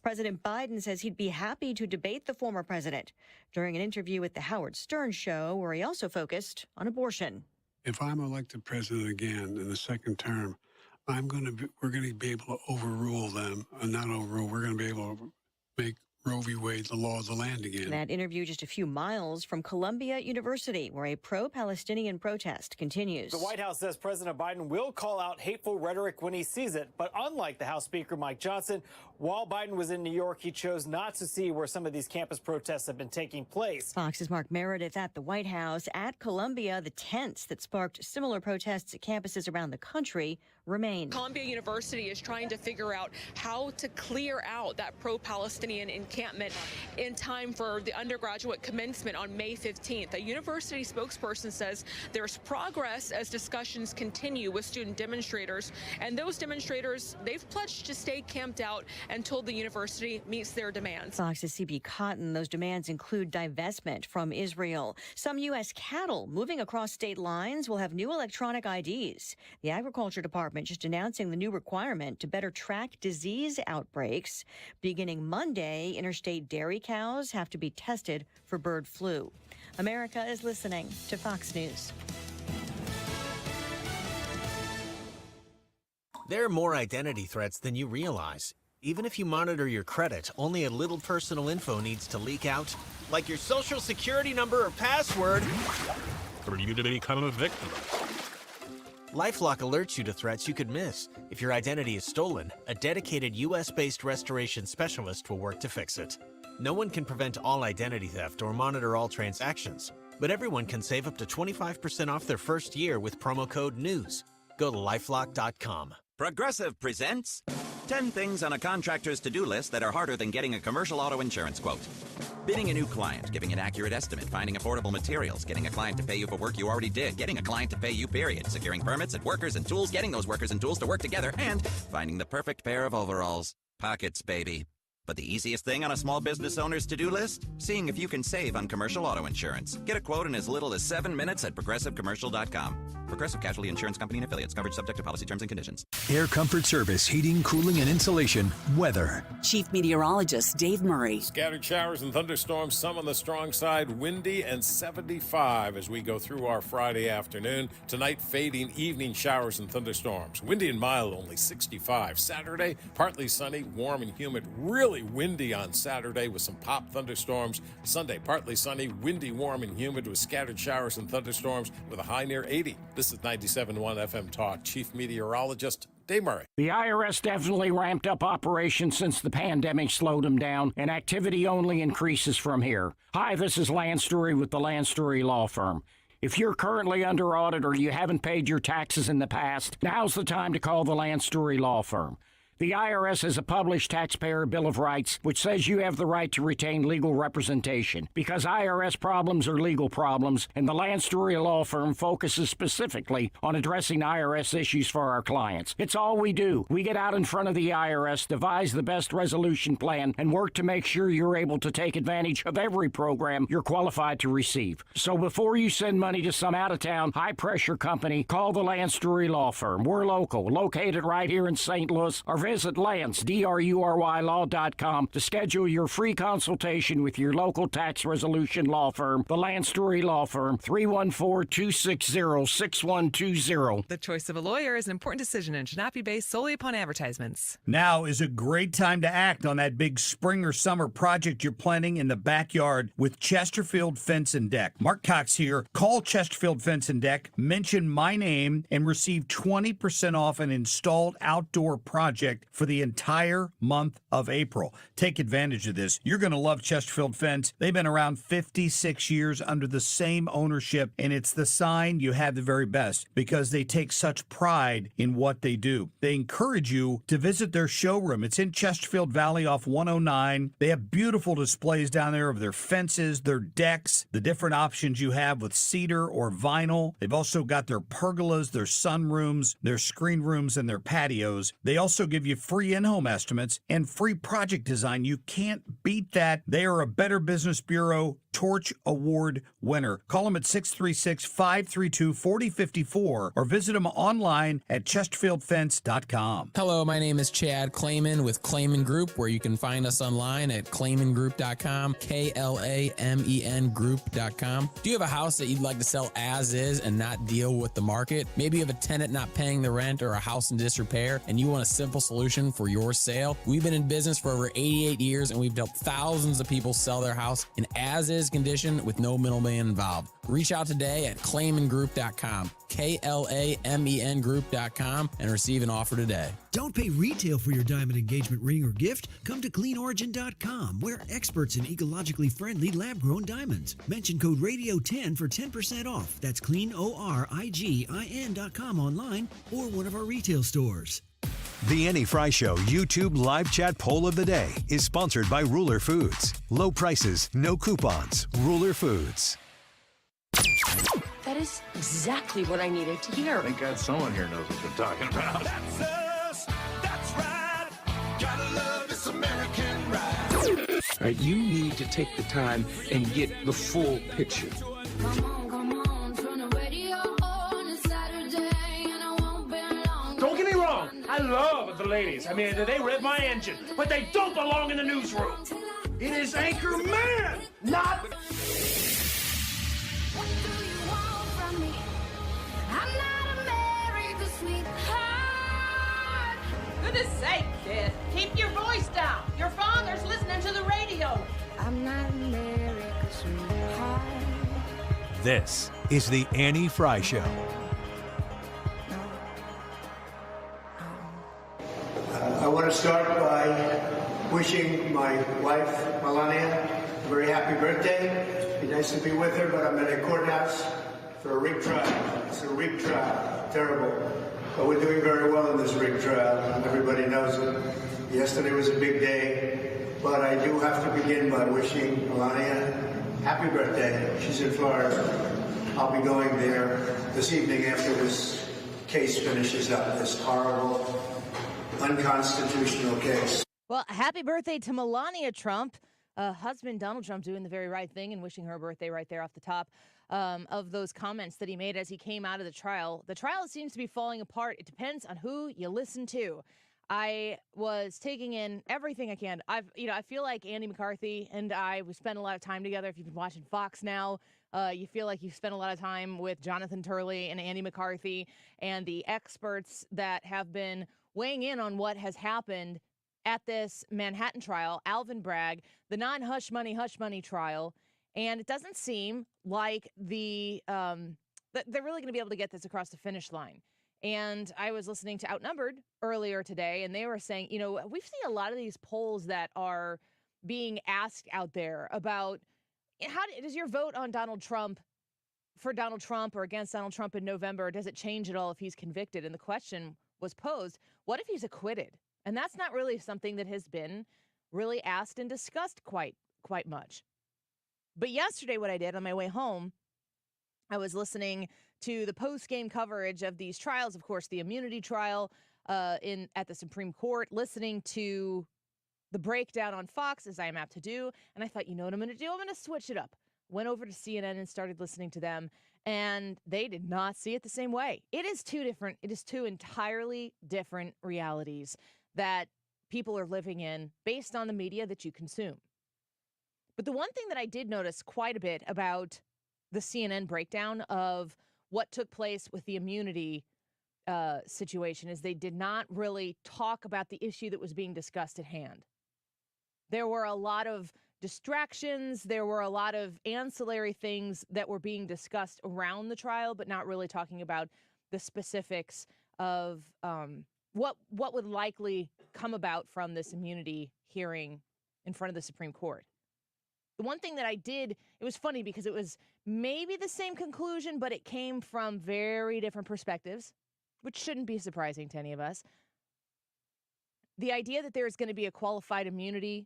President Biden says he'd be happy to debate the former president during an interview with the Howard Stern show, where he also focused on abortion. If I'm elected president again in the second term, we're going to be able to overrule them, not overrule. We're going to be able to make Roe v. Wade the law of the land again. That interview just a few miles from Columbia University, where a pro-Palestinian protest continues. The White House says President Biden will call out hateful rhetoric when he sees it. But unlike the House Speaker Mike Johnson, while Biden was in New York, he chose not to see where some of these campus protests have been taking place. Fox's Mark Meredith at the White House. At Columbia, the tents that sparked similar protests at campuses around the country remain. Columbia University is trying to figure out how to clear out that pro-Palestinian encampment in time for the undergraduate commencement on May 15th. A university spokesperson says there's progress as discussions continue with student demonstrators, and those demonstrators, they've pledged to stay camped out until the university meets their demands. Fox's CB Cotton, those demands include divestment from Israel. Some U.S. cattle moving across state lines will have new electronic IDs. The Agriculture Department just announcing the new requirement to better track disease outbreaks. Beginning Monday, interstate dairy cows have to be tested for bird flu. America is listening to Fox News. There are more identity threats than you realize. Even if you monitor your credit, only a little personal info needs to leak out, like your social security number or password. For you to become a victim. LifeLock alerts you to threats you could miss. If your identity is stolen, a dedicated U.S.-based restoration specialist will work to fix it. No one can prevent all identity theft or monitor all transactions, but everyone can save up to 25% off their first year with promo code NEWS. Go to lifelock.com. Progressive presents 10 things on a contractor's to-do list that are harder than getting a commercial auto insurance quote. Bidding a new client, giving an accurate estimate, finding affordable materials, getting a client to pay you for work you already did, getting a client to pay you, period, securing permits and workers and tools, getting those workers and tools to work together, and finding the perfect pair of overalls. Pockets, baby. But the easiest thing on a small business owner's to-do list? Seeing if you can save on commercial auto insurance. Get a quote in as little as 7 minutes at progressivecommercial.com. Progressive Casualty Insurance Company and Affiliates. Coverage subject to policy terms and conditions. Air Comfort Service, heating, cooling, and insulation. Weather. Chief Meteorologist Dave Murray. Scattered showers and thunderstorms, some on the strong side, windy and 75 as we go through our Friday afternoon. Tonight, fading evening showers and thunderstorms. Windy and mild, only 65. Saturday, partly sunny, warm and humid, really windy on Saturday with some pop thunderstorms. Sunday, partly sunny, windy, warm and humid with scattered showers and thunderstorms with a high near 80. This is 97.1 FM Talk. Chief Meteorologist Dave Murray. The IRS definitely ramped up operations since the pandemic slowed them down, and activity only increases from here. Hi, this is Lance Story with the Lance Story Law Firm. If you're currently under audit or you haven't paid your taxes in the past, now's the time to call the Lance Story Law Firm. The IRS has a published taxpayer bill of rights which says you have the right to retain legal representation because IRS problems are legal problems, and the Lance Story Law Firm focuses specifically on addressing IRS issues for our clients. It's all we do. We get out in front of the IRS, devise the best resolution plan, and work to make sure you're able to take advantage of every program you're qualified to receive. So before you send money to some out-of-town, high-pressure company, call the Lance Story Law Firm. We're local, located right here in St. Louis, or visit Lance, DRURYlaw.com to schedule your free consultation with your local tax resolution law firm, the Lance Story Law Firm, 314-260-6120. The choice of a lawyer is an important decision and should not be based solely upon advertisements. Now is a great time to act on that big spring or summer project you're planning in the backyard with Chesterfield Fence and Deck. Mark Cox here. Call Chesterfield Fence and Deck, mention my name, and receive 20% off an installed outdoor project for the entire month of April. Take advantage of this. You're going to love Chesterfield Fence. They've been around 56 years under the same ownership, and it's the sign you have the very best because they take such pride in what they do. They encourage you to visit their showroom. It's in Chesterfield Valley off 109. They have beautiful displays down there of their fences, their decks, the different options you have with cedar or vinyl. They've also got their pergolas, their sunrooms, their screen rooms, and their patios. They also give give you free in-home estimates and free project design. You can't beat that. They are a Better Business Bureau Torch Award winner. Call them at 636-532-4054 or visit them online at chesterfieldfence.com. Hello, my name is Chad Clayman with Clayman Group, where you can find us online at claymangroup.com, KLAMEN group.com. Do you have a house that you'd like to sell as is and not deal with the market? Maybe you have a tenant not paying the rent or a house in disrepair and you want a simple solution for your sale? We've been in business for over 88 years and we've helped thousands of people sell their house in as-is condition with no middleman involved. Reach out today at claymangroup.com, KLAMEN group.com, and receive an offer today. Don't pay retail for your diamond engagement ring or gift. Come to cleanorigin.com, where experts in ecologically friendly lab-grown diamonds. Mention code RADIO10 for 10% off. That's cleanorigin.com online or one of our retail stores. The Annie Fry Show YouTube live chat poll of the day is sponsored by Ruler Foods. Low prices, no coupons. Ruler Foods. That is exactly what I needed to hear. Thank God someone here knows what they're talking about. That's us. That's right. Gotta love this American ride. All right, you need to take the time and get the full picture. Don't get me wrong, I love the ladies. I mean, they rev my engine, but they don't belong in the newsroom. It is Anchor Man, not... What do you want from me? I'm not America's sweetheart. Goodness sake, kid. Keep your voice down. Your father's listening to the radio. I'm not America's sweetheart. This is the Annie Fry Show. I want to start by wishing my wife, Melania, a very happy birthday. It'd be nice to be with her, but I'm in a courthouse for a rig trial. It's a rig trial. Terrible. But we're doing very well in this rig trial. Everybody knows it. Yesterday was a big day, but I do have to begin by wishing Melania happy birthday. She's in Florida. I'll be going there this evening after this case finishes up, this horrible, unconstitutional case. Well, happy birthday to Melania Trump. Husband Donald Trump doing the very right thing and wishing her a birthday right there off the top of those comments that he made as he came out of the trial. The trial seems to be falling apart. It depends on who you listen to. I was taking in everything I can. I feel like Andy McCarthy and we spent a lot of time together. If you've been watching Fox now, you feel like you've spent a lot of time with Jonathan Turley and Andy McCarthy and the experts that have been weighing in on what has happened at this Manhattan trial, Alvin Bragg, the non-hush money trial. And it doesn't seem like they're really going to be able to get this across the finish line. And I was listening to Outnumbered earlier today, and they were saying, we've seen a lot of these polls that are being asked out there about how does your vote on Donald Trump for Donald Trump or against Donald Trump in November, does it change at all if he's convicted? And the question was posed, what if he's acquitted? And that's not really something that has been really asked and discussed quite much. But yesterday, what I did on my way home, I was listening to the post-game coverage of these trials, of course, the immunity trial at the Supreme Court, listening to the breakdown on Fox, as I am apt to do. And I thought, you know what I'm going to do? I'm going to switch it up. Went over to CNN and started listening to them, and they did not see it the same way. It is two entirely different realities that people are living in based on the media that you consume. But the one thing that I did notice quite a bit about the CNN breakdown of what took place with the immunity situation is they did not really talk about the issue that was being discussed at hand. There were a lot of distractions. There were a lot of ancillary things that were being discussed around the trial, but not really talking about the specifics of what would likely come about from this immunity hearing in front of the Supreme Court. The one thing that I did, it was funny because it was maybe the same conclusion, but it came from very different perspectives, which shouldn't be surprising to any of us. The idea that there is going to be a qualified immunity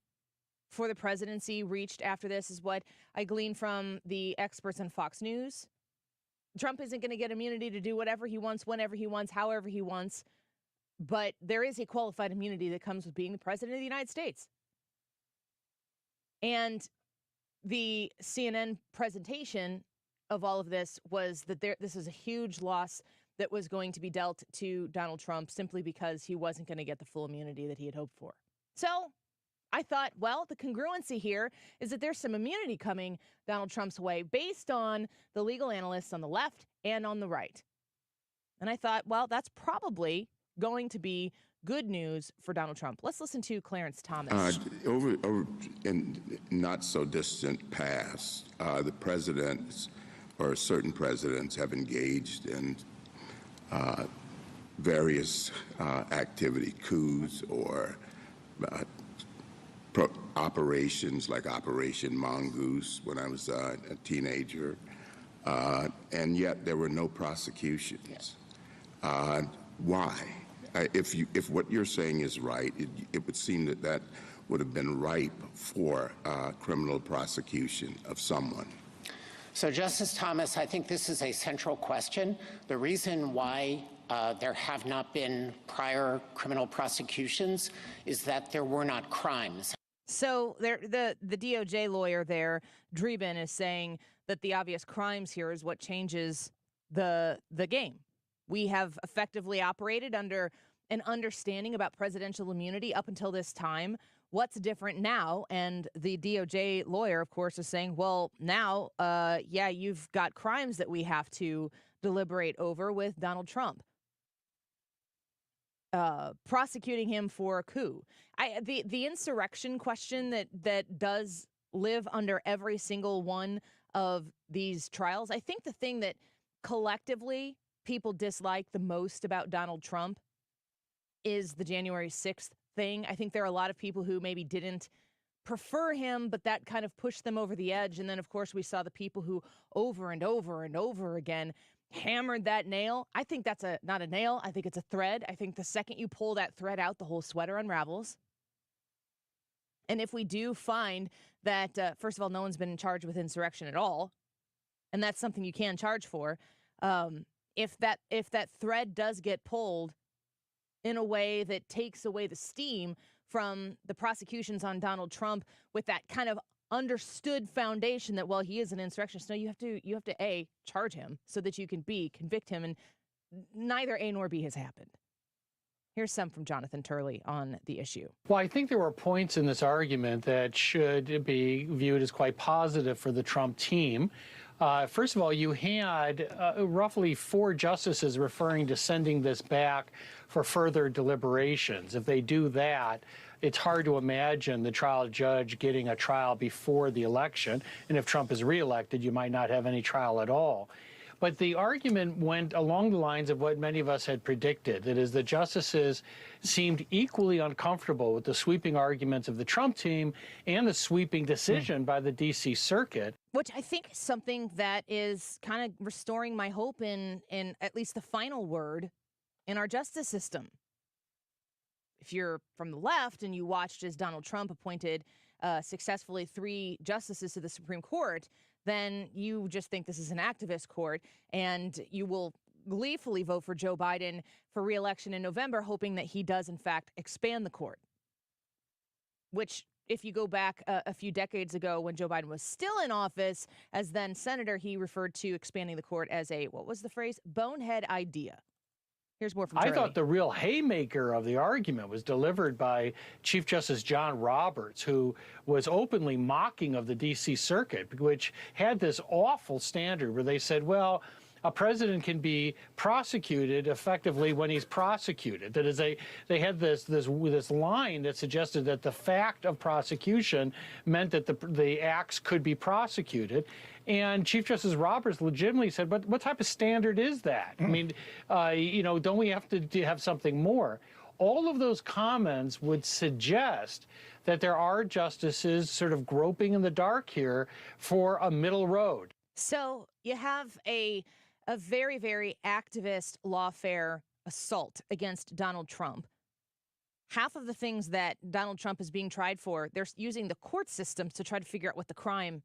for the presidency reached after this is what I gleaned from the experts on Fox News. Trump isn't going to get immunity to do whatever he wants, whenever he wants, however he wants. But there is a qualified immunity that comes with being the president of the United States. And the CNN presentation of all of this was that this is a huge loss that was going to be dealt to Donald Trump simply because he wasn't going to get the full immunity that he had hoped for. So I thought, well, the congruency here is that there's some immunity coming Donald Trump's way based on the legal analysts on the left and on the right. And I thought, well, that's probably going to be good news for Donald Trump. Let's listen to Clarence Thomas. Over in not so distant past, the presidents or certain presidents have engaged in various activity, coups or operations like Operation Mongoose when I was a teenager, and yet there were no prosecutions. Why? If what you're saying is right, it would seem that would have been ripe for criminal prosecution of someone. So, Justice Thomas, I think this is a central question. The reason why there have not been prior criminal prosecutions is that there were not crimes. So the DOJ lawyer there, Dreeben, is saying that the obvious crimes here is what changes the game. We have effectively operated under an understanding about presidential immunity up until this time. What's different now? And the DOJ lawyer, of course, is saying, well, now, you've got crimes that we have to deliberate over with Donald Trump. Prosecuting him for a coup. The insurrection question that does live under every single one of these trials, I think the thing that collectively people dislike the most about Donald Trump is the January 6th thing. I think there are a lot of people who maybe didn't prefer him, but that kind of pushed them over the edge. And then, of course, we saw the people who over and over and over again hammered that nail. I think that's not a nail. I think it's a thread. I think the second you pull that thread out, the whole sweater unravels. And if we do find that, first of all, no one's been charged with insurrection at all, and that's something you can charge for, if that thread does get pulled in a way that takes away the steam from the prosecutions on Donald Trump with that kind of understood foundation that, well, he is an insurrectionist. No, you have to A, charge him so that you can B, convict him, and neither A nor B has happened. Here's some from Jonathan Turley on the issue. Well, I think there were points in this argument that should be viewed as quite positive for the Trump team. First of all, you had roughly 4 justices referring to sending this back for further deliberations. If they do that, it's hard to imagine the trial judge getting a trial before the election. And if Trump is reelected, you might not have any trial at all. But the argument went along the lines of what many of us had predicted. That is, the justices seemed equally uncomfortable with the sweeping arguments of the Trump team and the sweeping decision by the D.C. Circuit. Which I think is something that is kind of restoring my hope in at least the final word in our justice system. If you're from the left and you watched as Donald Trump appointed successfully 3 justices to the Supreme Court, then you just think this is an activist court, and you will gleefully vote for Joe Biden for re-election in November, hoping that he does, in fact, expand the court. Which, if you go back a few decades ago when Joe Biden was still in office, as then senator, he referred to expanding the court as a, what was the phrase? Bonehead idea. Here's more from Charlie. I thought the real haymaker of the argument was delivered by Chief Justice John Roberts, who was openly mocking of the D.C. Circuit, which had this awful standard where they said, well, a president can be prosecuted effectively when he's prosecuted. That is, they had this line that suggested that the fact of prosecution meant that the acts could be prosecuted. And Chief Justice Roberts legitimately said, but what type of standard is that? I mean, don't we have to have something more? All of those comments would suggest that there are justices sort of groping in the dark here for a middle road. So you have a very, very activist lawfare assault against Donald Trump. Half of the things that Donald Trump is being tried for, they're using the court systems to try to figure out what the crime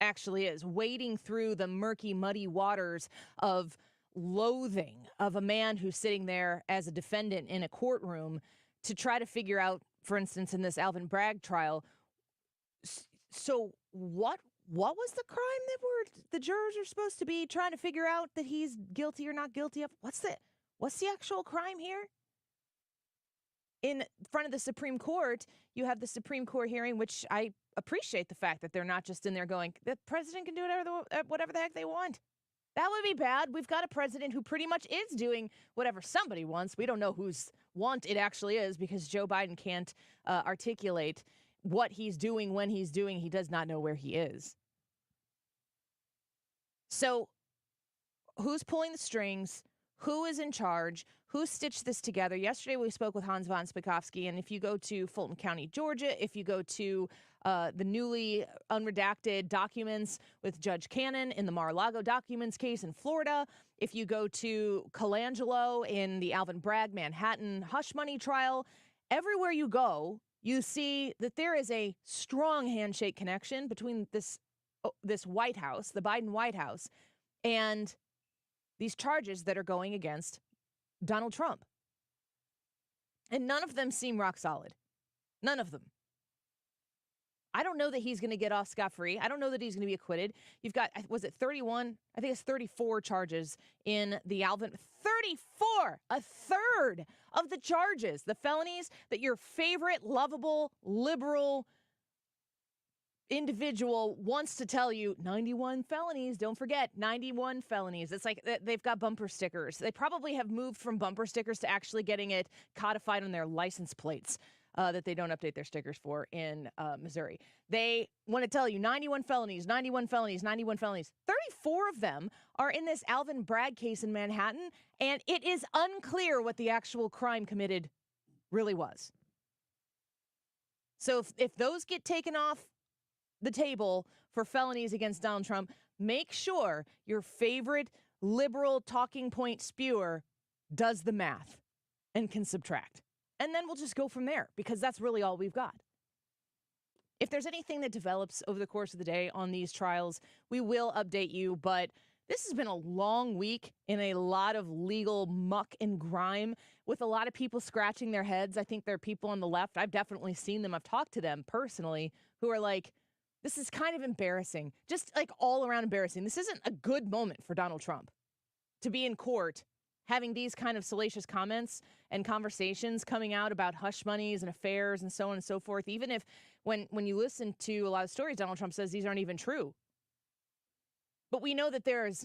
actually is, wading through the murky, muddy waters of loathing of a man who's sitting there as a defendant in a courtroom to try to figure out, for instance, in this Alvin Bragg trial, so what was the crime that the jurors are supposed to be trying to figure out that he's guilty or not guilty of? What's the actual crime here? In front of the Supreme Court, you have the Supreme Court hearing, which I appreciate the fact that they're not just in there going, the president can do whatever the heck they want. That would be bad. We've got a president who pretty much is doing whatever somebody wants. We don't know whose want it actually is because Joe Biden can't articulate what he's doing when he's doing. He does not know where he is. So who's pulling the strings? Who is in charge? Who stitched this together? Yesterday, we spoke with Hans von Spakovsky, and if you go to Fulton County, Georgia, if you go to the newly unredacted documents with Judge Cannon in the Mar-a-Lago documents case in Florida, if you go to Colangelo in the Alvin Bragg Manhattan hush money trial, everywhere you go, you see that there is a strong handshake connection between this White House, the Biden White House, and these charges that are going against Donald Trump. And none of them seem rock solid. None of them. I don't know that he's going to get off scot-free. I don't know that he's going to be acquitted. You've got, was it 31? I think it's 34 charges in the Alvin. 34! A third of the charges, the felonies that your favorite, lovable, liberal individual wants to tell you 91 felonies. Don't forget, 91 felonies. It's like they've got bumper stickers. They probably have moved from bumper stickers to actually getting it codified on their license plates that they don't update their stickers for in Missouri. They want to tell you 91 felonies, 91 felonies, 91 felonies. 34 of them are in this Alvin Bragg case in Manhattan, and it is unclear what the actual crime committed really was. So if those get taken off the table for felonies against Donald Trump, make sure your favorite liberal talking point spewer does the math and can subtract. And then we'll just go from there because that's really all we've got. If there's anything that develops over the course of the day on these trials, we will update you. But this has been a long week in a lot of legal muck and grime with a lot of people scratching their heads. I think there are people on the left. I've definitely seen them. I've talked to them personally who are like, this is kind of embarrassing, just like all around embarrassing. This isn't a good moment for Donald Trump to be in court having these kind of salacious comments and conversations coming out about hush monies and affairs and so on and so forth. Even if when you listen to a lot of stories, Donald Trump says these aren't even true. But we know that there's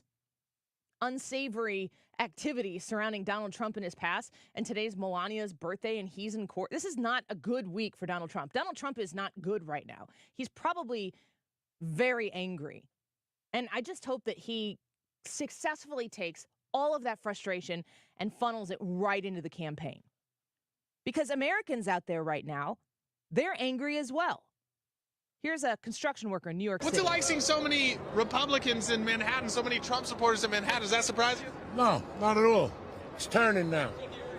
unsavory activity surrounding Donald Trump in his past, and today's Melania's birthday, and he's in court. This is not a good week for Donald Trump. Donald Trump is not good right now. He's probably very angry. And I just hope that he successfully takes all of that frustration and funnels it right into the campaign. Because Americans out there right now, they're angry as well. Here's a construction worker in New York City. What's it like seeing so many Republicans in Manhattan, so many Trump supporters in Manhattan? Does that surprise you? No, not at all. It's turning now.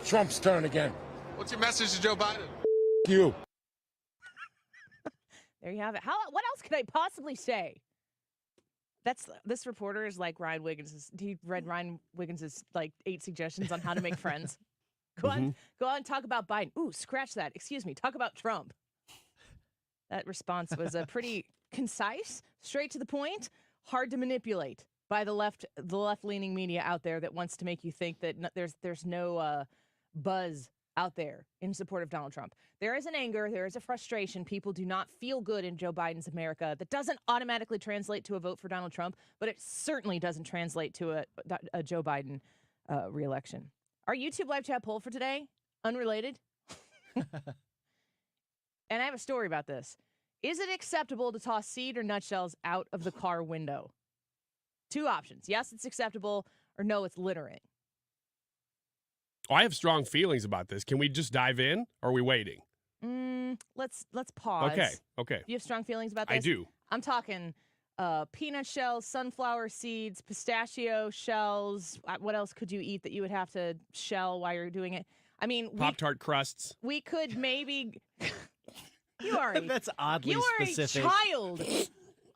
Trump's turn again. What's your message to Joe Biden? You. There you have it. What else could I possibly say? This reporter is like Ryan Wiggins. He read Ryan Wiggins' like 8 suggestions on how to make friends. Go on, talk about Biden. Ooh, scratch that. Excuse me. Talk about Trump. That response was pretty concise, straight to the point, hard to manipulate by the left-leaning media out there that wants to make you think that there's no buzz out there in support of Donald Trump. There is an anger, there is a frustration. People do not feel good in Joe Biden's America. That doesn't automatically translate to a vote for Donald Trump, but it certainly doesn't translate to a Joe Biden reelection. Our YouTube live chat poll for today, unrelated. And I have a story about this. Is it acceptable to toss seed or nutshells out of the car window? 2 options. Yes, it's acceptable, or no, it's littering. Oh, I have strong feelings about this. Can we just dive in, or are we waiting? Let's pause. Okay. You have strong feelings about this? I do. I'm talking peanut shells, sunflower seeds, pistachio shells. What else could you eat that you would have to shell while you're doing it? I mean, Pop-Tart crusts. We could maybe... You are That's oddly specific. You are a child.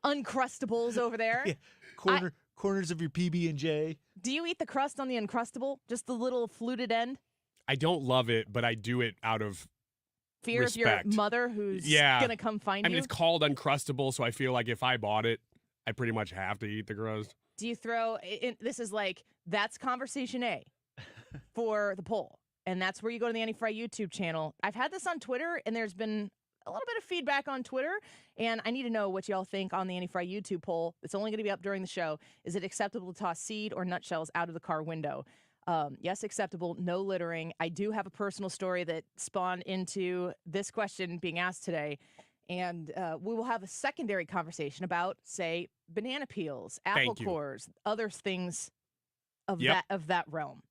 Uncrustables over there. Yeah. Corners of your PB&J. Do you eat the crust on the Uncrustable? Just the little fluted end? I don't love it, but I do it out of Fear respect. of your mother who's going to come find I mean, you? it's called Uncrustable, so I feel like if I bought it, I pretty much have to eat the crust. Do you throw this is like, that's conversation A for the poll. And that's where you go to the Anti-Fry YouTube channel. I've had this on Twitter, and there's been a little bit of feedback on Twitter, and I need to know what y'all think on the Anti-Fry YouTube poll. It's only going to be up during the show. Is it acceptable to toss seed or nutshells out of the car window? Yes, acceptable. No littering. I do have a personal story that spawned into this question being asked today, and we will have a secondary conversation about, say, banana peels, apple cores, other things of that realm.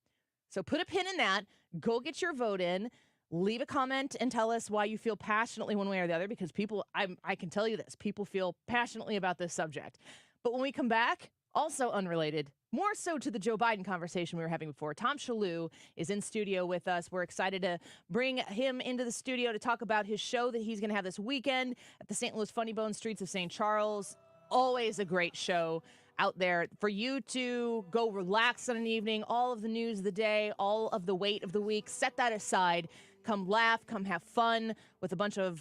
So put a pin in that. Go get your vote in. Leave a comment and tell us why you feel passionately one way or the other, because people, I can tell you this, people feel passionately about this subject. But when we come back, also unrelated, more so to the Joe Biden conversation we were having before, Tom Shalo is in studio with us. We're excited to bring him into the studio to talk about his show that he's going to have this weekend at the St. Louis Funny Bone Streets of St. Charles. Always a great show out there for you to go relax on an evening, all of the news of the day, all of the weight of the week. Set that aside. Come laugh, come have fun with a bunch of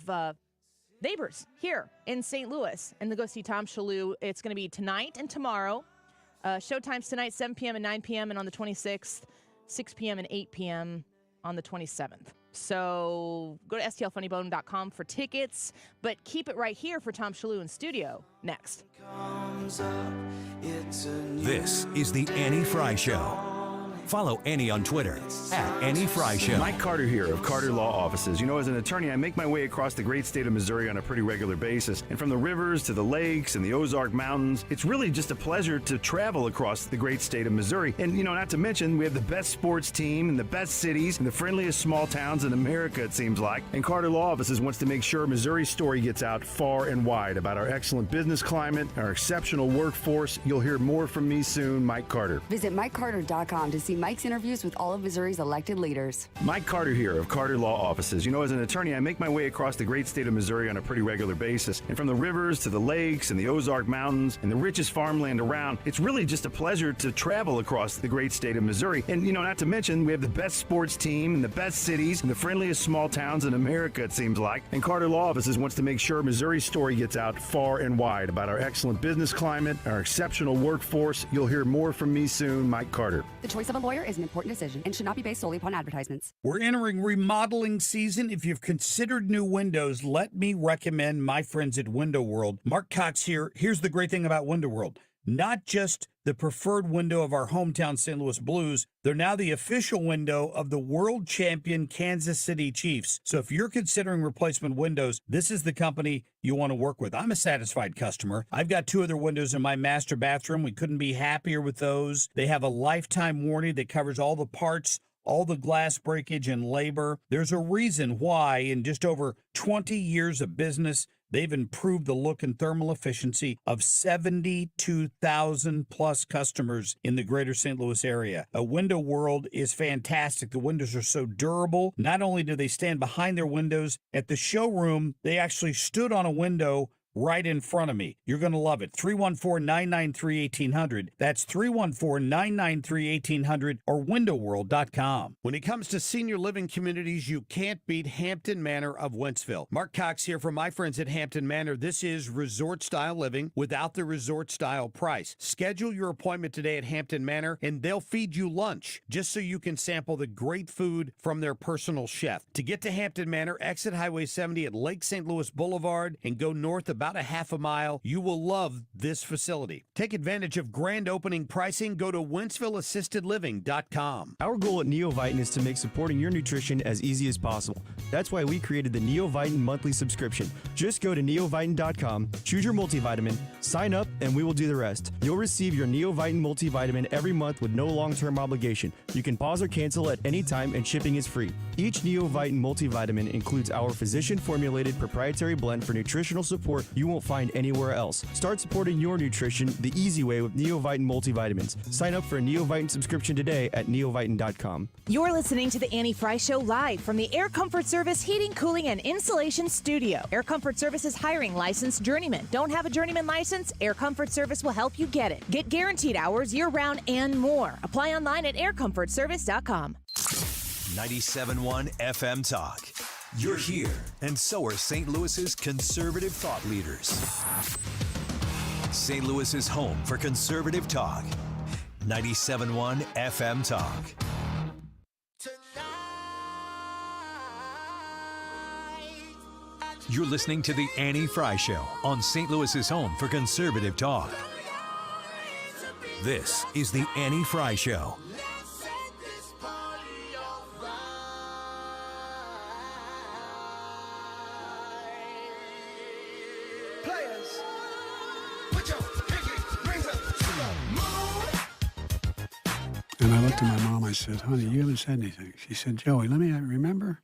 neighbors here in St. Louis. And to go see Tom Shalo, it's going to be tonight and tomorrow. Showtimes tonight, 7 p.m. and 9 p.m. And on the 26th, 6 p.m. and 8 p.m. on the 27th. So go to stlfunnybone.com for tickets, but keep it right here for Tom Shalo in studio next. This is the Annie Fry Show. Follow Annie on Twitter at Annie Fry Show. Mike Carter here of Carter Law Offices. You know, as an attorney, I make my way across the great state of Missouri on a pretty regular basis. And from the rivers to the lakes and the Ozark Mountains, it's really just a pleasure to travel across the great state of Missouri. And, you know, not to mention, we have the best sports team and the best cities and the friendliest small towns in America, it seems like. And Carter Law Offices wants to make sure Missouri's story gets out far and wide about our excellent business climate, our exceptional workforce. You'll hear more from me soon, Mike Carter. Visit MikeCarter.com to see Mike's interviews with all of Missouri's elected leaders. Mike Carter here of Carter Law Offices. You know, as an attorney, I make my way across the great state of Missouri on a pretty regular basis. And from the rivers to the lakes and the Ozark Mountains and the richest farmland around, it's really just a pleasure to travel across the great state of Missouri. And, you know, not to mention, we have the best sports team and the best cities and the friendliest small towns in America, it seems like. And Carter Law Offices wants to make sure Missouri's story gets out far and wide about our excellent business climate, our exceptional workforce. You'll hear more from me soon, Mike Carter. The choice of a lawyer is an important decision and should not be based solely upon advertisements. We're entering remodeling season. If you've considered new windows, let me recommend my friends at Window World. Mark Cox here. Here's the great thing about Window World. Not just the preferred window of our hometown St. Louis Blues, they're now the official window of the world champion Kansas City Chiefs. So if you're considering replacement windows, this is the company you want to work with. I'm a satisfied customer. I've got 2 other windows in my master bathroom. We couldn't be happier with those. They have a lifetime warranty that covers all the parts, all the glass breakage and labor. There's a reason why in just over 20 years of business, they've improved the look and thermal efficiency of 72,000 plus customers in the greater St. Louis area. A Window World is fantastic. The windows are so durable. Not only do they stand behind their windows, at the showroom, they actually stood on a window right in front of me. You're going to love it. 314-993-1800. That's 314-993-1800 or windowworld.com. When it comes to senior living communities, you can't beat Hampton Manor of Wentzville. Mark Cox here from my friends at Hampton Manor. This is resort-style living without the resort-style price. Schedule your appointment today at Hampton Manor, and they'll feed you lunch just so you can sample the great food from their personal chef. To get to Hampton Manor, exit Highway 70 at Lake St. Louis Boulevard and go north about a half a mile. You will love this facility. Take advantage of grand opening pricing. Go to WentzvilleAssistedLiving.com. Our goal at NeoVitan is to make supporting your nutrition as easy as possible. That's why we created the NeoVitan monthly subscription. Just go to NeoVitan.com, choose your multivitamin, sign up, and we will do the rest. You'll receive your NeoVitan multivitamin every month with no long-term obligation. You can pause or cancel at any time, and shipping is free. Each NeoVitan multivitamin includes our physician-formulated proprietary blend for nutritional support you won't find anywhere else. Start supporting your nutrition the easy way with Neovitin multivitamins. Sign up for a Neovitin subscription today at neovitin.com. You're listening to the Annie Fry Show live from the Air Comfort Service Heating, Cooling, and Insulation Studio. Air Comfort Service is hiring licensed journeymen. Don't have a journeyman license? Air Comfort Service will help you get it. Get guaranteed hours year-round and more. Apply online at aircomfortservice.com. 97.1 FM Talk. You're here, and so are St. Louis's conservative thought leaders. St. Louis's home for conservative talk. 97.1 FM Talk. You're listening to The Annie Fry Show on St. Louis's home for conservative talk. This is The Annie Fry Show. And I looked at my mom, I said, honey, you haven't said anything. She said, Joey, remember,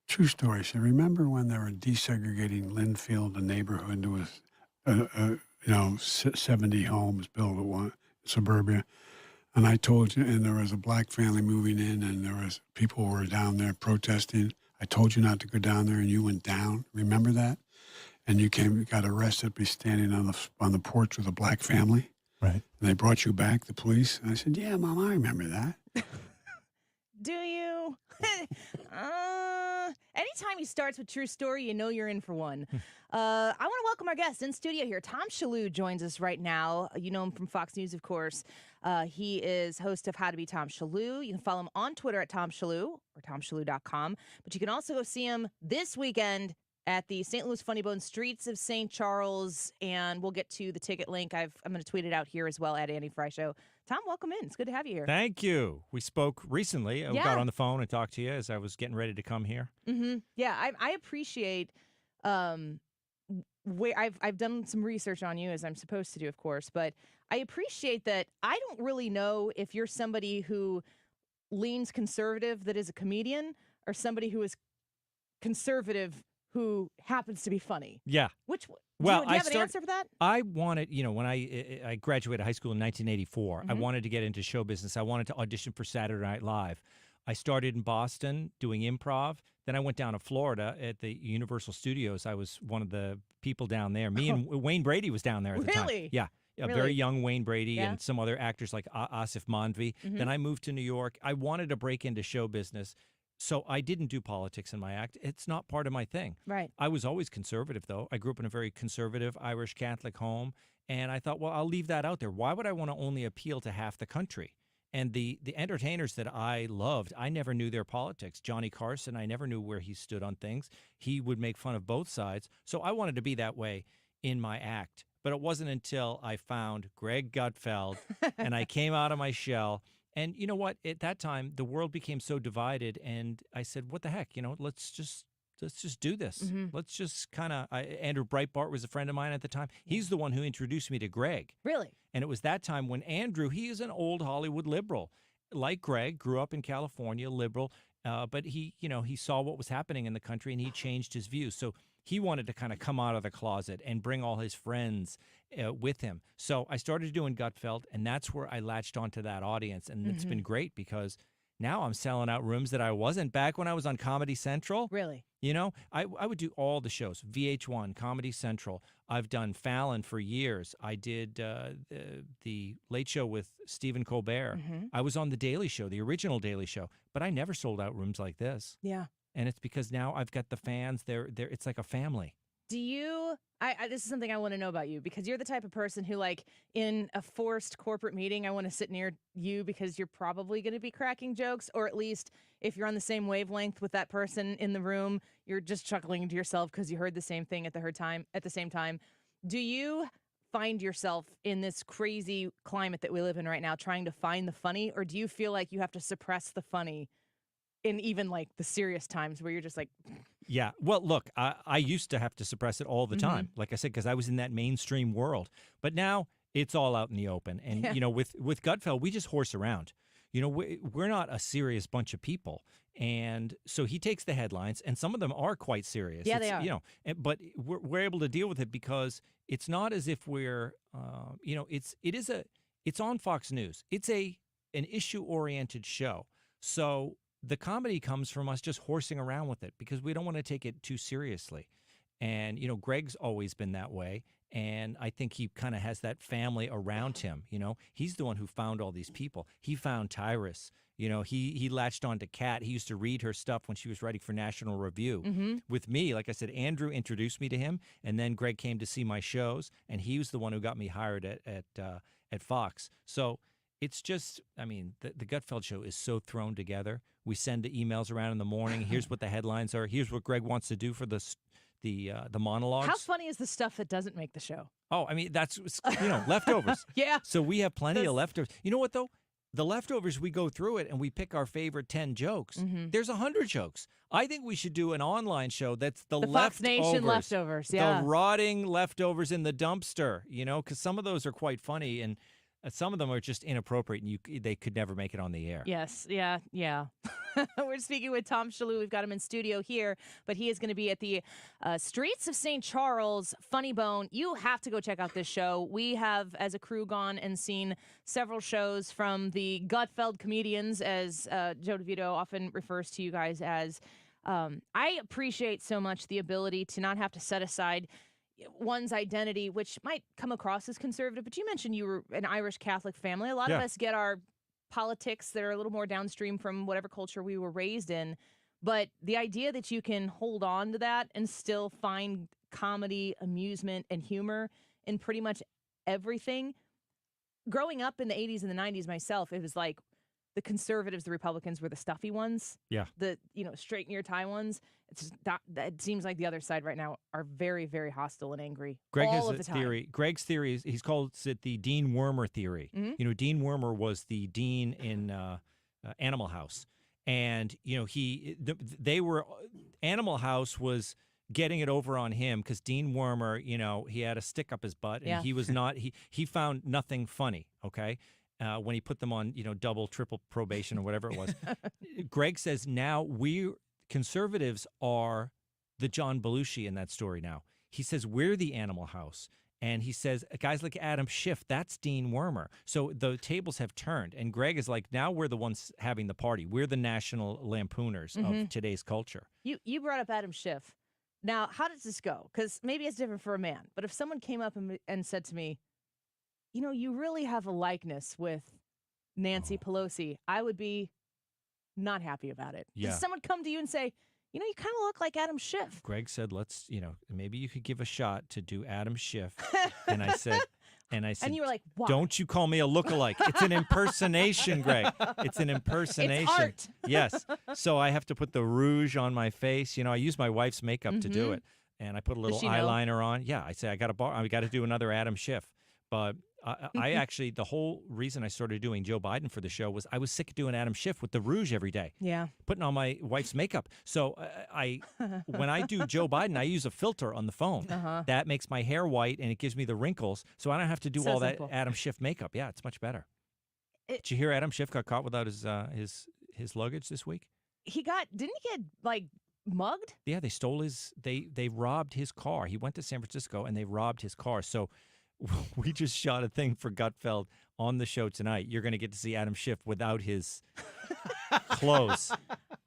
true story. She said, remember when they were desegregating Linfield, the neighborhood, there was, 70 homes built at one, suburbia. And I told you, and there was a black family moving in, and there was people who were down there protesting. I told you not to go down there, and you went down. Remember that? And you got arrested by standing on the porch with a black family. Right. And they brought you back, the police. And I said, yeah, Mom, I remember that. Do you? Anytime he starts with true story, you know you're in for one. I want to welcome our guest in studio here. Tom Shalo joins us right now. You know him from Fox News, of course. He is host of How to Be Tom Shalo. You can follow him on Twitter at Tom Shalo or tomshalo.com. But you can also go see him this weekend at the St. Louis Funny Bone Streets of St. Charles, and we'll get to the ticket link. I'm going to tweet it out here as well at Annie Fry Show. Tom, welcome in. It's good to have you here. Thank you. We spoke recently. I got on the phone and talked to you as I was getting ready to come here. Mm-hmm. Yeah, I appreciate where I've done some research on you, as I'm supposed to do, of course, but I appreciate that I don't really know if you're somebody who leans conservative that is a comedian or somebody who is conservative who happens to be funny. Yeah. Do you have an answer for that? I wanted, when I graduated high school in 1984, I wanted to get into show business. I wanted to audition for Saturday Night Live. I started in Boston doing improv. Then I went down to Florida at the Universal Studios. I was one of the people down there. Me and Wayne Brady was down there at the time. Really? Yeah. A Really? very young Wayne Brady and some other actors like Asif Mandvi. Then I moved to New York. I wanted to break into show business. So I didn't do politics in my act. It's not part of my thing. Right. I was always conservative, though. I grew up in a very conservative Irish Catholic home, and I thought, well, I'll leave that out there. Why would I want to only appeal to half the country? And the entertainers that I loved, I never knew their politics. Johnny Carson, I never knew where he stood on things. He would make fun of both sides. So I wanted to be that way in my act. But it wasn't until I found Greg Gutfeld and I came out of my shell. And you know what? At that time, the world became so divided, and I said, "What the heck? Let's just do this. Let's just kind of." Andrew Breitbart was a friend of mine at the time. He's the one who introduced me to Greg. Really? And it was that time when Andrew, he is an old Hollywood liberal, like Greg, grew up in California, liberal, but he saw what was happening in the country, and he changed his views. So he wanted to kind of come out of the closet and bring all his friends with him. So I started doing Gutfeld, and that's where I latched onto that audience. And it's been great because now I'm selling out rooms that I wasn't back when I was on Comedy Central. Really? I would do all the shows, VH1, Comedy Central. I've done Fallon for years. I did the Late Show with Stephen Colbert. I was on The Daily Show, the original Daily Show, but I never sold out rooms like this. Yeah. And it's because now I've got the fans. It's like a family. Do you? This is something I want to know about you because you're the type of person who, like, in a forced corporate meeting, I want to sit near you because you're probably going to be cracking jokes, or at least if you're on the same wavelength with that person in the room, you're just chuckling to yourself because you heard the same thing at the same time. Do you find yourself in this crazy climate that we live in right now, trying to find the funny, or do you feel like you have to suppress the funny in even like the serious times where you're just like? Yeah. Well, look, I used to have to suppress it all the time, like I said, because I was in that mainstream world. But now it's all out in the open. And, with Gutfeld, we just horse around. we're not a serious bunch of people. And so he takes the headlines, and some of them are quite serious. Yeah, they are. But we're able to deal with it because it's not as if we're, it's on Fox News. It's an issue-oriented show. So the comedy comes from us just horsing around with it because we don't want to take it too seriously. And, Greg's always been that way. And I think he kind of has that family around him. He's the one who found all these people. He found Tyrus. He latched on to Kat. He used to read her stuff when she was writing for National Review. With me, like I said, Andrew introduced me to him, and then Greg came to see my shows, and he was the one who got me hired at Fox. So it's just, the Gutfeld show is so thrown together. We send the emails around in the morning. Here's what the headlines are. Here's what Greg wants to do for the monologues. How funny is the stuff that doesn't make the show? Oh, that's leftovers. Yeah. So we have plenty of leftovers. You know what though? The leftovers, we go through it and we pick our favorite 10 jokes. There's 100 jokes. I think we should do an online show that's the Fox Nation leftovers. Yeah. The rotting leftovers in the dumpster, because some of those are quite funny and some of them are just inappropriate and they could never make it on the air. Yes. Yeah. We're speaking with Tom Shalo. We've got him in studio here, but he is going to be at the Streets of St. Charles Funny Bone. You have to go check out this show. We have, as a crew, gone and seen several shows from the Gutfeld comedians, as Joe DeVito often refers to you guys as. I appreciate so much the ability to not have to set aside one's identity, which might come across as conservative, but you mentioned you were an Irish Catholic family. A lot of us get our politics that are a little more downstream from whatever culture we were raised in, but the idea that you can hold on to that and still find comedy, amusement, and humor in pretty much everything. Growing up in the 80s and the 90s myself, it was like the conservatives, the Republicans were the stuffy ones. Yeah. The, straight in your tie ones. It's just that it seems like the other side right now are very, very hostile and angry all of the time. Theory. Greg's theory is he calls it the Dean Wormer theory. Dean Wormer was the dean in Animal House, and Animal House was getting it over on him because Dean Wormer, he had a stick up his butt and he was not he found nothing funny. Okay. When he put them on, double, triple probation or whatever it was. Greg says now conservatives are the John Belushi in that story now. He says we're the Animal House. And he says guys like Adam Schiff, that's Dean Wormer. So the tables have turned. And Greg is like, now we're the ones having the party. We're the national lampooners of today's culture. You brought up Adam Schiff. Now, how does this go? Because maybe it's different for a man. But if someone came up and said to me, you really have a likeness with Nancy Pelosi, I would be not happy about it. Yeah. Does someone come to you and say, you kind of look like Adam Schiff? Greg said, let's, maybe you could give a shot to do Adam Schiff. And I said, and you were like, why? Don't you call me a lookalike. It's an impersonation, Greg. It's an impersonation. It's art. Yes. So I have to put the rouge on my face. I use my wife's makeup to do it. And I put a little eyeliner on. Yeah. I say, I got to do another Adam Schiff. But I actually, the whole reason I started doing Joe Biden for the show was I was sick of doing Adam Schiff with the rouge every day. Yeah. Putting on my wife's makeup. So when I do Joe Biden, I use a filter on the phone. That makes my hair white and it gives me the wrinkles. So I don't have to do all that Adam Schiff makeup. Yeah, it's much better. Did you hear Adam Schiff got caught without his luggage this week? Didn't he get mugged? Yeah, they stole they robbed his car. He went to San Francisco and they robbed his car. So we just shot a thing for Gutfeld on the show tonight. You're going to get to see Adam Schiff without his clothes.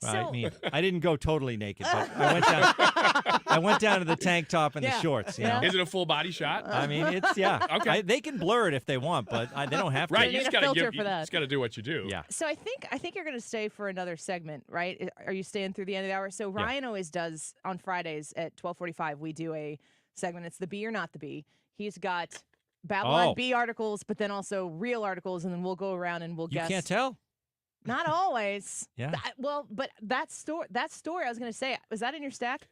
I didn't go totally naked, but I went down to the tank top and the shorts. Is it a full body shot? It's okay. They can blur it if they want, but they don't have to. Right, you just got to do what you do. Yeah. So I think you're going to stay for another segment, right? Are you staying through the end of the hour? So Ryan always does on Fridays at 12:45. We do a segment. It's the Bee or Not the Bee. He's got Babylon Bee articles, but then also real articles, and then we'll go around and we'll guess. You can't tell. Not always. Yeah. But that story I was going to say, was that in your stack?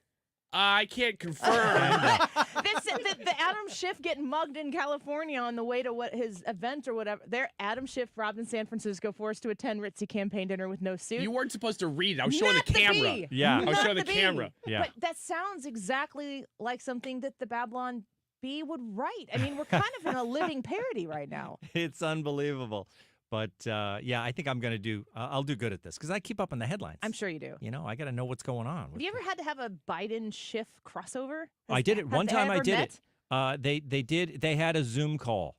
I can't confirm. The Adam Schiff getting mugged in California on the way to his event or whatever. Adam Schiff robbed in San Francisco, forced to attend Ritzy campaign dinner with no suit. You weren't supposed to read it. I was showing the camera. Yeah. I was showing the camera. Yeah. But that sounds exactly like something that the Babylon Bee would write. I mean, we're kind of in a living parody right now. It's unbelievable. But yeah, I think I'm going to do. I'll do good at this because I keep up on the headlines. I'm sure you do. You know, I got to know what's going on. Have you ever had to have a Biden Schiff crossover? I did it one time. I did met? it. They did. They had a Zoom call.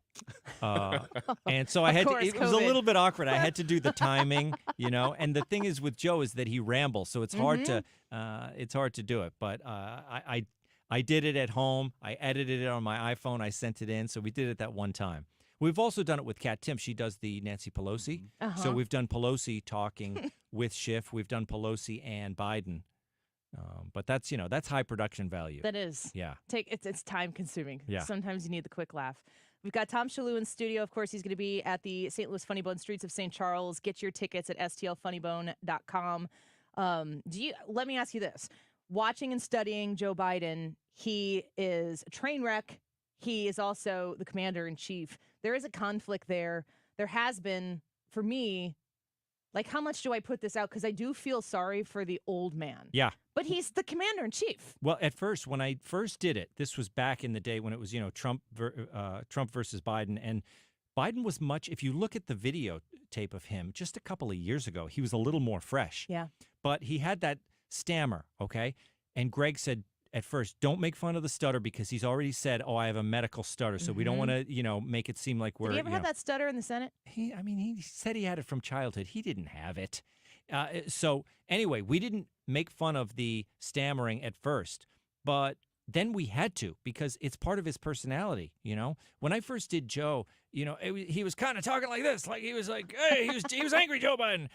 And so I Of had course, to, it was a COVID. little bit awkward. I had to do the timing, you know. And the thing is with Joe is that he rambles, so it's hard to do it. But I did it at home. I edited it on my iPhone. I sent it in. So we did it that one time. We've also done it with Kat Tim. She does the Nancy Pelosi. So we've done Pelosi talking with Schiff. We've done Pelosi and Biden. But that's, that's high production value. That is. Yeah. It's time consuming. Yeah. Sometimes you need the quick laugh. We've got Tom Shalo in studio. Of course, he's going to be at the St. Louis Funny Bone Streets of St. Charles. Get your tickets at stlfunnybone.com. Let me ask you this. Watching and studying Joe Biden, he is a train wreck. He is also the commander-in-chief. There is a conflict there. There has been, for me, like, how much do I put this out? Because I do feel sorry for the old man. Yeah. But he's the commander-in-chief. Well, at first, when I first did it, this was back in the day when it was, Trump versus Biden. And Biden was much, if you look at the videotape of him just a couple of years ago, he was a little more fresh. Yeah. But he had that stammer, okay? And Greg said, at first, don't make fun of the stutter because he's already said, I have a medical stutter. So we don't want to, make it seem like we're. Did he ever have that stutter in the Senate? He said he had it from childhood. He didn't have it. So anyway, we didn't make fun of the stammering at first, but then we had to because it's part of his personality, When I first did Joe, he was kind of talking like this, like he was like, hey, he was angry, Joe Biden,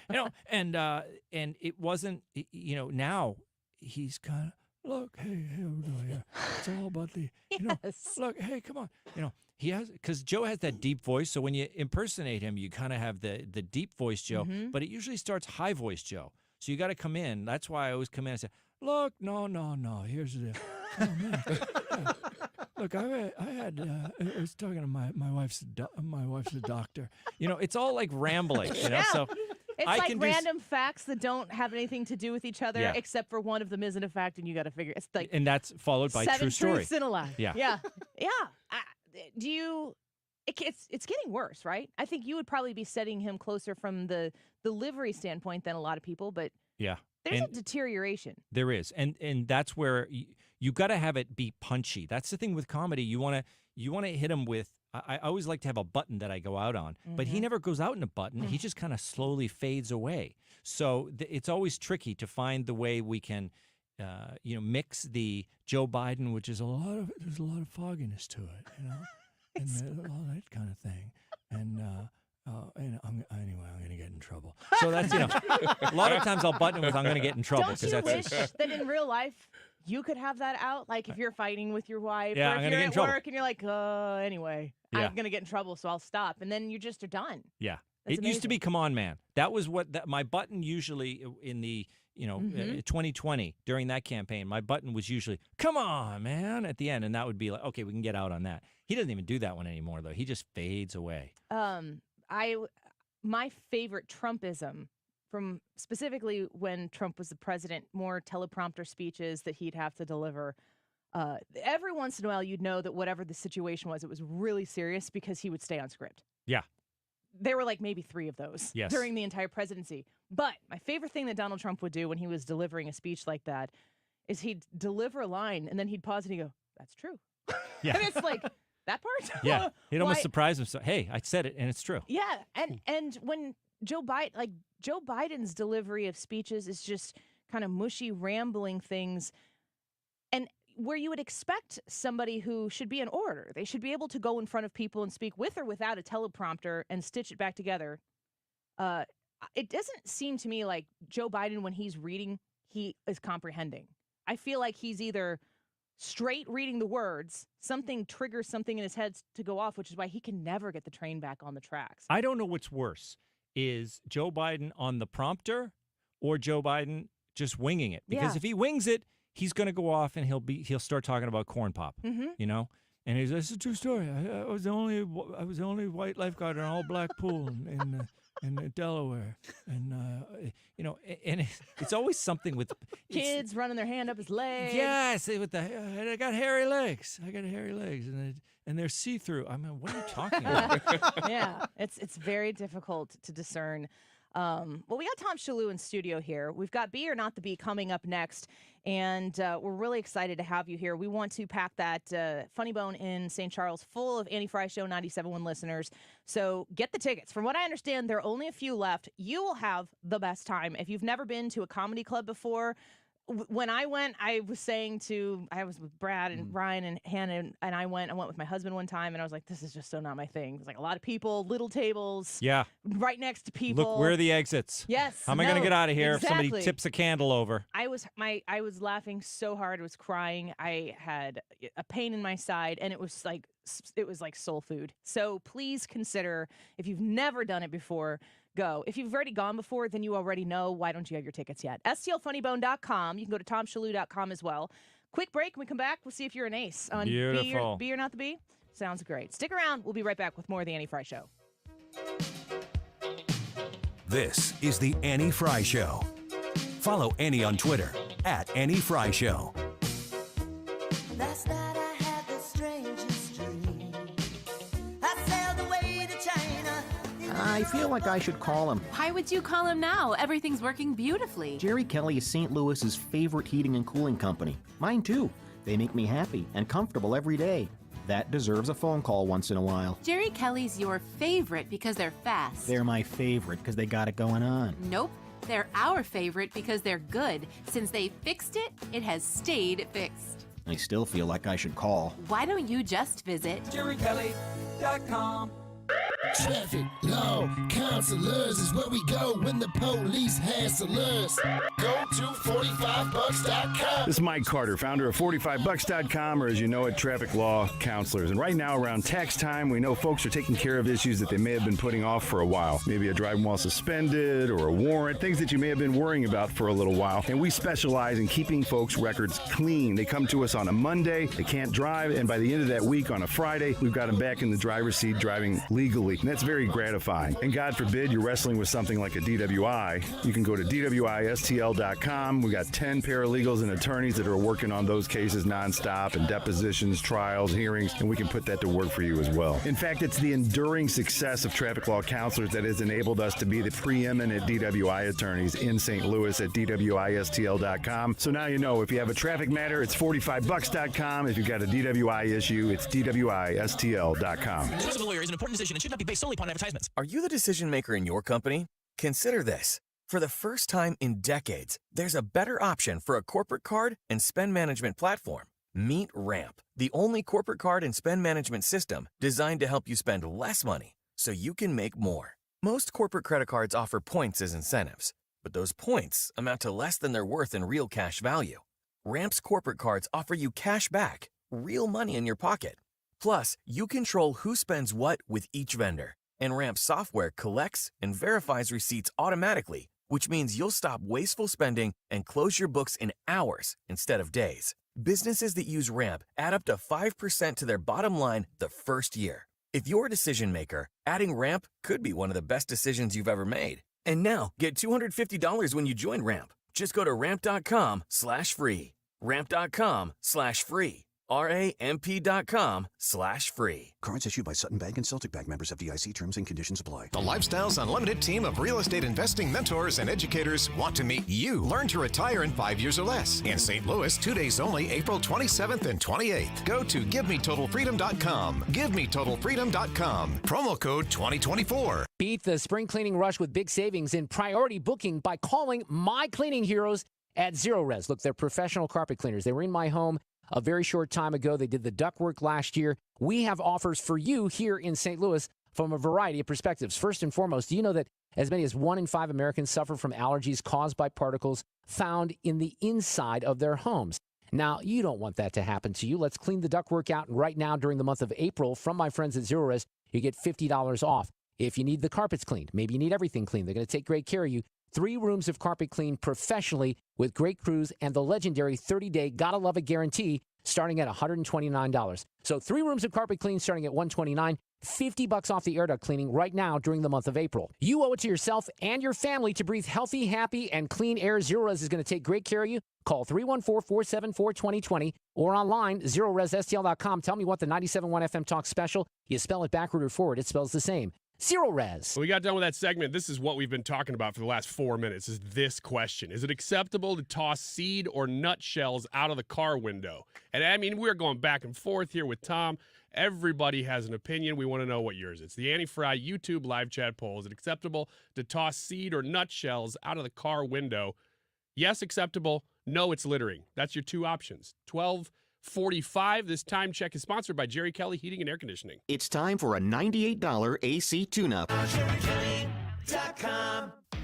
and it wasn't, now he's kind of, look, hey, it's all about the, look, hey, come on. He has, because Joe has that deep voice. So when you impersonate him, you kind of have the deep voice Joe, but it usually starts high voice Joe. So you got to come in. That's why I always come in and say, look, no, here's the deal. Oh, man. Yeah. Look, I was talking to my wife's a doctor. It's all like rambling, Yeah. So It's I like can random facts that don't have anything to do with each other, Yeah. except for one of them isn't a fact, and you got to figure. It's like and that's followed by 7 true story. truths and a lie. Yeah. yeah. It's getting worse, right? I think you would probably be setting him closer from the delivery standpoint than a lot of people, but Yeah. there's And a deterioration. there is, and that's where you got to have it be punchy. That's the thing with comedy. You want to hit him with. I always like to have a button that I go out on, but he never goes out in a button. He just kind of slowly fades away. So it's always tricky to find the way we can, mix the Joe Biden, which is there's a lot of fogginess to it, and all that kind of thing, and I'm going to get in trouble. So that's a lot of times I'll button it with I'm going to get in trouble Don't you that's wish that in real life you could have that out? Like if you're fighting with your wife, Yeah, or I'm if gonna you're get in at trouble. work and you're like, anyway, Yeah. I'm gonna get in trouble, so I'll stop, and then you just are done. Yeah. That's It used to be Come On Man. That was my button usually in the, 2020 during that campaign, my button was usually Come On Man at the end. And that would be like, okay, we can get out on that. He doesn't even do that one anymore though. He just fades away. My favorite Trumpism from specifically when Trump was the president, more teleprompter speeches that he'd have to deliver. Every once in a while, you'd know that whatever the situation was, it was really serious because he would stay on script. Yeah. There were like maybe 3 of those Yes. during the entire presidency. But my favorite thing that Donald Trump would do when he was delivering a speech like that is he'd deliver a line and then he'd pause and he'd go, "That's true." Yeah. And it's like, that part? Yeah. He'd almost Why- surprise himself. Hey, I said it and it's true. Yeah, and when Joe Biden's delivery of speeches is just kind of mushy, rambling things, and where you would expect somebody who should be an orator, they should be able to go in front of people and speak with or without a teleprompter and stitch it back together. It doesn't seem to me like Joe Biden, when he's reading, he is comprehending. I feel like he's either straight reading the words, something triggers something in his head to go off, which is why he can never get the train back on the tracks. I don't know what's worse. Is Joe Biden on the prompter or Joe Biden just winging it? Because Yeah. if he wings it, he's going to go off and he'll start talking about corn pop, And he's, it's a true story. I was the only white lifeguard in an all black pool in and Delaware, and and it's always something with Kids running their hand up his leg. Yes, with I got hairy legs. I got hairy legs, and they're see-through. I mean, what are you talking about? Yeah, it's very difficult to discern. Well, we got Tom Shalo in studio here. We've got Be or Not the Bee coming up next, and we're really excited to have you here. We want to pack that Funny Bone in St. Charles full of Annie Fry Show 97.1 listeners. So get the tickets. From what I understand, there are only a few left. You will have the best time. If you've never been to a comedy club before, when I went, I was with Brad and Ryan and Hannah, and I went with my husband one time, and I was like, this is just so not my thing. It's like a lot of people, little tables, Yeah. right next to people. Look, where are the exits? Yes. How am I going to get out of here if exactly. somebody tips a candle over? I was laughing so hard, I was crying. I had a pain in my side, and it was like soul food. So please consider, if you've never done it before, go. If you've already gone before, then you already know. Why don't you have your tickets yet? STLFunnyBone.com. You can go to TomShalou.com as well. Quick break. When we come back, we'll see if you're an ace on Beautiful. Be or Not the Bee. Sounds great. Stick around. We'll be right back with more of the Annie Fry Show. This is the Annie Fry Show. Follow Annie on Twitter @AnnieFryShow. Last night I had the strangest dream. I sailed away to China. I feel like I should call him. Why would you call him now? Everything's working beautifully. Jerry Kelly is St. Louis's favorite heating and cooling company. Mine too. They make me happy and comfortable every day. That deserves a phone call once in a while. Jerry Kelly's your favorite because they're fast. They're my favorite because they got it going on. Nope. They're our favorite because they're good. Since they fixed it, it has stayed fixed. I still feel like I should call. Why don't you just visit JerryKelly.com. Traffic law counselors is where we go when the police hassle us. Go to 45bucks.com. This is Mike Carter, founder of 45bucks.com, or as you know it, Traffic Law Counselors. And right now, around tax time, we know folks are taking care of issues that they may have been putting off for a while. Maybe a driving while suspended or a warrant, things that you may have been worrying about for a little while. And we specialize in keeping folks' records clean. They come to us on a Monday, they can't drive, and by the end of that week on a Friday, we've got them back in the driver's seat driving legally. And that's very gratifying. And God forbid you're wrestling with something like a DWI. You can go to DWISTL.com. We got 10 paralegals and attorneys that are working on those cases nonstop, and depositions, trials, hearings, and we can put that to work for you as well. In fact, it's the enduring success of Traffic Law Counselors that has enabled us to be the preeminent DWI attorneys in St. Louis at DWISTL.com. So now you know, if you have a traffic matter, it's 45bucks.com. If you've got a DWI issue, it's DWISTL.com. Choice of a lawyer is an important decision and should not be based solely upon advertisements. Are you the decision maker in your company? Consider this. For the first time in decades, there's a better option for a corporate card and spend management platform. Meet Ramp, the only corporate card and spend management system designed to help you spend less money so you can make more. Most corporate credit cards offer points as incentives, but those points amount to less than their worth in real cash value. Ramp's corporate cards offer you cash back, real money in your pocket. Plus, you control who spends what with each vendor, and Ramp software collects and verifies receipts automatically, which means you'll stop wasteful spending and close your books in hours instead of days. Businesses that use Ramp add up to 5% to their bottom line the first year. If you're a decision maker, adding Ramp could be one of the best decisions you've ever made. And now, get $250 when you join Ramp. Just go to ramp.com/free. Ramp.com/free. RAMP.com/free. Cards issued by Sutton Bank and Celtic Bank, members of FDIC. Terms and conditions apply. The Lifestyles Unlimited team of real estate investing mentors and educators want to meet you. Learn to retire in 5 years or less. In St. Louis, 2 days only, April 27th and 28th. Go to GiveMeTotalFreedom.com. GiveMeTotalFreedom.com. Promo code 2024. Beat the spring cleaning rush with big savings in priority booking by calling My Cleaning Heroes at Zero Res. Look, they're professional carpet cleaners. They were in my home a very short time ago. They did the ductwork last year. We have offers for you here in St. Louis from a variety of perspectives. First and foremost, do you know that as many as 1 in 5 Americans suffer from allergies caused by particles found in the inside of their homes? Now, you don't want that to happen to you. Let's clean the ductwork out right now during the month of April. From my friends at Zero Res, you get $50 off. If you need the carpets cleaned, maybe you need everything cleaned, they're going to take great care of you. 3 rooms of carpet cleaned professionally with great crews and the legendary 30-day Gotta Love It guarantee. starting at $129. So 3 rooms of carpet clean starting at $129. $50 off the air duct cleaning right now during the month of April. You owe it to yourself and your family to breathe healthy, happy, and clean air. Zero Res is going to take great care of you. Call 314-474-2020 or online, ZeroResSTL.com. Tell me what the 97.1 FM Talk special. You spell it backward or forward, it spells the same. Zero Res. We got done with that segment. This is what we've been talking about for the last 4 minutes, is this question. Is it acceptable to toss seed or nut shells out of the car window? And I mean, we're going back and forth here with Tom. Everybody has an opinion. We want to know what yours is. The Annie Fry YouTube live chat poll. Is it acceptable to toss seed or nut shells out of the car window? Yes, acceptable. No, it's littering. That's your 2 options. 12:45. This time check is sponsored by Jerry Kelly Heating and Air Conditioning. It's time for a $98 AC tune-up.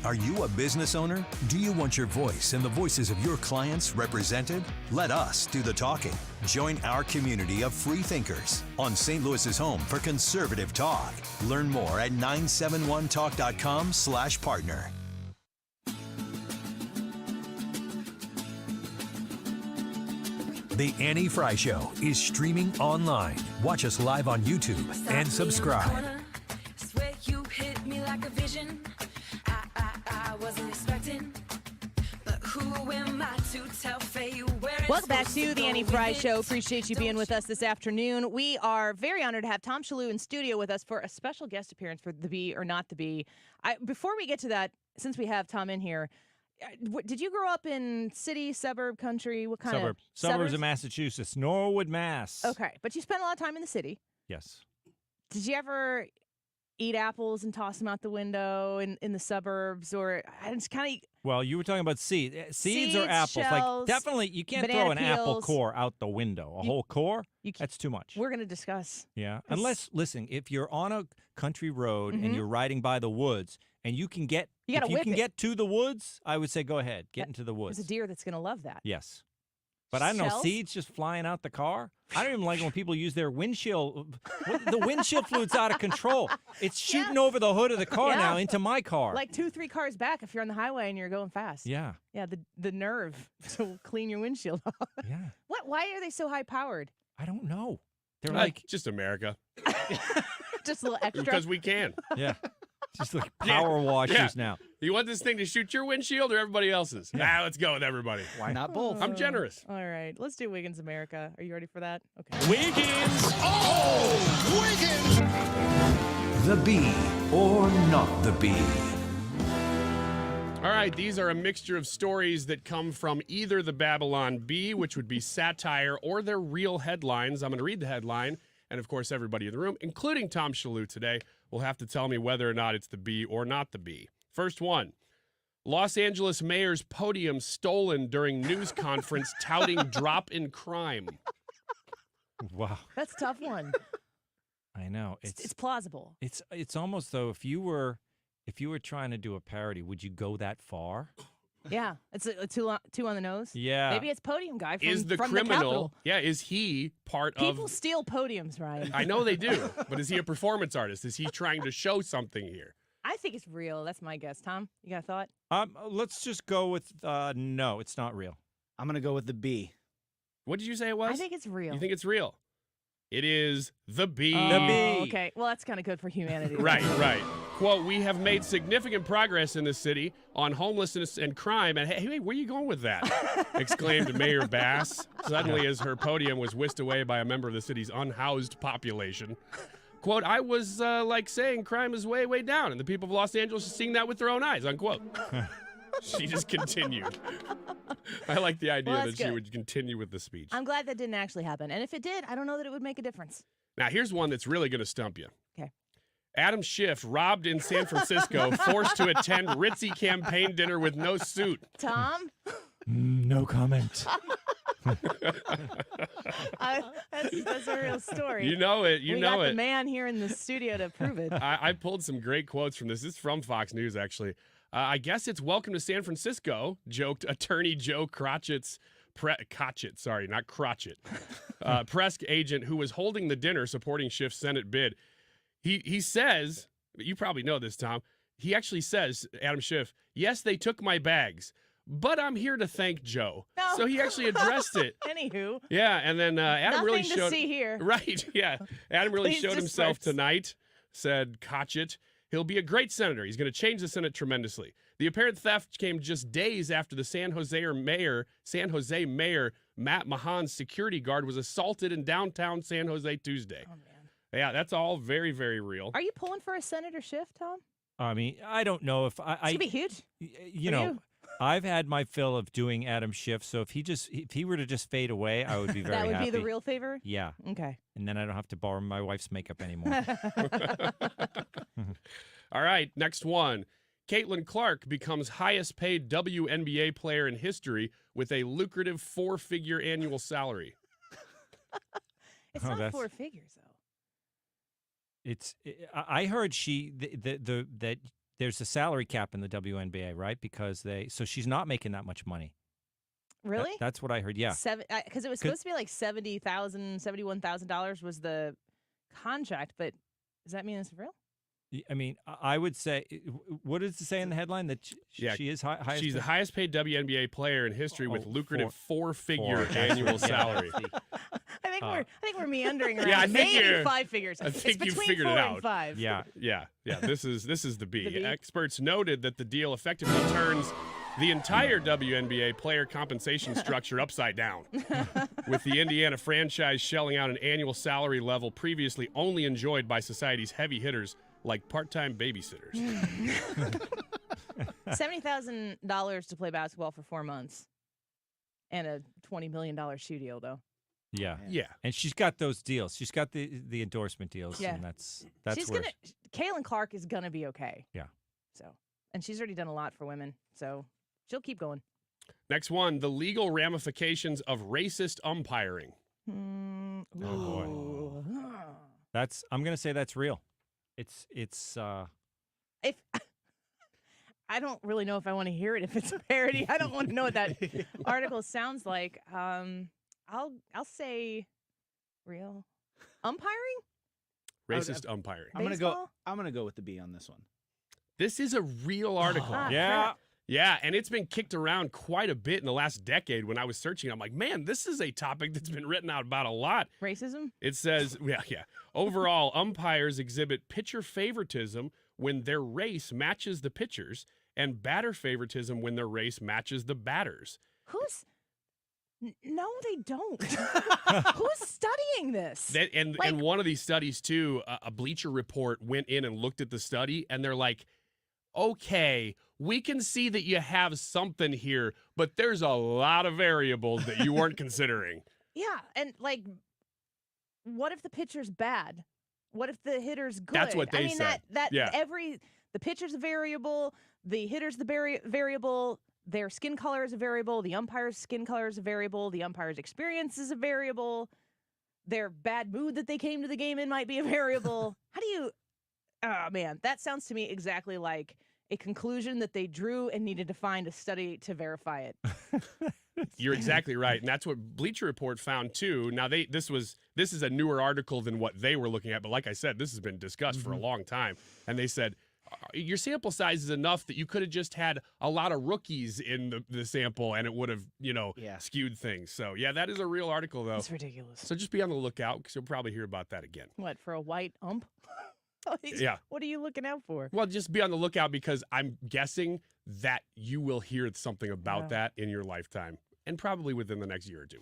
Are you a business owner? Do you want your voice and the voices of your clients represented? Let us do the talking. Join our community of free thinkers on St. Louis's home for conservative talk. Learn more at 971talk.com/partner. The Annie Fry Show is streaming online. Watch us live on YouTube and subscribe. Swear you hit me like a vision. I wasn't expecting. But who am I to tell Faye where it's Welcome back supposed to the go Annie with Fry it? Show. Appreciate you being with us this afternoon. We are very honored to have Tom Shalo in studio with us for a special guest appearance for The Bee or Not The Bee. Before we get to that, since we have Tom in here, did you grow up in city, suburb, country? What kind of Suburbs of Massachusetts, Norwood, Mass. Okay, but you spent a lot of time in the city. Yes. Did you ever eat apples and toss them out the window in the suburbs, or it's kind of? Well, you were talking about seeds or apples. Shells, like definitely, you can't banana throw an apple peels. core out the window. A whole core. That's too much. We're going to discuss. Yeah. 'Cause- Unless, listen, if you're on a country road Mhm. and you're riding by the woods and you can get, You gotta if you whip can it. get to the woods, I would say go ahead, get into the woods. There's a deer that's going to love that. Yes. But I don't know, Shells? seeds just flying out the car. I don't even like when people use their windshield. The windshield fluid's out of control. It's shooting over the hood of the car Yeah. now into my car. Like 2-3 cars back if you're on the highway and you're going fast. Yeah. Yeah, the nerve to clean your windshield off. Yeah. Why are they so high powered? I don't know. They're Like just America. Just a little extra. Because we can. Yeah. Just like power washers now. You want this thing to shoot your windshield or everybody else's? Ah, let's go with everybody. Why not both? I'm generous. All right, let's do Wiggins America. Are you ready for that? Okay. Wiggins! Oh, Wiggins! The Bee or Not the Bee. All right, these are a mixture of stories that come from either the Babylon Bee, which would be satire, or their real headlines. I'm going to read the headline, and of course, everybody in the room, including Tom Shalo today, will have to tell me whether or not it's the Bee or not the Bee. First one, Los Angeles mayor's podium stolen during news conference touting drop in crime. Wow. That's a tough one. I know. It's plausible. It's almost though if you were trying to do a parody, would you go that far? Yeah, it's a two on the nose. Yeah. Maybe it's podium guy from, Is the from criminal, the Capitol. is he part People of... steal podiums, Ryan. I know they do, but is he a performance artist? Is he trying to show something here? I think it's real. That's my guess. Tom, you got a thought? Let's just go with no, it's not real. I'm going to go with the B. What did you say it was? I think it's real. You think it's real? It is the Bee. Oh, okay. Well, that's kind of good for humanity. Right. Quote, we have made significant progress in this city on homelessness and crime. And hey, where are you going with that? Exclaimed Mayor Bass, suddenly as her podium was whisked away by a member of the city's unhoused population. Quote, I was saying crime is way, way down, and the people of Los Angeles are seeing that with their own eyes, unquote. She just continued. I like the idea Well, that that's she good. would continue with the speech. I'm glad that didn't actually happen. And if it did, I don't know that it would make a difference. Now, here's one that's really going to stump you. Okay. Adam Schiff robbed in San Francisco, forced to attend ritzy campaign dinner with no suit. Tom? No comment. That's a real story. You know it. You we know got it. the man here in the studio to prove it. I pulled some great quotes from this. This is from Fox News, actually. I guess it's welcome to San Francisco, joked attorney Joe Crotchet, not Crotchet, press agent who was holding the dinner supporting Schiff's Senate bid. He says, you probably know this, Tom, he actually says, Adam Schiff, yes, they took my bags, but I'm here to thank Joe. No. So he actually addressed it. Anywho. Yeah, and then Adam really Nothing to showed. see here. Right, yeah. Adam really Please showed himself disperse. tonight, said, "Cotch it. He'll be a great senator. He's going to change the Senate tremendously." The apparent theft came just days after the San Jose mayor Matt Mahan's security guard was assaulted in downtown San Jose Tuesday. Oh, man. Yeah, that's all very, very real. Are you pulling for a senator shift, Tom? I mean, I don't know if It's going to be huge. You for know, you. I've had my fill of doing Adam Schiff, so if he were to just fade away, I would be very That would happy. be the real favor? Yeah. Okay. And then I don't have to borrow my wife's makeup anymore. All right, next one. Caitlin Clark becomes highest paid WNBA player in history with a lucrative 4-figure annual salary. It's Oh, not that's- 4 figures, though. I heard that there's a salary cap in the WNBA, right? Because so she's not making that much money. Really? That's what I heard. Yeah. Because it was supposed to be like $70,000, $71,000 was the contract, but does that mean it's real? I mean, I would say, what does it say in the headline that she is highest? She's the paid? highest paid WNBA player in history with lucrative 4-figure Four. annual Yeah. salary. I think we're meandering around. Yeah, I think Maybe you're- 5 figures. I think it's you between figured 4 it and out. 5. Yeah. Yeah. This is the B. The B? Experts noted that the deal effectively turns the entire WNBA player compensation structure upside down, with the Indiana franchise shelling out an annual salary level previously only enjoyed by society's heavy hitters like part-time babysitters. $70,000 to play basketball for 4 months, and a $20 million shoe deal, though. Yeah. Yeah. And she's got those deals. She's got the endorsement deals. Yeah. And that's She's where gonna. Kaylin Clark is gonna be okay. Yeah. So, and she's already done a lot for women, so she'll keep going. Next one, the legal ramifications of racist umpiring. Mm, Oh, boy. ooh. I'm going to say that's real. It's If I don't really know if I want to hear it, if it's a parody, I don't want to know what that article sounds like. I'll say real umpiring. Racist umpiring. I'm gonna go with the B on this one. This is a real article. Crap. Yeah, and it's been kicked around quite a bit in the last decade. When I was searching, I'm like, man, this is a topic that's been written out about a lot. Racism. It says, yeah. Overall, umpires exhibit pitcher favoritism when their race matches the pitchers, and batter favoritism when their race matches the batters. No, they don't. Who's studying this? And one of these studies too, a Bleacher Report went in and looked at the study, and they're like, okay, we can see that you have something here, but there's a lot of variables that you weren't considering. Yeah, and like, what if the pitcher's bad? What if the hitter's good? That's what they I mean, said. Yeah. The pitcher's a variable, the hitter's the variable, their skin color is a variable, the umpire's skin color is a variable, the umpire's experience is a variable, their bad mood that they came to the game in might be a variable. How do you? Oh man, that sounds to me exactly like a conclusion that they drew and needed to find a study to verify it. You're exactly right, and that's what Bleacher Report found too. Now this is a newer article than what they were looking at, but like I said, this has been discussed for a long time, and they said your sample size is enough that you could have just had a lot of rookies in the sample, and it would have skewed things. So yeah, that is a real article though. That's ridiculous. So just be on the lookout because you'll probably hear about that again. What, for a white ump? Yeah. What are you looking out for? Well, just be on the lookout because I'm guessing that you will hear something about that in your lifetime and probably within the next year or two.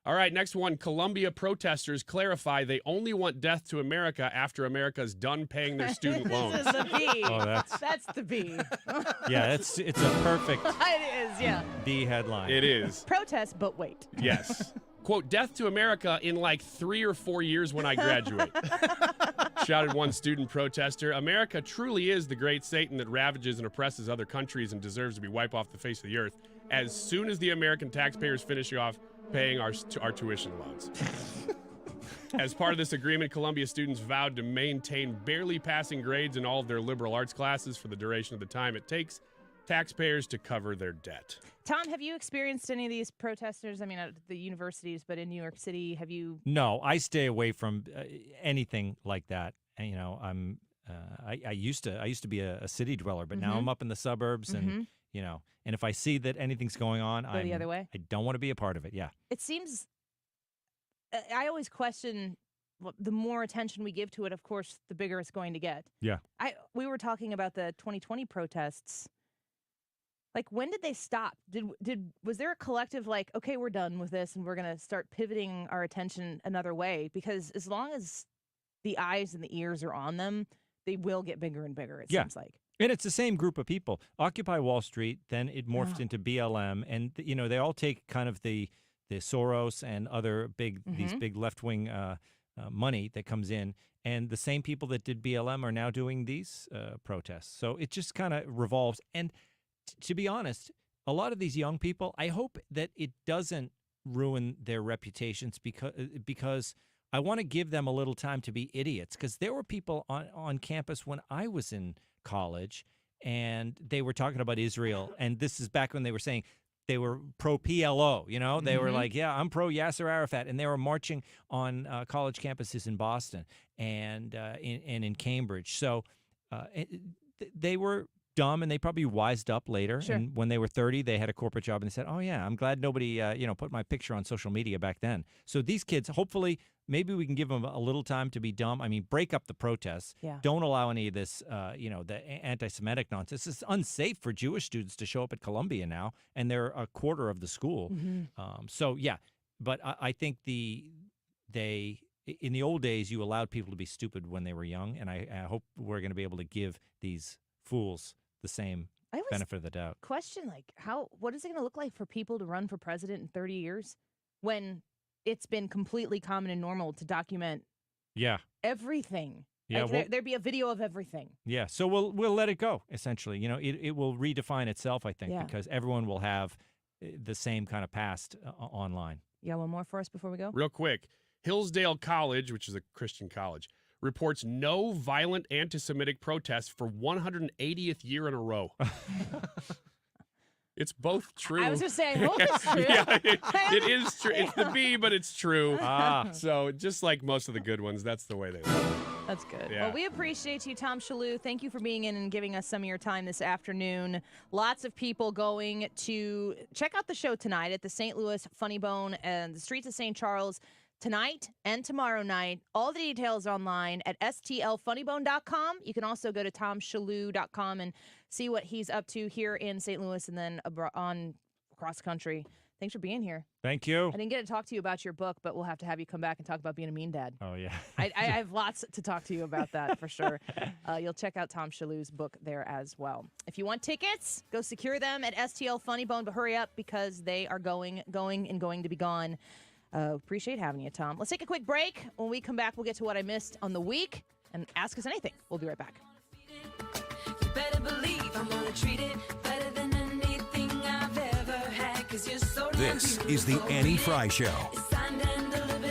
All right, next one. Colombia protesters clarify they only want death to America after America's done paying their student loans. This is the B. Oh, that's the B. Yeah, it's a perfect It is, yeah. B headline. It is. Protest, but wait. Yes. Quote, death to America in like 3 or 4 years when I graduate. Shouted one student protester. America truly is the great Satan that ravages and oppresses other countries and deserves to be wiped off the face of the earth as soon as the American taxpayers finish off paying our tuition loans. As part of this agreement, Columbia students vowed to maintain barely passing grades in all of their liberal arts classes for the duration of the time it takes taxpayers to cover their debt. Tom, have you experienced any of these protesters? I mean, at the universities, but in New York City, have you? No, I stay away from anything like that. And, you know, I used to be a city dweller, but now I'm up in the suburbs, and And if I see that anything's going on, Go the other way? I don't want to be a part of it. Yeah. It seems, I always question, the more attention we give to it, of course, the bigger it's going to get. Yeah. We were talking about the 2020 protests. Like, when did they stop? Was there a collective okay, we're done with this and we're going to start pivoting our attention another way? Because as long as the eyes and the ears are on them, they will get bigger and bigger, it seems like. And it's the same group of people. Occupy Wall Street, then it morphed into BLM, and they all take kind of the Soros and other these big left-wing money that comes in, and the same people that did BLM are now doing these protests. So it just kind of revolves. And to be honest, a lot of these young people, I hope that it doesn't ruin their reputations because I want to give them a little time to be idiots, because there were people on campus when I was in college, and they were talking about Israel, and this is back when they were saying they were pro-PLO, They were like, yeah, I'm pro-Yasser Arafat, and they were marching on college campuses in Boston and in Cambridge. So they were dumb, and they probably wised up later. Sure. And when they were 30, they had a corporate job, and they said, oh, yeah, I'm glad nobody, put my picture on social media back then. So these kids, hopefully, maybe we can give them a little time to be dumb. I mean, break up the protests. Yeah. Don't allow any of this, the anti-Semitic nonsense. It's unsafe for Jewish students to show up at Columbia now, and they're a quarter of the school. So, yeah, but I think in the old days, you allowed people to be stupid when they were young, and I hope we're going to be able to give these fools the same benefit of the doubt. Question, what is it going to look like for people to run for president in 30 years when it's been completely common and normal to document everything? Yeah, there'd be a video of everything. Yeah, so we'll let it go, essentially. It will redefine itself, I think, because everyone will have the same kind of past online. Yeah, one more for us before we go? Real quick. Hillsdale College, which is a Christian college, reports no violent anti-Semitic protests for 180th year in a row. It's both true. I was just saying, hope it's true. Yeah, it is true. It's the B, but it's true. So just like most of the good ones, that's the way they live. That's good. Yeah. Well, we appreciate you, Tom Shalo. Thank you for being in and giving us some of your time this afternoon. Lots of people going to check out the show tonight at the St. Louis Funny Bone and the streets of St. Charles tonight and tomorrow night. All the details online at stlfunnybone.com. You can also go to tomshalo.com and see what he's up to here in St. Louis and then across the country. Thanks for being here. Thank you. I didn't get to talk to you about your book, but we'll have to have you come back and talk about being a mean dad. Oh, yeah. I have lots to talk to you about that for sure. You'll check out Tom Shalo's book there as well. If you want tickets, go secure them at STL Funny Bone, but hurry up because they are going to be gone. Appreciate having you, Tom. Let's take a quick break. When we come back, we'll get to what I missed on the week and ask us anything. We'll be right back. You better believe I'm gonna treat it better than anything I've ever had, 'cause you're so damn This is the Annie Fry Show.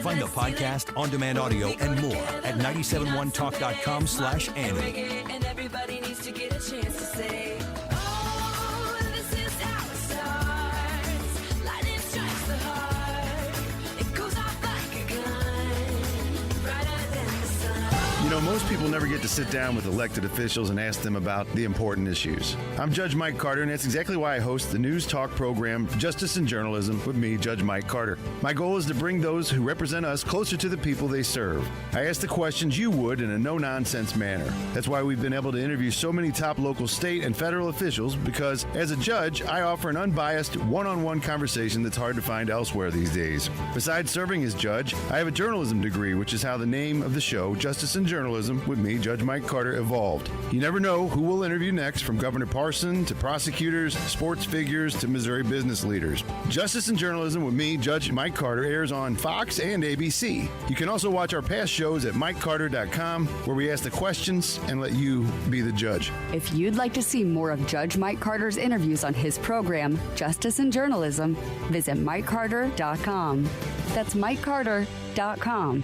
Find the podcast, on-demand audio, and more at 971talk.com/Annie. And everybody needs to get a chance to say, oh, this is how it starts. Lightning strikes the heart. It goes off like a gun, brighter than the sun. Most people never get to sit down with elected officials and ask them about the important issues. I'm Judge Mike Carter, and that's exactly why I host the news talk program Justice and Journalism with me, Judge Mike Carter. My goal is to bring those who represent us closer to the people they serve. I ask the questions you would in a no-nonsense manner. That's why we've been able to interview so many top local, state, and federal officials, because as a judge, I offer an unbiased, one-on-one conversation that's hard to find elsewhere these days. Besides serving as judge, I have a journalism degree, which is how the name of the show, Justice and Journalism with me, Judge Mike Carter, evolved. You never know who we'll interview next, from Governor Parson to prosecutors, sports figures to Missouri business leaders. Justice and Journalism with me, Judge Mike Carter, airs on Fox and ABC. You can also watch our past shows at MikeCarter.com, where we ask the questions and let you be the judge. If you'd like to see more of Judge Mike Carter's interviews on his program, Justice and Journalism, visit MikeCarter.com. That's MikeCarter.com.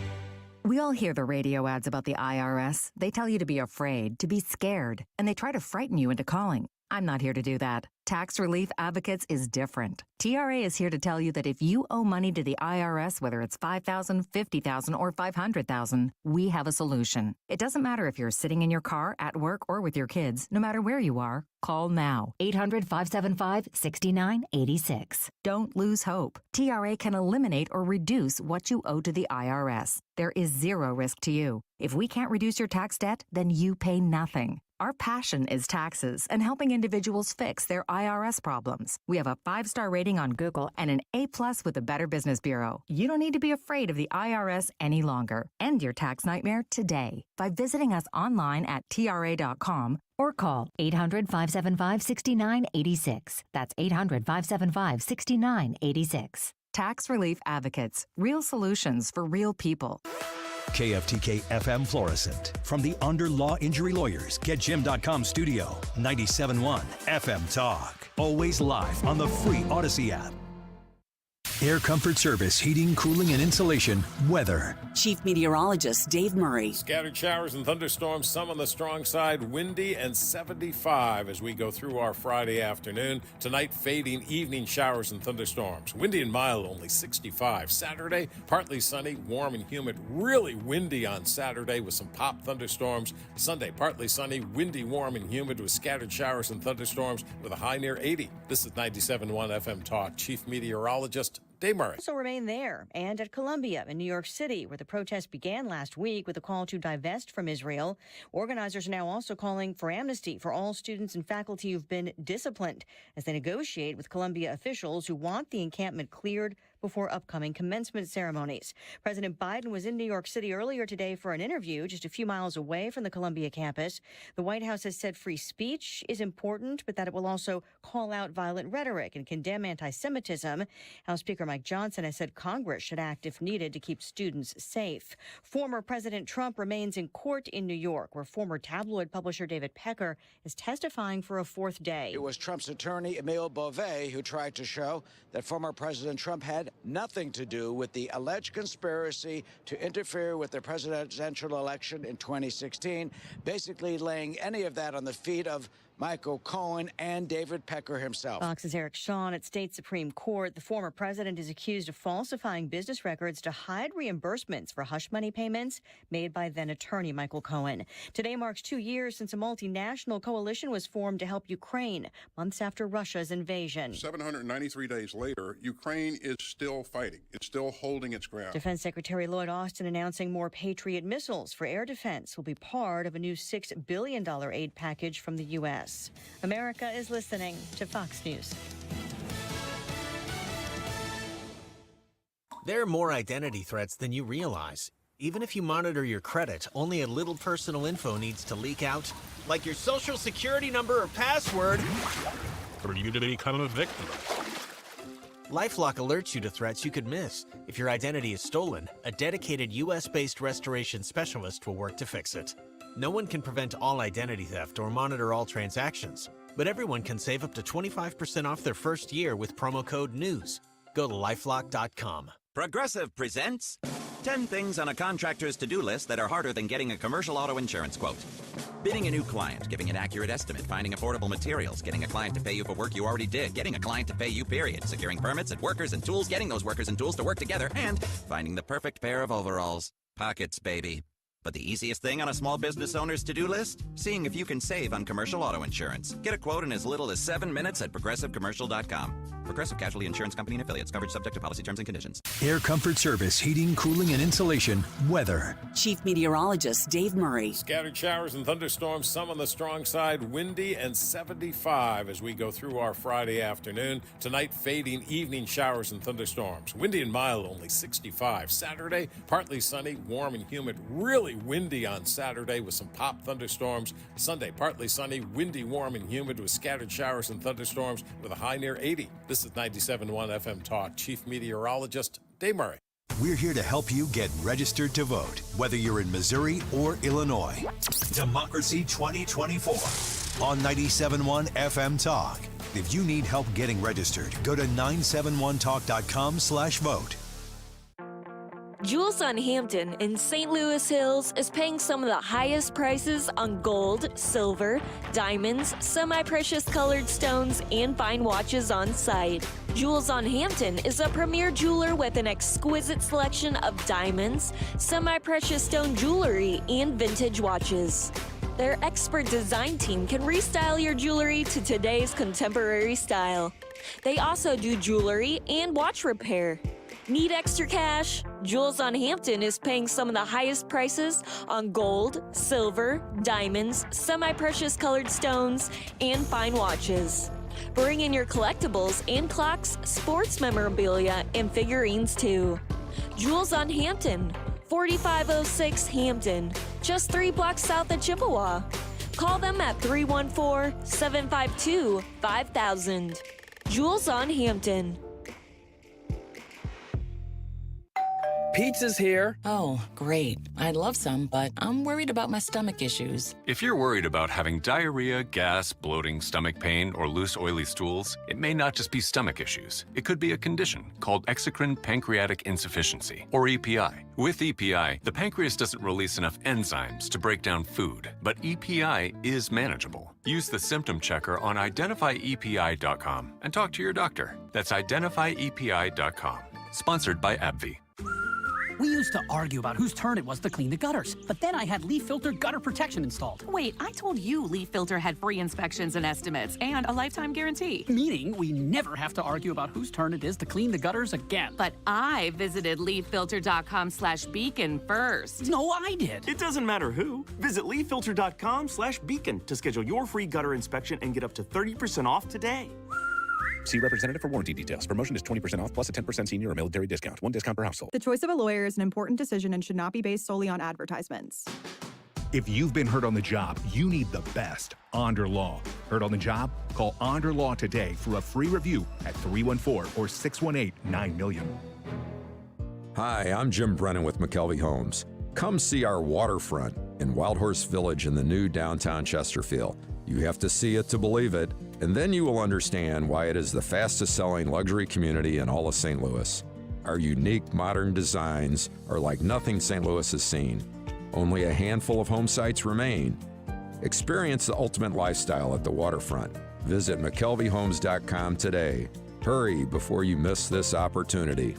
We all hear the radio ads about the IRS. They tell you to be afraid, to be scared, and they try to frighten you into calling. I'm not here to do that. Tax Relief Advocates is different. TRA is here to tell you that if you owe money to the IRS, whether it's $5,000, $50,000, or $500,000, we have a solution. It doesn't matter if you're sitting in your car, at work, or with your kids. No matter where you are, call now. 800-575-6986. Don't lose hope. TRA can eliminate or reduce what you owe to the IRS. There is zero risk to you. If we can't reduce your tax debt, then you pay nothing. Our passion is taxes and helping individuals fix their IRS problems. We have a 5-star rating on Google and an A+ with the Better Business Bureau. You don't need to be afraid of the IRS any longer. End your tax nightmare today by visiting us online at TRA.com or call 800-575-6986. That's 800-575-6986. Tax Relief Advocates. Real solutions for real people. KFTK FM Florissant. From the Under Law Injury Lawyers, GetJim.com studio. 97.1 FM Talk. Always live on the free Odyssey app. Air Comfort Service, heating, cooling, and insulation. Weather. Chief Meteorologist Dave Murray. Scattered showers and thunderstorms, some on the strong side, windy and 75 as we go through our Friday afternoon. Tonight, fading evening showers and thunderstorms. Windy and mild, only 65. Saturday, partly sunny, warm and humid. Really windy on Saturday with some pop thunderstorms. Sunday, partly sunny, windy, warm and humid with scattered showers and thunderstorms with a high near 80. This is 97.1 FM Talk. Chief Meteorologist Dave Murray. Also remain there and at Columbia in New York City, where the protest began last week with a call to divest from Israel. Organizers are now also calling for amnesty for all students and faculty who've been disciplined as they negotiate with Columbia officials who want the encampment cleared before upcoming commencement ceremonies. President Biden was in New York City earlier today for an interview just a few miles away from the Columbia campus. The White House has said free speech is important, but that it will also call out violent rhetoric and condemn anti-Semitism. House Speaker Mike Johnson has said Congress should act if needed to keep students safe. Former President Trump remains in court in New York, where former tabloid publisher David Pecker is testifying for a fourth day. It was Trump's attorney, Emile Beauvais, who tried to show that former President Trump had nothing to do with the alleged conspiracy to interfere with the presidential election in 2016, basically laying any of that on the feet of Michael Cohen and David Pecker himself. Fox's Eric Shawn at State Supreme Court. The former president is accused of falsifying business records to hide reimbursements for hush money payments made by then attorney Michael Cohen. Today marks 2 years since a multinational coalition was formed to help Ukraine, months after Russia's invasion. 793 days later, Ukraine is still fighting. It's still holding its ground. Defense Secretary Lloyd Austin announcing more Patriot missiles for air defense will be part of a new $6 billion aid package from the U.S. America is listening to Fox News. There are more identity threats than you realize. Even if you monitor your credit, only a little personal info needs to leak out, like your social security number or password, for you to become a victim. LifeLock alerts you to threats you could miss. If your identity is stolen, a dedicated U.S.-based restoration specialist will work to fix it. No one can prevent all identity theft or monitor all transactions, but everyone can save up to 25% off their first year with promo code NEWS. Go to lifelock.com. Progressive presents 10 things on a contractor's to-do list that are harder than getting a commercial auto insurance quote. Bidding a new client, giving an accurate estimate, finding affordable materials, getting a client to pay you for work you already did, getting a client to pay you, period, securing permits and workers and tools, getting those workers and tools to work together, and finding the perfect pair of overalls. Pockets, baby. But the easiest thing on a small business owner's to-do list? Seeing if you can save on commercial auto insurance. Get a quote in as little as 7 minutes at ProgressiveCommercial.com. Progressive Casualty Insurance Company and Affiliates. Coverage subject to policy terms and conditions. Air Comfort Service, heating, cooling, and insulation. Weather. Chief Meteorologist Dave Murray. Scattered showers and thunderstorms, some on the strong side, windy and 75 as we go through our Friday afternoon. Tonight, fading evening showers and thunderstorms. Windy and mild, only 65. Saturday, partly sunny, warm and humid. Really windy on Saturday with some pop thunderstorms. Sunday, partly sunny, windy, warm and humid with scattered showers and thunderstorms with a high near 80. This is 97.1 FM Talk. Chief Meteorologist Dave Murray. We're here to help you get registered to vote, whether you're in Missouri or Illinois. Democracy 2024 on 97.1 FM Talk. If you need help getting registered, go to 971talk.com/vote. Jewels on Hampton in St. Louis Hills is paying some of the highest prices on gold, silver, diamonds, semi-precious colored stones, and fine watches on site. Jewels on Hampton is a premier jeweler with an exquisite selection of diamonds, semi-precious stone jewelry, and vintage watches. Their expert design team can restyle your jewelry to today's contemporary style. They also do jewelry and watch repair. Need extra cash? Jewels on Hampton is paying some of the highest prices on gold, silver, diamonds, semi-precious colored stones, and fine watches. Bring in your collectibles and clocks, sports memorabilia, and figurines too. Jewels on Hampton, 4506 Hampton, just 3 blocks south of Chippewa. Call them at 314-752-5000. Jewels on Hampton. Pizza's here. Oh, great. I'd love some, but I'm worried about my stomach issues. If you're worried about having diarrhea, gas, bloating, stomach pain, or loose, oily stools, it may not just be stomach issues. It could be a condition called exocrine pancreatic insufficiency, or EPI. With EPI, the pancreas doesn't release enough enzymes to break down food, but EPI is manageable. Use the symptom checker on identifyepi.com and talk to your doctor. That's identifyepi.com. Sponsored by AbbVie. We used to argue about whose turn it was to clean the gutters, but then I had Leaf Filter gutter protection installed. Wait, I told you Leaf Filter had free inspections and estimates and a lifetime guarantee. Meaning we never have to argue about whose turn it is to clean the gutters again. But I visited leaffilter.com/beacon first. No, I did. It doesn't matter who. Visit leaffilter.com/beacon to schedule your free gutter inspection and get up to 30% off today. See representative for warranty details. Promotion is 20% off plus a 10% senior or military discount. 1 discount per household. The choice of a lawyer is an important decision and should not be based solely on advertisements. If you've been hurt on the job, you need the best. Onder Law. Hurt on the job? Call Onder Law today for a free review at 314 or 618-9000000. Hi, I'm Jim Brennan with McKelvey Homes. Come see our waterfront in Wild Horse Village in the new downtown Chesterfield. You have to see it to believe it, and then you will understand why it is the fastest selling luxury community in all of St. Louis. Our unique modern designs are like nothing St. Louis has seen. Only a handful of home sites remain. Experience the ultimate lifestyle at the waterfront. Visit McKelveyHomes.com today. Hurry before you miss this opportunity.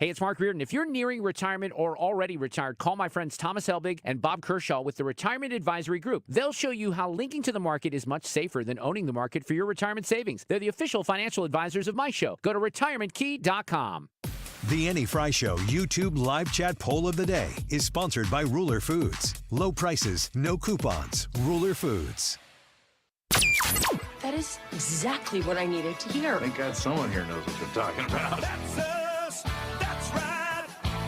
Hey, it's Mark Reardon. If you're nearing retirement or already retired, call my friends Thomas Helbig and Bob Kershaw with the Retirement Advisory Group. They'll show you how linking to the market is much safer than owning the market for your retirement savings. They're the official financial advisors of my show. Go to retirementkey.com. The Annie Fry Show YouTube live chat poll of the day is sponsored by Ruler Foods. Low prices, no coupons. Ruler Foods. That is exactly what I needed to hear. Thank God someone here knows what you're talking about. That's us. That's right.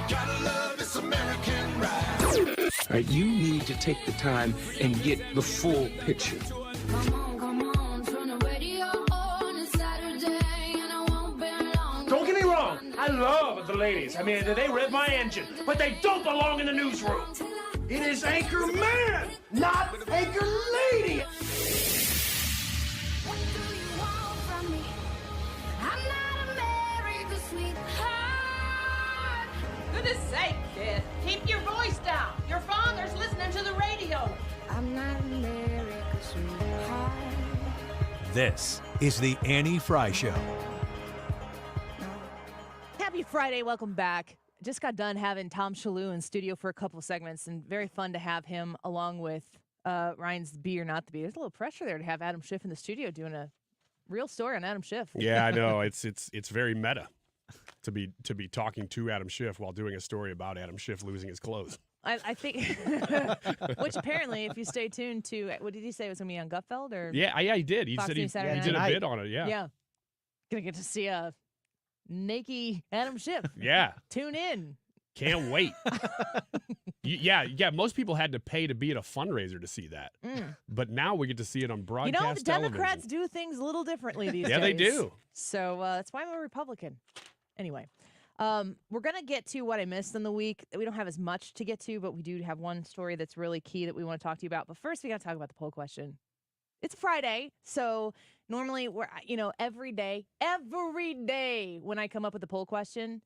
Gotta love this American ride. All right, you need to take the time and get the full picture. Don't get me wrong, I love the ladies. I mean, they rev my engine, but they don't belong in the newsroom. It is Anchor Man, not Anchor Lady. Goodness sake, kid. Keep your voice down. Your father's listening to the radio. I'm not America's sweetheart. This is the Annie Fry Show. Happy Friday. Welcome back. Just got done having Tom Shalo in studio for a couple segments, and very fun to have him along with Ryan's Be or Not to Be. There's a little pressure there to have Adam Schiff in the studio doing a real story on Adam Schiff. Yeah, I know. It's very meta to be talking to Adam Schiff while doing a story about Adam Schiff losing his clothes. I think, which apparently, if you stay tuned to, what did he say? It was going to be on Gutfeld? Or Yeah, he did. He Fox said News he Saturday did a Night? bit on it, yeah. Yeah. Going to get to see a naked Adam Schiff. Yeah. Tune in. Can't wait. Yeah, most people had to pay to be at a fundraiser to see that. Mm. But now we get to see it on broadcast You know, the television. Democrats do things a little differently these days. Yeah, they do. So that's why I'm a Republican. Anyway, we're going to get to what I missed in the week. We don't have as much to get to, but we do have one story that's really key that we want to talk to you about. But first, we got to talk about the poll question. It's Friday, so normally every day when I come up with the poll question,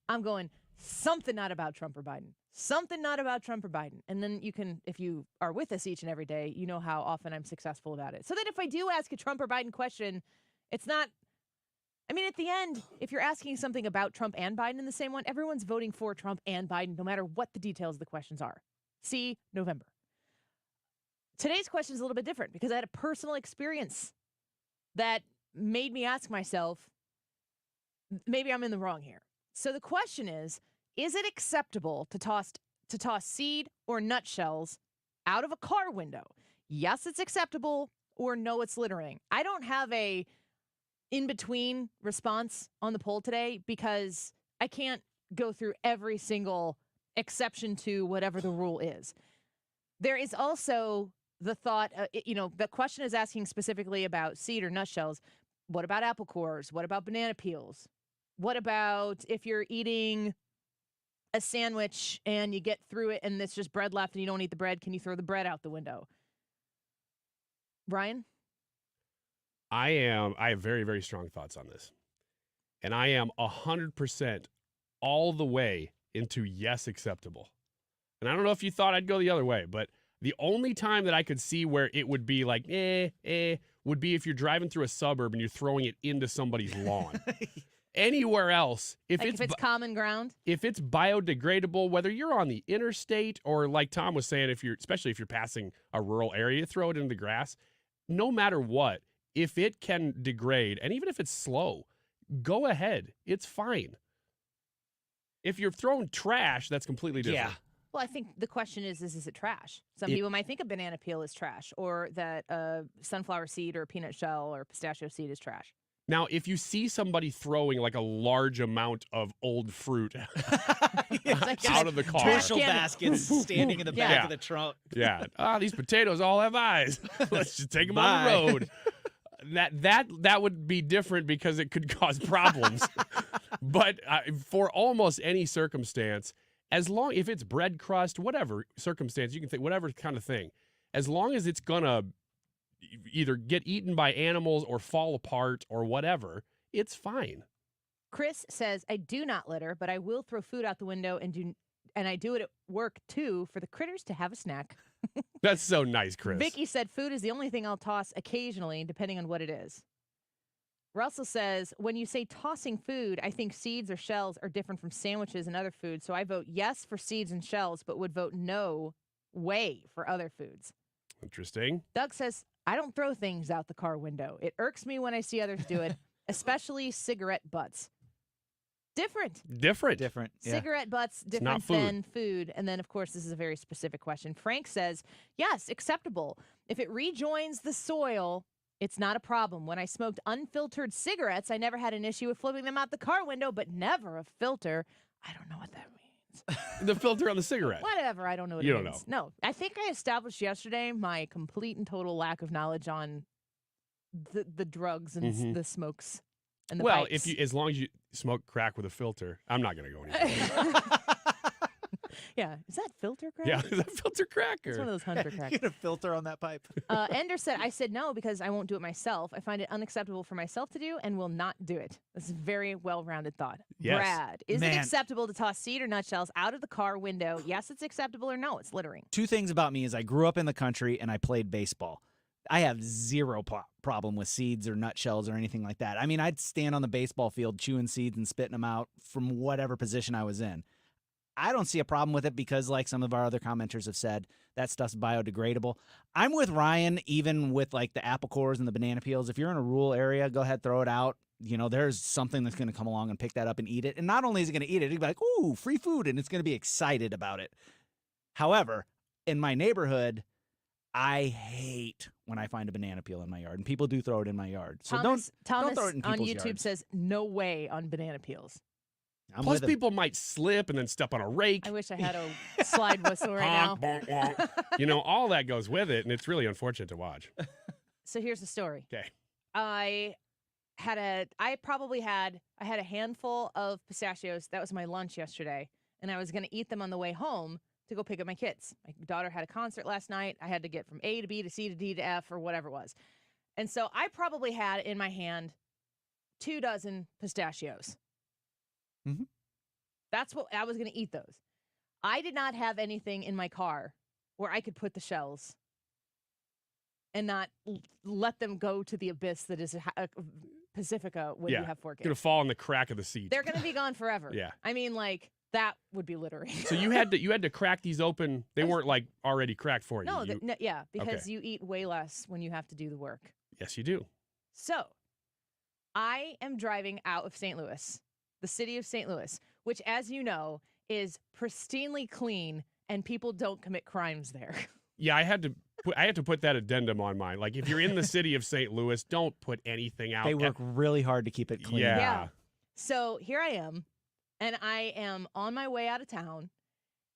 I'm going something not about Trump or Biden. Something not about Trump or Biden. And then you can, if you are with us each and every day, you know how often I'm successful about it. So that if I do ask a Trump or Biden question, it's not, I mean, at the end, if you're asking something about Trump and Biden in the same one, everyone's voting for Trump and Biden, no matter what the details of the questions are. See November. Today's question is a little bit different because I had a personal experience that made me ask myself, maybe I'm in the wrong here. So the question is it acceptable to toss seed or nutshells out of a car window? Yes, it's acceptable, or no, it's littering. I don't have a in-between response on the poll today because I can't go through every single exception to whatever the rule is. There is also the thought, the question is asking specifically about seed or nutshells. What about apple cores? What about banana peels? What about if you're eating a sandwich and you get through it and it's just bread left and you don't eat the bread? Can you throw the bread out the window? Brian? I have very, very strong thoughts on this. And I am 100% all the way into yes, acceptable. And I don't know if you thought I'd go the other way, but the only time that I could see where it would be like, would be if you're driving through a suburb and you're throwing it into somebody's lawn. Anywhere else, if it's common ground, if it's biodegradable, whether you're on the interstate or like Tom was saying, especially if you're passing a rural area, throw it in the grass. No matter what, if it can degrade, and even if it's slow, go ahead. It's fine. If you're throwing trash, that's completely different. Yeah. Well, I think the question is it trash? Some people might think a banana peel is trash, or that a sunflower seed or a peanut shell or pistachio seed is trash. Now, if you see somebody throwing like a large amount of old fruit out of the car. Bushel baskets standing in the back of the trunk. Yeah. These potatoes all have eyes. Let's just take them on the road. That would be different because it could cause problems. But for almost any circumstance, if it's bread crust, whatever circumstance, you can think whatever kind of thing, as long as it's going to either get eaten by animals or fall apart or whatever, it's fine. Chris says, I do not litter, but I will throw food out the window and I do it at work too for the critters to have a snack. That's so nice, Chris. Vicky said food is the only thing I'll toss occasionally, depending on what it is. Russell says, when you say tossing food, I think seeds or shells are different from sandwiches and other foods. So I vote yes for seeds and shells, but would vote no way for other foods. Interesting. Doug says, I don't throw things out the car window. It irks me when I see others do it, especially cigarette butts. Different. Yeah. Cigarette butts, different than food. And then, of course, this is a very specific question. Frank says, yes, acceptable. If it rejoins the soil, it's not a problem. When I smoked unfiltered cigarettes, I never had an issue with flipping them out the car window, but never a filter. I don't know what that means. The filter on the cigarette. Whatever. I don't know what you it don't means. know. No. I think I established yesterday my complete and total lack of knowledge on the drugs and the smokes and the pipes. As long as you smoke crack with a filter, I'm not going to go any further. Yeah. Is that filter crack? Yeah, is that filter crack? It's one of those hunter cracks. Get a filter on that pipe. Ender said, I said no because I won't do it myself. I find it unacceptable for myself to do and will not do it. This is a very well-rounded thought. Yes. Brad, is it acceptable to toss seed or nutshells out of the car window? Yes, it's acceptable, or no, it's littering. Two things about me is I grew up in the country and I played baseball. I have zero problem with seeds or nutshells or anything like that. I mean, I'd stand on the baseball field chewing seeds and spitting them out from whatever position I was in. I don't see a problem with it because, like some of our other commenters have said, that stuff's biodegradable. I'm with Ryan, even with like the apple cores and the banana peels. If you're in a rural area, go ahead, throw it out. You know, there's something that's going to come along and pick that up and eat it. And not only is it going to eat it, it'll be like, ooh, free food, and it's going to be excited about it. However, in my neighborhood, I hate when I find a banana peel in my yard, and people do throw it in my yard. So Thomas don't throw it in on people's YouTube yards. says no way on banana peels. Plus, people might slip and then step on a rake. I wish I had a slide whistle right now. Bonk, bonk, bonk. All that goes with it, and it's really unfortunate to watch. So here's the story. Okay. I had a handful of pistachios. That was my lunch yesterday, and I was going to eat them on the way home to go pick up my kids. My daughter had a concert last night. I had to get from A to B to C to D to F or whatever it was. And so I probably had in my hand 2 dozen pistachios. Mm-hmm. That's what I was going to eat those. I did not have anything in my car where I could put the shells and not let them go to the abyss that is Pacifica when you have 4 kids. Going to fall in the crack of the seat. They're going to be gone forever. Yeah. I mean, like, that would be littering. So you had to crack these open. They weren't like already cracked for you. No, because Okay. you eat way less when you have to do the work. Yes, you do. So, I am driving out of St. Louis, the city of St. Louis, which, as you know, is pristinely clean and people don't commit crimes there. Yeah, I had to put that addendum on mine. Like, if you're in the city of St. Louis, don't put anything out. They work really hard to keep it clean. Yeah. So here I am, and I am on my way out of town,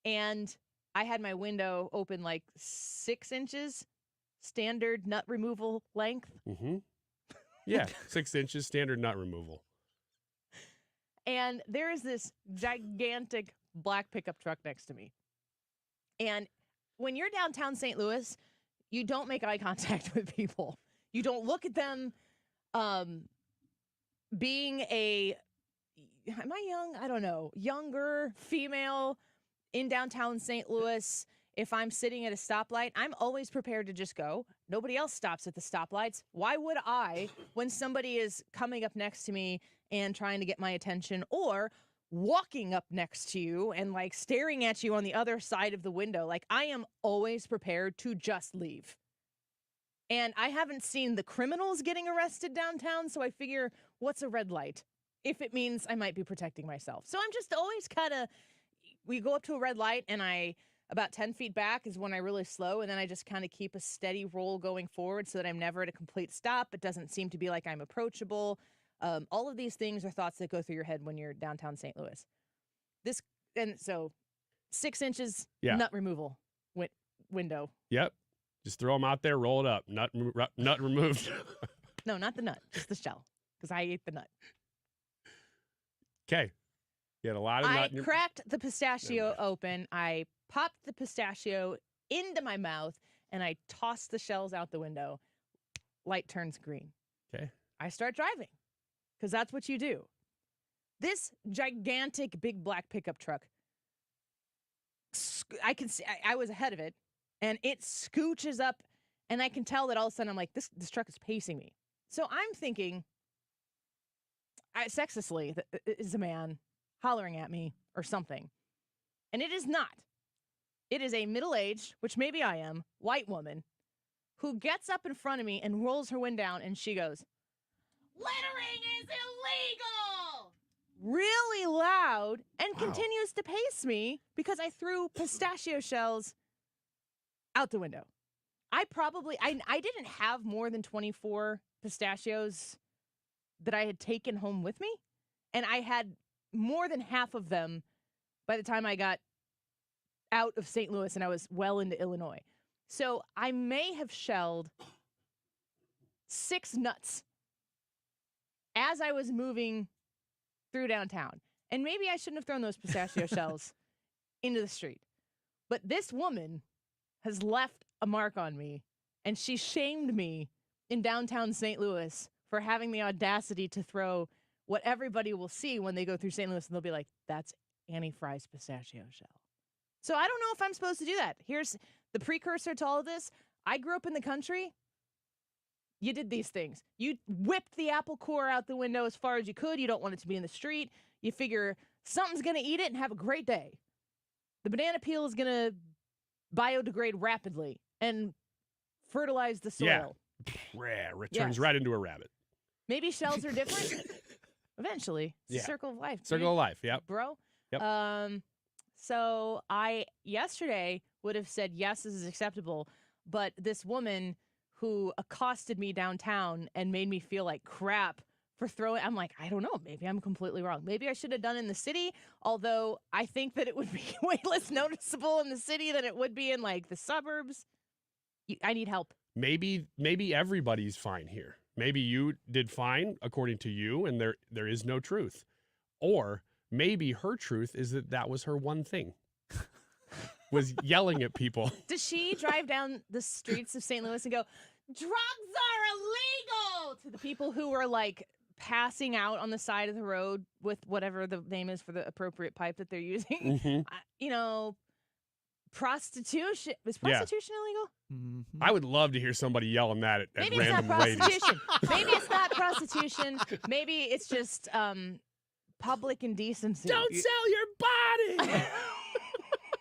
and I had my window open like 6 inches, standard nut removal length. Mm-hmm. Yeah, 6 inches, standard nut removal. And there is this gigantic black pickup truck next to me. And when you're downtown St. Louis, you don't make eye contact with people. You don't look at them. Being am I young? I don't know. Younger female in downtown St. Louis, if I'm sitting at a stoplight, I'm always prepared to just go. Nobody else stops at the stoplights. Why would I when somebody is coming up next to me and trying to get my attention, or walking up next to you and like staring at you on the other side of the window? Like, I am always prepared to just leave. And I haven't seen the criminals getting arrested downtown, so I figure, what's a red light? If it means I might be protecting myself. So I'm just always we go up to a red light, and about 10 feet back is when I really slow, and then I just kind of keep a steady roll going forward so that I'm never at a complete stop. It doesn't seem to be like I'm approachable. All of these things are thoughts that go through your head when you're downtown St. Louis. So 6 inches nut removal window. Yep. Just throw them out there, roll it up. Nut removed. No, not the nut, just the shell, because I ate the nut. Okay. You had a lot of nut. I cracked the pistachio open. I popped the pistachio into my mouth, and I tossed the shells out the window. Light turns green. Okay. I start driving, because that's what you do. This gigantic big black pickup truck, I can see I was ahead of it, and it scooches up, and I can tell that all of a sudden I'm like, this truck is pacing me. So I'm thinking, sexistly, that is a man hollering at me or something. And it is not. It is a middle-aged, which maybe I am, white woman who gets up in front of me and rolls her window down, and she goes, "Littering is illegal!" Really loud, and continues to pace me because I threw pistachio shells out the window. I didn't have more than 24 pistachios that I had taken home with me, and I had more than half of them by the time I got out of St. Louis and I was well into Illinois. So I may have shelled 6 nuts as I was moving through downtown. And maybe I shouldn't have thrown those pistachio shells into the street. But this woman has left a mark on me, and she shamed me in downtown St. Louis for having the audacity to throw what everybody will see when they go through St. Louis, and they'll be like, "That's Annie Fry's pistachio shell." So I don't know if I'm supposed to do that. Here's the precursor to all of this. I grew up in the country. You did these things. You whipped the apple core out the window as far as you could. You don't want it to be in the street. You figure something's going to eat it and have a great day. The banana peel is going to biodegrade rapidly and fertilize the soil. Yeah, returns right into a rabbit. Maybe shells are different. Eventually. It's a circle of life. Circle of life, yep. Bro. Yep. So I yesterday would have said, yes, this is acceptable. But this woman who accosted me downtown and made me feel like crap for throwing, I'm like, I don't know. Maybe I'm completely wrong. Maybe I should have done it in the city. Although I think that it would be way less noticeable in the city than it would be in like the suburbs. I need help. Maybe everybody's fine here. Maybe you did fine according to you, and there is no truth. Or maybe her truth is that was her one thing. Was yelling at people. Does she drive down the streets of St. Louis and go, "Drugs are illegal," to the people who are like passing out on the side of the road with whatever the name is for the appropriate pipe that they're using. Prostitution. Is prostitution illegal? I would love to hear somebody yelling that at Maybe random it's not ladies. prostitution. Maybe it's not prostitution. Maybe it's just public indecency. Don't sell your body.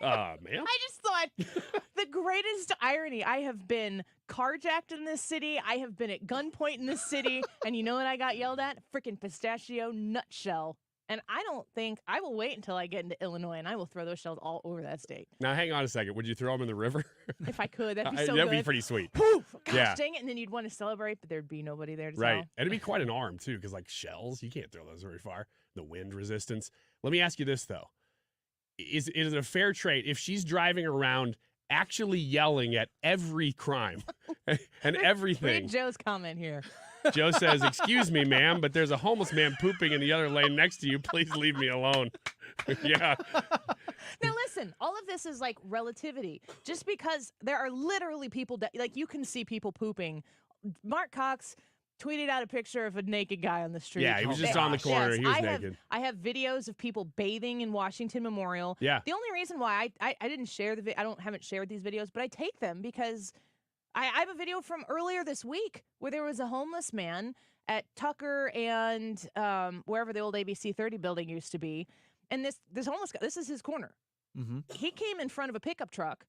Man. I just thought the greatest irony. I have been carjacked in this city. I have been at gunpoint in this city. And you know what I got yelled at? Freaking pistachio nutshell. And I don't think I will wait until I get into Illinois and I will throw those shells all over that state. Now, hang on a second. Would you throw them in the river? If I could, that'd be so That'd good. be pretty sweet. Poof! Gosh Yeah. dang it. And then you'd want to celebrate, but there'd be nobody there to Right. tell. And it'd be quite an arm, too, because, like, shells, you can't throw those very far. The wind resistance. Let me ask you this, though. Is it a fair trade if she's driving around actually yelling at every crime and everything? Read Joe's comment here. Joe says, "Excuse me, ma'am, but there's a homeless man pooping in the other lane next to you. Please leave me alone." Yeah. Now listen, all of this is like relativity. Just because there are literally people that, like, you can see people pooping. Mark Cox tweeted out a picture of a naked guy on the street. Yeah, he was just on the corner. Yes, He was I naked. I have videos of people bathing in Washington Memorial. Yeah. The only reason why I didn't share haven't shared these videos, but I take them because I have a video from earlier this week where there was a homeless man at Tucker and wherever the old ABC 30 building used to be. And this homeless guy, this is his corner. Mm-hmm. He came in front of a pickup truck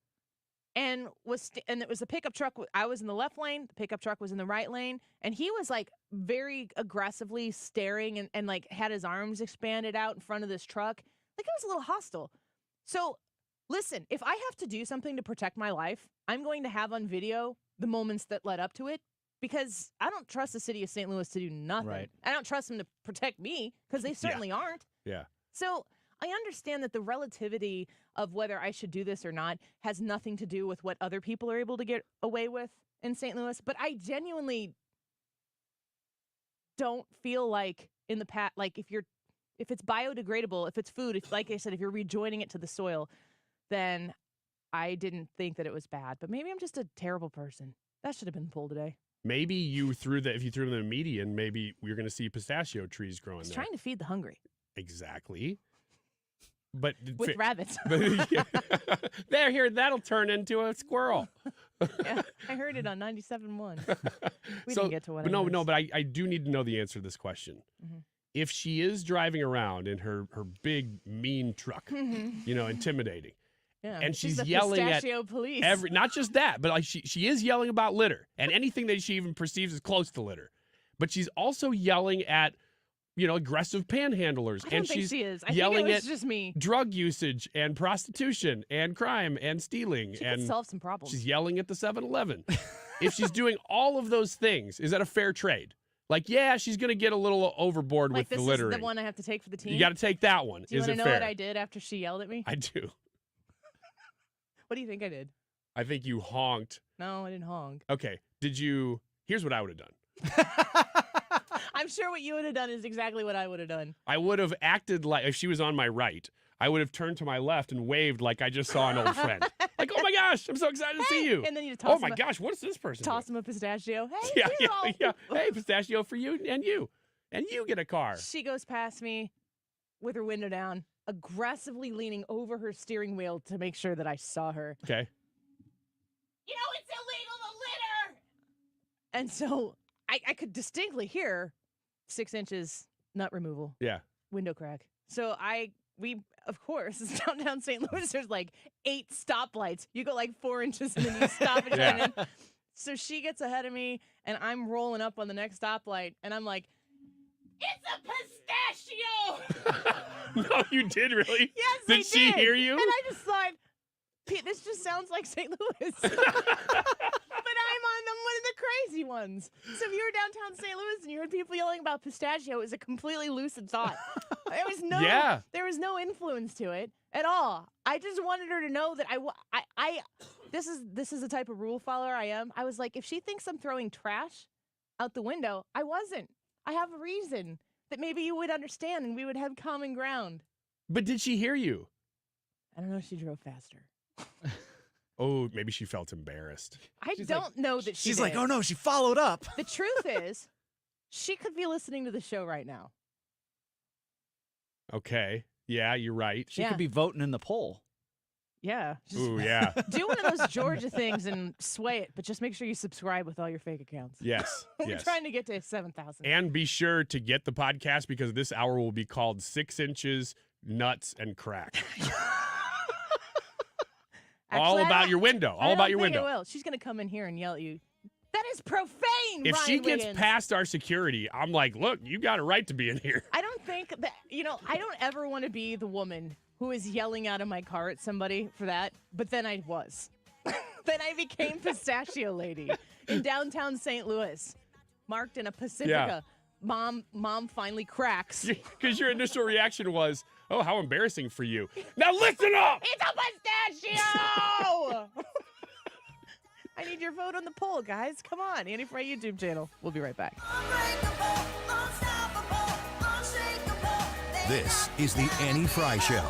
and it was the pickup truck. I was in the left lane. The pickup truck was in the right lane. And he was like very aggressively staring and like had his arms expanded out in front of this truck. Like, it was a little hostile. So listen, if I have to do something to protect my life, I'm going to have on video the moments that led up to it, because I don't trust the city of St. Louis to do nothing. Right. I don't trust them to protect me, because they certainly aren't. Yeah. So I understand that the relativity of whether I should do this or not has nothing to do with what other people are able to get away with in St. Louis, but I genuinely don't feel like in the past, like if it's biodegradable, if it's food, if, like I said, if you're rejoining it to the soil, then I didn't think that it was bad. But maybe I'm just a terrible person. That should have been the poll today. Maybe if you threw them in the median, maybe we're going to see pistachio trees growing there. Trying to feed the hungry. Exactly. But with rabbits. There, here, that'll turn into a squirrel. Yeah, I heard it on 97.1. We didn't get to what but I do need to know the answer to this question. Mm-hmm. If she is driving around in her big, mean truck, intimidating, yeah, and she's the yelling at pistachio police. not just that, but like she is yelling about litter and anything that she even perceives as close to litter. But she's also yelling at aggressive panhandlers. I don't think she is. I think yelling it was at just me. Drug usage and prostitution and crime and stealing. She and could solve some problems. She's yelling at the 7-Eleven. If she's doing all of those things, is that a fair trade? Like, yeah, she's going to get a little overboard Like, with the this littering. is the one I have to take for the team? You got to take that one. Do you is want it to know fair? what I did after she yelled at me? I do. What do you think I did? I think you honked. No, I didn't honk. Okay. Here's what I would have done. I'm sure what you would have done is exactly what I would have done. I would have acted like, if she was on my right, I would have turned to my left and waved like I just saw an old friend. Like, oh my gosh, I'm so excited to see you. And then you toss oh my gosh, what is this person Toss him a pistachio. Hey, yeah, you yeah, know. yeah. Hey, pistachio for you and you. And you get a car. She goes past me with her window down, aggressively leaning over her steering wheel to make sure that I saw her. Okay. You know it's illegal to litter! And so I could distinctly hear 6 inches nut removal. Yeah. Window crack. So we, of course, it's downtown St. Louis. There's like 8 stoplights. You go like 4 inches and then you stop and turn in. So she gets ahead of me and I'm rolling up on the next stoplight and I'm like, it's a pistachio! No, you did really? Yes, did she hear you? And I just thought, this just sounds like St. Louis. But I'm one of the crazy ones. So if you were downtown St. Louis and you heard people yelling about pistachio, it was a completely lucid thought. There was no influence to it at all. I just wanted her to know that this is the type of rule follower I am. I was like, if she thinks I'm throwing trash out the window, I wasn't. I have a reason that maybe you would understand and we would have common ground. But did she hear you? I don't know if she drove faster. Oh, maybe she felt embarrassed. I don't know that she's did. like, oh no, she followed up. The truth is, She could be listening to the show right now. Okay. Yeah, you're right. She could be voting in the poll. Yeah. Ooh, yeah. Do one of those Georgia things and sway it, but just make sure you subscribe with all your fake accounts. Yes. We're yes. trying to get to 7,000. And be sure to get the podcast because this hour will be called 6 Inches, Nuts, and Crack. All about your window. All about your window. I will. She's going to come in here and yell at you. That is profane, If Ryan she gets Wiggins. past our security, I'm like, look, you got a right to be in here. I don't think that, I don't ever want to be the woman who is yelling out of my car at somebody for that, but then I was. Then I became Pistachio Lady in downtown St. Louis, marked in a Pacifica. Yeah. Mom finally cracks. Because your initial reaction was, oh, how embarrassing for you. Now listen up! It's a pistachio! I need your vote on the poll, guys. Come on. Annie Frey YouTube channel. We'll be right back. This is the Annie Fry Show.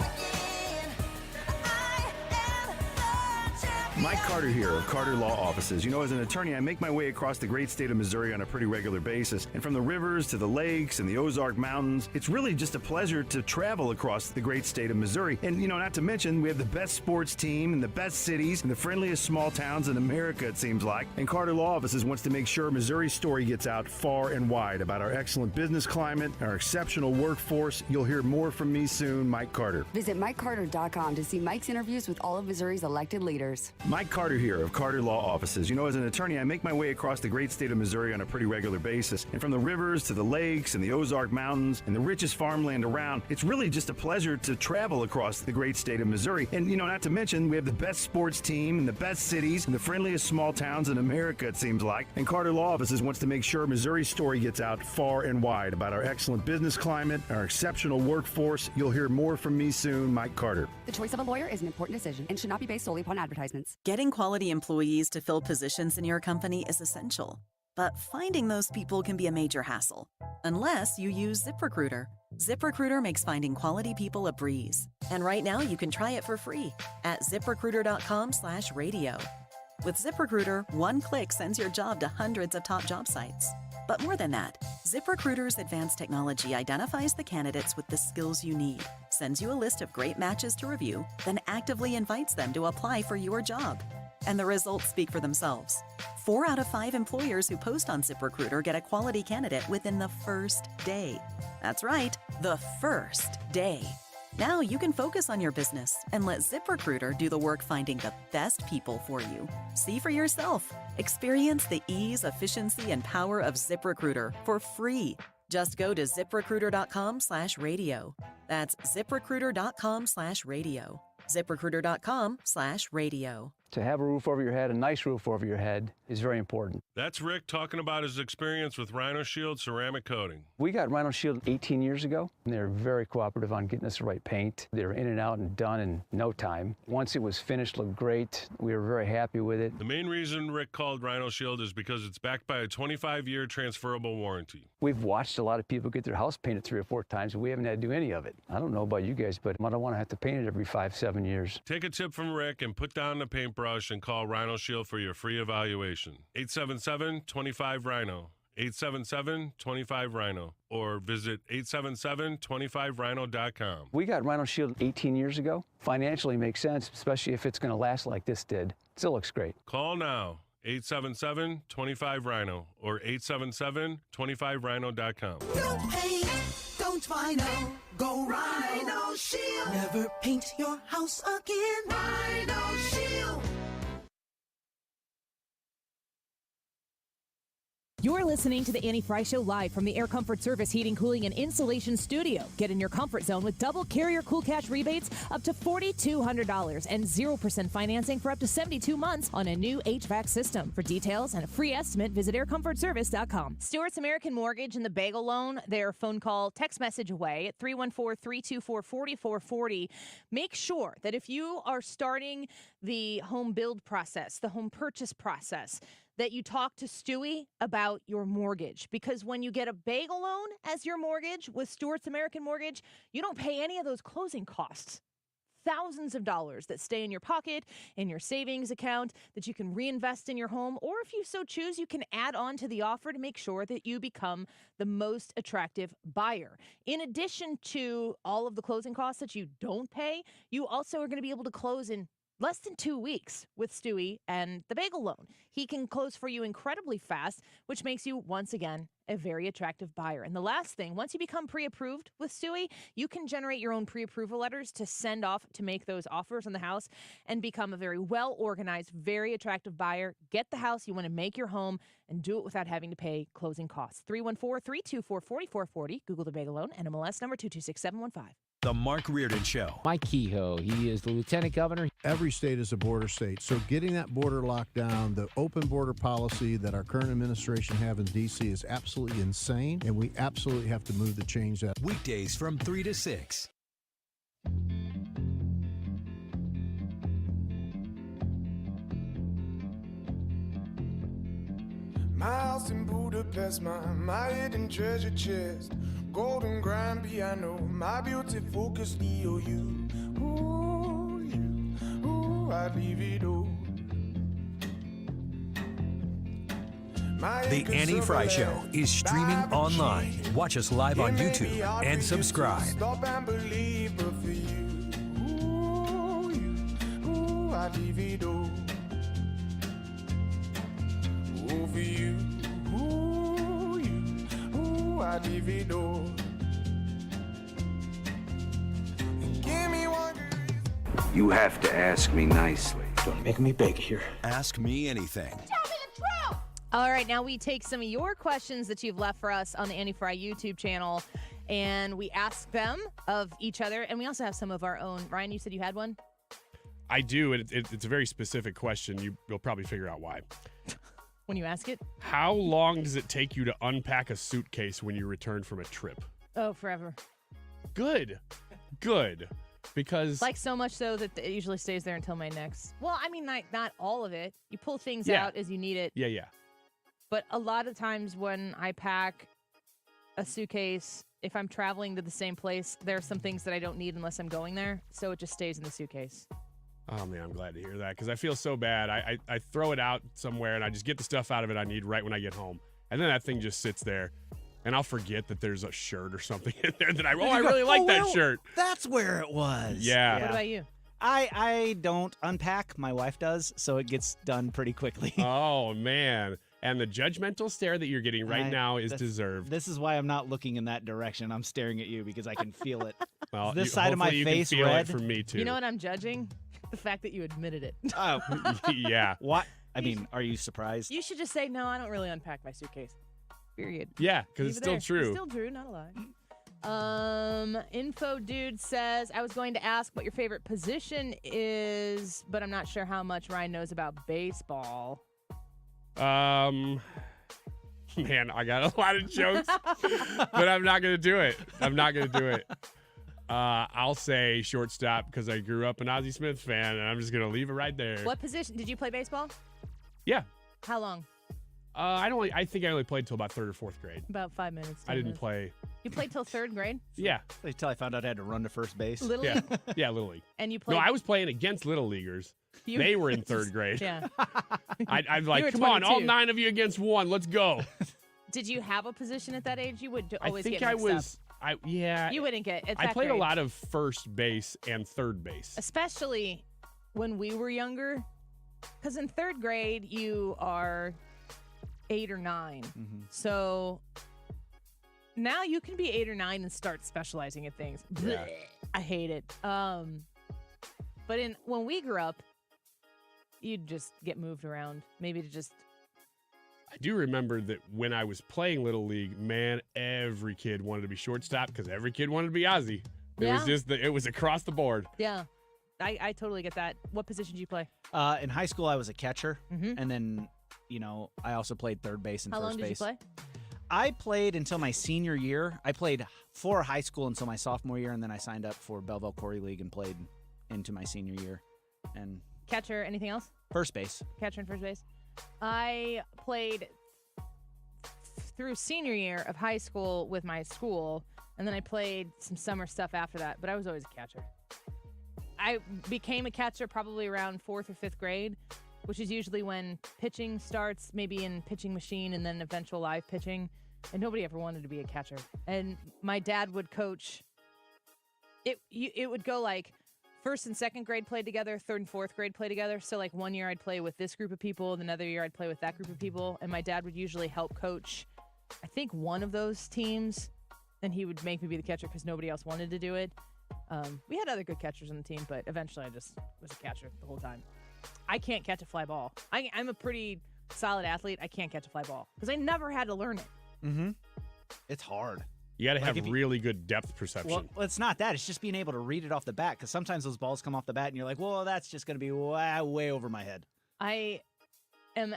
Mike Carter here of Carter Law Offices. As an attorney, I make my way across the great state of Missouri on a pretty regular basis. And from the rivers to the lakes and the Ozark Mountains, it's really just a pleasure to travel across the great state of Missouri. And, not to mention, we have the best sports team and the best cities and the friendliest small towns in America, it seems like. And Carter Law Offices wants to make sure Missouri's story gets out far and wide about our excellent business climate, our exceptional workforce. You'll hear more from me soon, Mike Carter. Visit MikeCarter.com to see Mike's interviews with all of Missouri's elected leaders. Mike Carter here of Carter Law Offices. As an attorney, I make my way across the great state of Missouri on a pretty regular basis. And from the rivers to the lakes and the Ozark Mountains and the richest farmland around, it's really just a pleasure to travel across the great state of Missouri. And, not to mention, we have the best sports team and the best cities and the friendliest small towns in America, it seems like. And Carter Law Offices wants to make sure Missouri's story gets out far and wide about our excellent business climate, our exceptional workforce. You'll hear more from me soon, Mike Carter. The choice of a lawyer is an important decision and should not be based solely upon advertisements. Getting quality employees to fill positions in your company is essential, but finding those people can be a major hassle, unless you use ZipRecruiter. ZipRecruiter makes finding quality people a breeze. And right now you can try it for free at ZipRecruiter.com/radio. With ZipRecruiter, one click sends your job to hundreds of top job sites. But more than that, ZipRecruiter's advanced technology identifies the candidates with the skills you need, sends you a list of great matches to review, then actively invites them to apply for your job. And the results speak for themselves. 4 out of 5 employers who post on ZipRecruiter get a quality candidate within the first day. That's right, the first day. Now you can focus on your business and let ZipRecruiter do the work finding the best people for you. See for yourself. Experience the ease, efficiency, and power of ZipRecruiter for free. Just go to ZipRecruiter.com/radio. That's ZipRecruiter.com/radio. ZipRecruiter.com/radio. To have a roof over your head, a nice roof over your head, is very important. That's Rick talking about his experience with Rhino Shield ceramic coating. We got Rhino Shield 18 years ago, and they were very cooperative on getting us the right paint. They were in and out and done in no time. Once it was finished, looked great. We were very happy with it. The main reason Rick called Rhino Shield is because it's backed by a 25-year transferable warranty. We've watched a lot of people get their house painted 3 or 4 times, and we haven't had to do any of it. I don't know about you guys, but I don't want to have to paint it every 5-7 years. Take a tip from Rick and put down the paintbrush and call Rhino Shield for your free evaluation. 877-25-RHINO. 877-25-RHINO. Or visit 877-25rhino.com. We got Rhino Shield 18 years ago. Financially makes sense, especially if it's going to last like this did. Still looks great. Call now. 877-25-RHINO or 877-25rhino.com. No pain, don't Rhino. Go Rhino Shield. Never paint your house again. Rhino Shield. You're listening to the Annie Fry Show live from the Air Comfort Service Heating, Cooling, and Insulation Studio. Get in your comfort zone with double carrier cool cash rebates up to $4,200 and 0% financing for up to 72 months on a new HVAC system. For details and a free estimate, visit aircomfortservice.com. Stewart's American Mortgage and the Bagel Loan, they're phone call, text message away at 314-324-4440. Make sure that if you are starting the home build process, the home purchase process, that you talk to Stewie about your mortgage. Because when you get a bagel loan as your mortgage with Stewart's American Mortgage, you don't pay any of those closing costs. thousands of dollars that stay in your pocket, in your savings account, that you can reinvest in your home, or if you so choose, you can add on to the offer to make sure that you become the most attractive buyer. In addition to all of the closing costs that you don't pay, you also are going to be able to close in less than 2 weeks with Stewie and the bagel loan. He can close for you incredibly fast, which makes you, once again, a very attractive buyer. And the last thing, once you become pre-approved with Stewie, you can generate your own pre-approval letters to send off to make those offers on the house and become a very well-organized, very attractive buyer. Get the house you want to make your home and do it without having to pay closing costs. 314-324-4440. Google the bagel loan. NMLS number 226715. The Mark Reardon Show. Mike Kehoe, he is the lieutenant governor. Every state is a border state, so getting that border locked down, the open border policy that our current administration have in D.C. is absolutely insane, and we absolutely have to move to change that. Weekdays from 3 to 6. My house in Budapest, my hidden treasure chest, golden grand piano, my beauty focus EOU. Ooh, I'd leave it all. The Annie Fry Show is streaming online. Watch us live on YouTube and subscribe. Stop and believe, but for you, ooh, I'd leave it all. Ooh, for you, ooh, I'd leave it all. Give me one. You have to ask me nicely. Don't make me beg here. Ask me anything. Tell me the truth! All right, now we take some of your questions that you've left for us on the Annie Fry YouTube channel, and we ask them of each other, and we also have some of our own. Ryan, you said you had one? I do, and it's a very specific question. You'll probably figure out why. When you ask it? How long does it take you to unpack a suitcase when you return from a trip? Oh, forever. Good. Because Like so much so that it usually stays there until my next. Well, I mean, not all of it. You pull things out as you need it. Yeah. But a lot of times when I pack a suitcase, if I'm traveling to the same place, there are some things that I don't need unless I'm going there. So it just stays in the suitcase. Oh, man, I'm glad to hear that because I feel so bad. I throw it out somewhere and I just get the stuff out of it I need right when I get home. And then that thing just sits there. And I'll forget that there's a shirt or something in there that I really like that shirt. That's where it was. Yeah. What about you? I don't unpack. My wife does, so it gets done pretty quickly. Oh, man. And the judgmental stare that you're getting right now is deserved. This is why I'm not looking in that direction. I'm staring at you because I can feel it. Well, this side of my face can feel red. It for me, too. You know what I'm judging? The fact that you admitted it. Oh, yeah. What? I mean, are you surprised? You should just say, no, I don't really unpack my suitcase. Period. Yeah, because it's still true. It's still true, not a lie. Info Dude says, I was going to ask what your favorite position is, but I'm not sure how much Ryan knows about baseball. Man, I got a lot of jokes, but I'm not going to do it. I'll say shortstop because I grew up an Ozzie Smith fan, and I'm just going to leave it right there. What position? Did you play baseball? Yeah. How long? I think I only played till about 3rd or 4th grade. About 5 minutes. I didn't play. You played till 3rd grade? Yeah. Until I found out I had to run to first base. Little League? Yeah, Little League. And you played? No, I was playing against Little Leaguers. They were in 3rd grade. Yeah. I'm like, come on, all 9 of you against 1. Let's go. Did you have a position at that age? You would always get I mixed think I was. up. You wouldn't get. I played a lot of first base and third base. Especially when we were younger. Because in 3rd grade, you are 8 or 9. Mm-hmm. So now you can be 8 or 9 and start specializing in things. Yeah. I hate it. But when we grew up, you'd just get moved around. Maybe to just. I do remember that when I was playing Little League, man, every kid wanted to be shortstop because every kid wanted to be Ozzie. It was across the board. Yeah. I totally get that. What position did you play? In high school, I was a catcher, and then, I also played third base and How first long did base. you play? I played until my senior year. I played for high school until my sophomore year, and then I signed up for Belleville Corey League and played into my senior year. And Catcher, anything else? first base. Catcher and first base. I played through senior year of high school with my school, and then I played some summer stuff after that, but I was always a catcher. I became a catcher probably around 4th or 5th grade, which is usually when pitching starts, maybe in pitching machine and then eventual live pitching. And nobody ever wanted to be a catcher. And my dad would coach. It would go like 1st and 2nd grade play together, 3rd and 4th grade play together. So like one year I'd play with this group of people, and another year I'd play with that group of people. And my dad would usually help coach, I think, one of those teams. And he would make me be the catcher because nobody else wanted to do it. We had other good catchers on the team, but eventually I just was a catcher the whole time. I can't catch a fly ball. I'm a pretty solid athlete. I can't catch a fly ball because I never had to learn it. Mm-hmm. It's hard. You got to have really good depth perception. Well, it's not that. It's just being able to read it off the bat, because sometimes those balls come off the bat and you're like, well, that's just going to be way over my head. I am,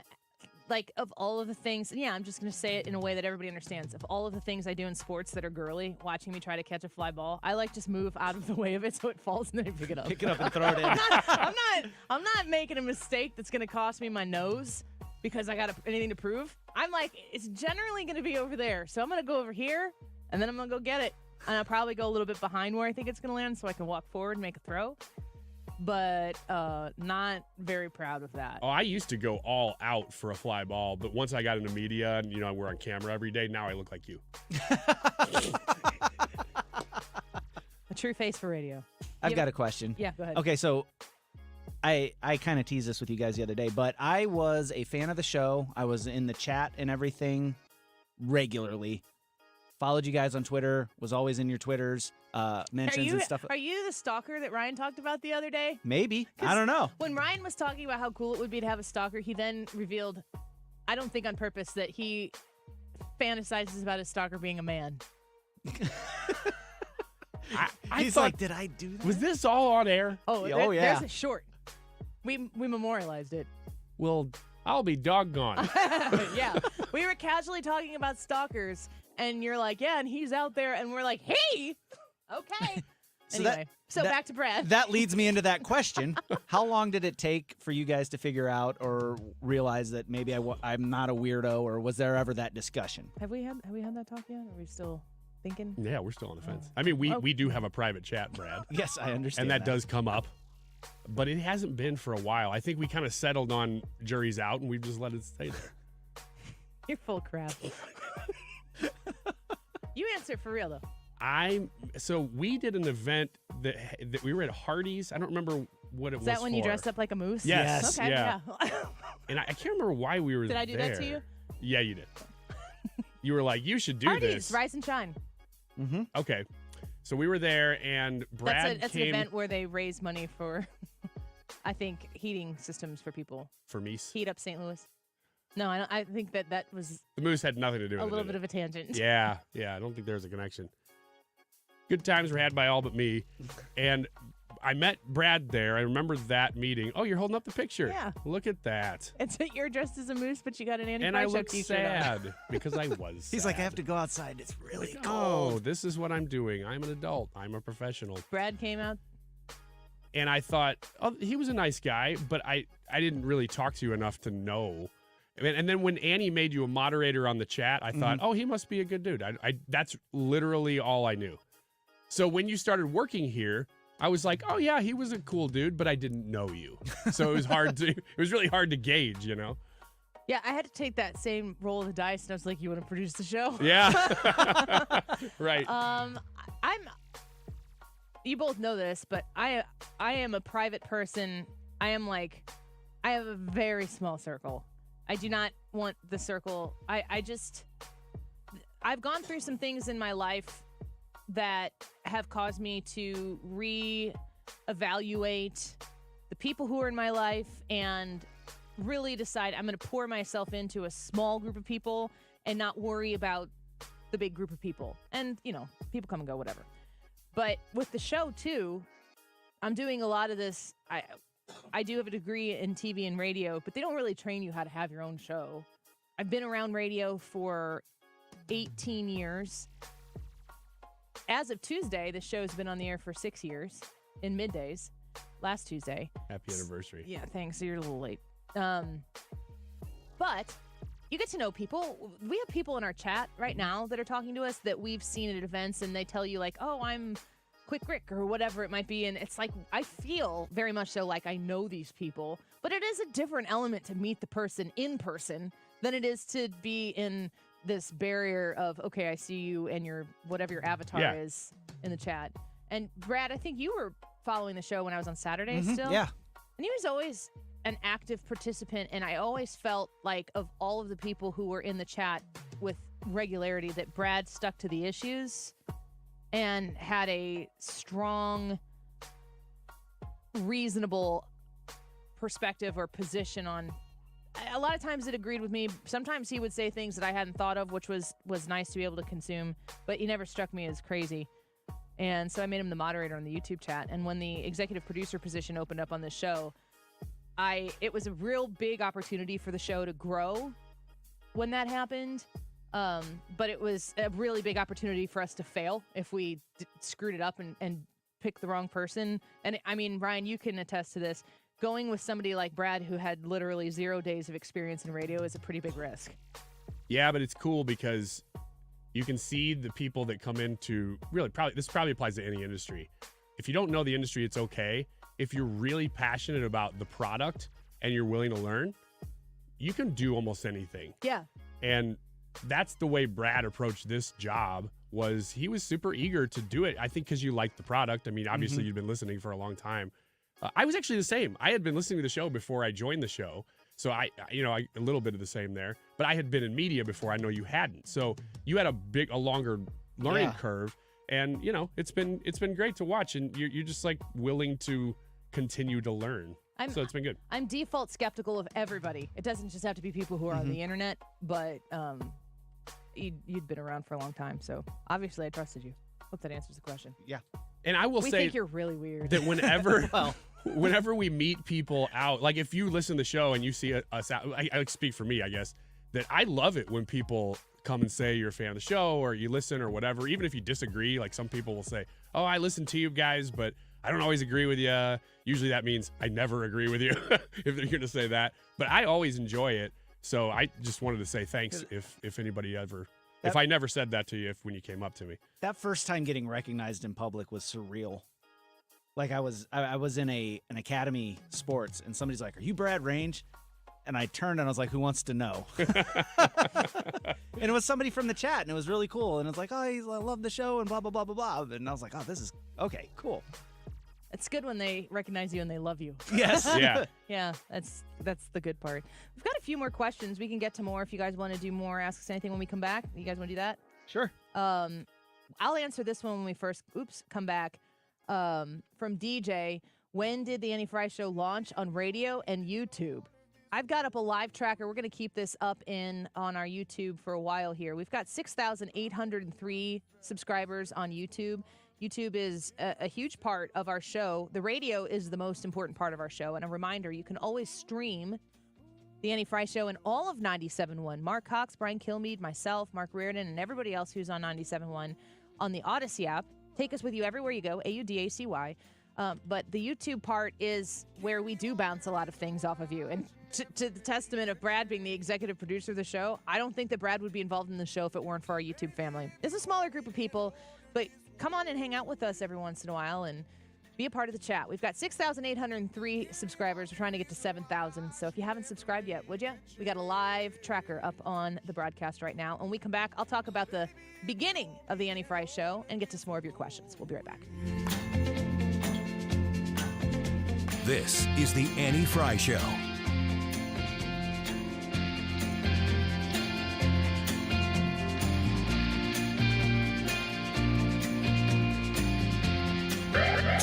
like, of all of the things, and yeah, I'm just going to say it in a way that everybody understands. Of all of the things I do in sports that are girly, watching me try to catch a fly ball, I like just move out of the way of it so it falls and then I pick it up. Pick it up and throw it in. I'm not making a mistake that's going to cost me my nose because I got anything to prove. I'm like, it's generally going to be over there. So I'm going to go over here, and then I'm going to go get it. And I'll probably go a little bit behind where I think it's going to land so I can walk forward and make a throw. But not very proud of that. Oh, I used to go all out for a fly ball, but once I got into media and, we're on camera every day, now I look like you. A true face for radio. I've got a question. Yeah, go ahead. Okay, so I kind of teased this with you guys the other day, but I was a fan of the show. I was in the chat and everything regularly. Followed you guys on Twitter, was always in your Twitters, mentions and stuff. Are you the stalker that Ryan talked about the other day? Maybe. I don't know. When Ryan was talking about how cool it would be to have a stalker, he then revealed, I don't think on purpose, that he fantasizes about his stalker being a man. He's like, did I do that? Was this all on air? Oh, yeah. There's a short. We memorialized it. Well, I'll be doggone. Yeah. We were casually talking about stalkers, and you're like, yeah, and he's out there, and we're like, hey, okay. Anyway, so back to Brad. That leads me into that question. How long did it take for you guys to figure out or realize that maybe I'm not a weirdo, or was there ever that discussion? Have we had that talk yet? Are we still thinking? Yeah, we're still on the fence. I mean, we do have a private chat, Brad. Yes, I understand. And that does come up. But it hasn't been for a while. I think we kind of settled on jury's out, and we've just let it stay there. You're full of crap. You answer for real, though. So we did an event that we were at Hardee's. I don't remember what it was. Is that when you dressed up like a moose? Yes. Okay, yeah. And I can't remember why we were there. Did I do that to you? Yeah, you did. You were like, you should do Hardee's, this. Rise and Shine. Mm-hmm. Okay. So we were there, and Brad That's came. an event where they raise money for, I think, heating systems for people. For Meese? Heat up St. Louis. No, I think that was The moose had nothing to do with it. a little bit of a tangent. Yeah, I don't think there's a connection. Good times were had by all but me. And I met Brad there. I remember that meeting. Oh, you're holding up the picture. Yeah. Look at that. You're dressed as a moose, but you got an Andy And I Fry Show look t-shirt on. sad because I was He's like, I sad. have to go outside. It's really Like, cold. Oh, this is what I'm doing. I'm an adult. I'm a professional. Brad came out. And I thought, oh, he was a nice guy, but I didn't really talk to you enough to know. And then when Annie made you a moderator on the chat, I thought, oh, he must be a good dude. That's literally all I knew. So when you started working here, I was like, oh, yeah, he was a cool dude, but I didn't know you. So it was really hard to gauge, Yeah, I had to take that same roll of the dice, and I was like, you want to produce the show? Yeah. Right. You both know this, but I am a private person. I have a very small circle. I do not want the circle. I've gone through some things in my life that have caused me to reevaluate the people who are in my life and really decide I'm going to pour myself into a small group of people and not worry about the big group of people. And, people come and go, whatever. But with the show, too, I'm doing a lot of this. I do have a degree in TV and radio, but they don't really train you how to have your own show. I've been around radio for 18 years. As of Tuesday, the show's been on the air for 6 years in middays. Last Tuesday. Happy anniversary. Yeah, thanks. You're a little late. But you get to know people. We have people in our chat right now that are talking to us that we've seen at events, and they tell you like, oh, I'm Quick Rick or whatever it might be. And it's like, I feel very much so like I know these people, but it is a different element to meet the person in person than it is to be in this barrier of, okay, I see you and your whatever your avatar is in the chat. And Brad, I think you were following the show when I was on Saturday still. Yeah. And he was always an active participant. And I always felt like of all of the people who were in the chat with regularity that Brad stuck to the issues and had a strong, reasonable perspective or position on. A lot of times it agreed with me. Sometimes he would say things that I hadn't thought of, which was nice to be able to consume, but he never struck me as crazy. And so I made him the moderator on the YouTube chat. And when the executive producer position opened up on this show, it was a real big opportunity for the show to grow when that happened. But it was a really big opportunity for us to fail if we screwed it up and picked the wrong person. And I mean, Ryan, you can attest to this. Going with somebody like Brad, who had literally 0 days of experience in radio, is a pretty big risk. Yeah, but it's cool because you can see the people that come into this probably applies to any industry. If you don't know the industry, it's okay. If you're really passionate about the product and you're willing to learn, you can do almost anything. Yeah. And that's the way Brad approached this job. He was super eager to do it. I think because you liked the product. I mean, obviously you'd been listening for a long time. I was actually the same. I had been listening to the show before I joined the show. So I a little bit of the same there, but I had been in media before. I know you hadn't. So you had a longer learning curve, and it's been great to watch. And you're just like willing to continue to learn. So it's been good. I'm default skeptical of everybody. It doesn't just have to be people who are on the internet, but you'd been around for a long time. So obviously I trusted you. Hope that answers the question. Yeah. And I will say, we think you're really weird. That whenever, whenever we meet people out, like if you listen to the show and you see us out, I speak for me, I guess, that I love it when people come and say you're a fan of the show or you listen or whatever. Even if you disagree, like some people will say, "Oh, I listen to you guys, but I don't always agree with you." Usually that means I never agree with you if they're going to say that. But I always enjoy it. So I just wanted to say thanks if anybody ever. If I never said that to you when you came up to me. That first time getting recognized in public was surreal. Like I was in an Academy Sports and somebody's like, "Are you Brad Range?" And I turned and I was like, "Who wants to know?" And it was somebody from the chat and it was really cool. And it's like, "Oh, I love the show and blah, blah, blah, blah, blah." And I was like, "Oh, this is okay, cool." It's good when they recognize you and they love you. Yes. Yeah. Yeah, that's the good part. We've got a few more questions. We can get to more if you guys want to do more. Ask us anything when we come back. You guys want to do that? Sure. I'll answer this one when we first come back. From DJ, when did the Annie Fry Show launch on radio and YouTube? I've got up a live tracker. We're going to keep this up on our YouTube for a while here. We've got 6,803 subscribers on YouTube. YouTube is a huge part of our show. The radio is the most important part of our show. And a reminder, you can always stream the Annie Fry Show and all of 97.1. Mark Cox, Brian Kilmeade, myself, Mark Reardon, and everybody else who's on 97.1 on the Odyssey app. Take us with you everywhere you go, AUDACY. But the YouTube part is where we do bounce a lot of things off of you. And to the testament of Brad being the executive producer of the show, I don't think that Brad would be involved in the show if it weren't for our YouTube family. It's a smaller group of people, but come on and hang out with us every once in a while and be a part of the chat. We've got 6,803 subscribers. We're trying to get to 7,000. So if you haven't subscribed yet, would you? We got a live tracker up on the broadcast right now. When we come back, I'll talk about the beginning of the Annie Fry Show and get to some more of your questions. We'll be right back. This is the Annie Fry Show.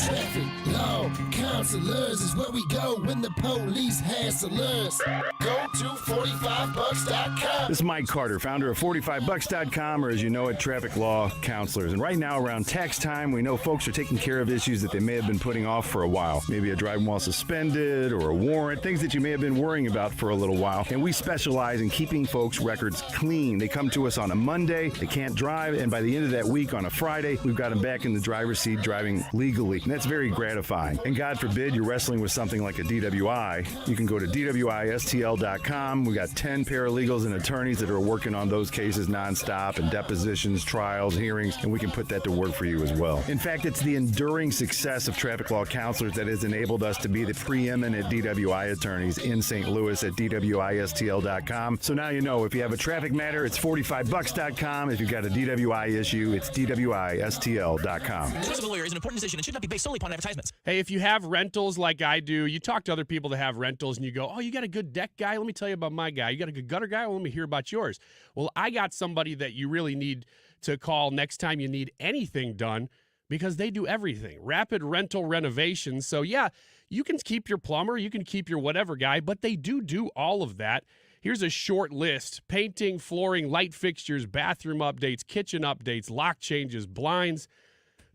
Traffic law counselors is where we go when the police hassle us. Go to 45bucks.com. This is Mike Carter, founder of 45bucks.com, or as you know it, Traffic Law Counselors. And right now, around tax time, we know folks are taking care of issues that they may have been putting off for a while. Maybe a driving while suspended or a warrant, things that you may have been worrying about for a little while. And we specialize in keeping folks' records clean. They come to us on a Monday, they can't drive, and by the end of that week on a Friday, we've got them back in the driver's seat driving legally. And that's very gratifying. And God forbid you're wrestling with something like a DWI, you can go to DWISTL littering.stl.com. We got 10 paralegals and attorneys that are working on those cases nonstop and depositions, trials, hearings, and we can put that to work for you as well. In fact, it's the enduring success of traffic law counselors that has enabled us to be the preeminent DWI attorneys in St. Louis at DWISTL.com. So now you know, if you have a traffic matter, it's $45bucks.com. If you've got a DWI issue, it's DWISTL.com. The choice of a lawyer is an important decision and should not be based solely upon advertisements. Hey, if you have rentals like I do, you talk to other people that have rentals and you go, oh, you got a good deck guy? Let me tell you about my guy. You got a good gutter guy? Well, let me hear about yours. Well, I got somebody that you really need to call next time you need anything done because they do everything. Rapid Rental Renovations. So, yeah, you can keep your plumber, you can keep your whatever guy, but they do all of that. Here's a short list: painting, flooring, light fixtures, bathroom updates, kitchen updates, lock changes, blinds,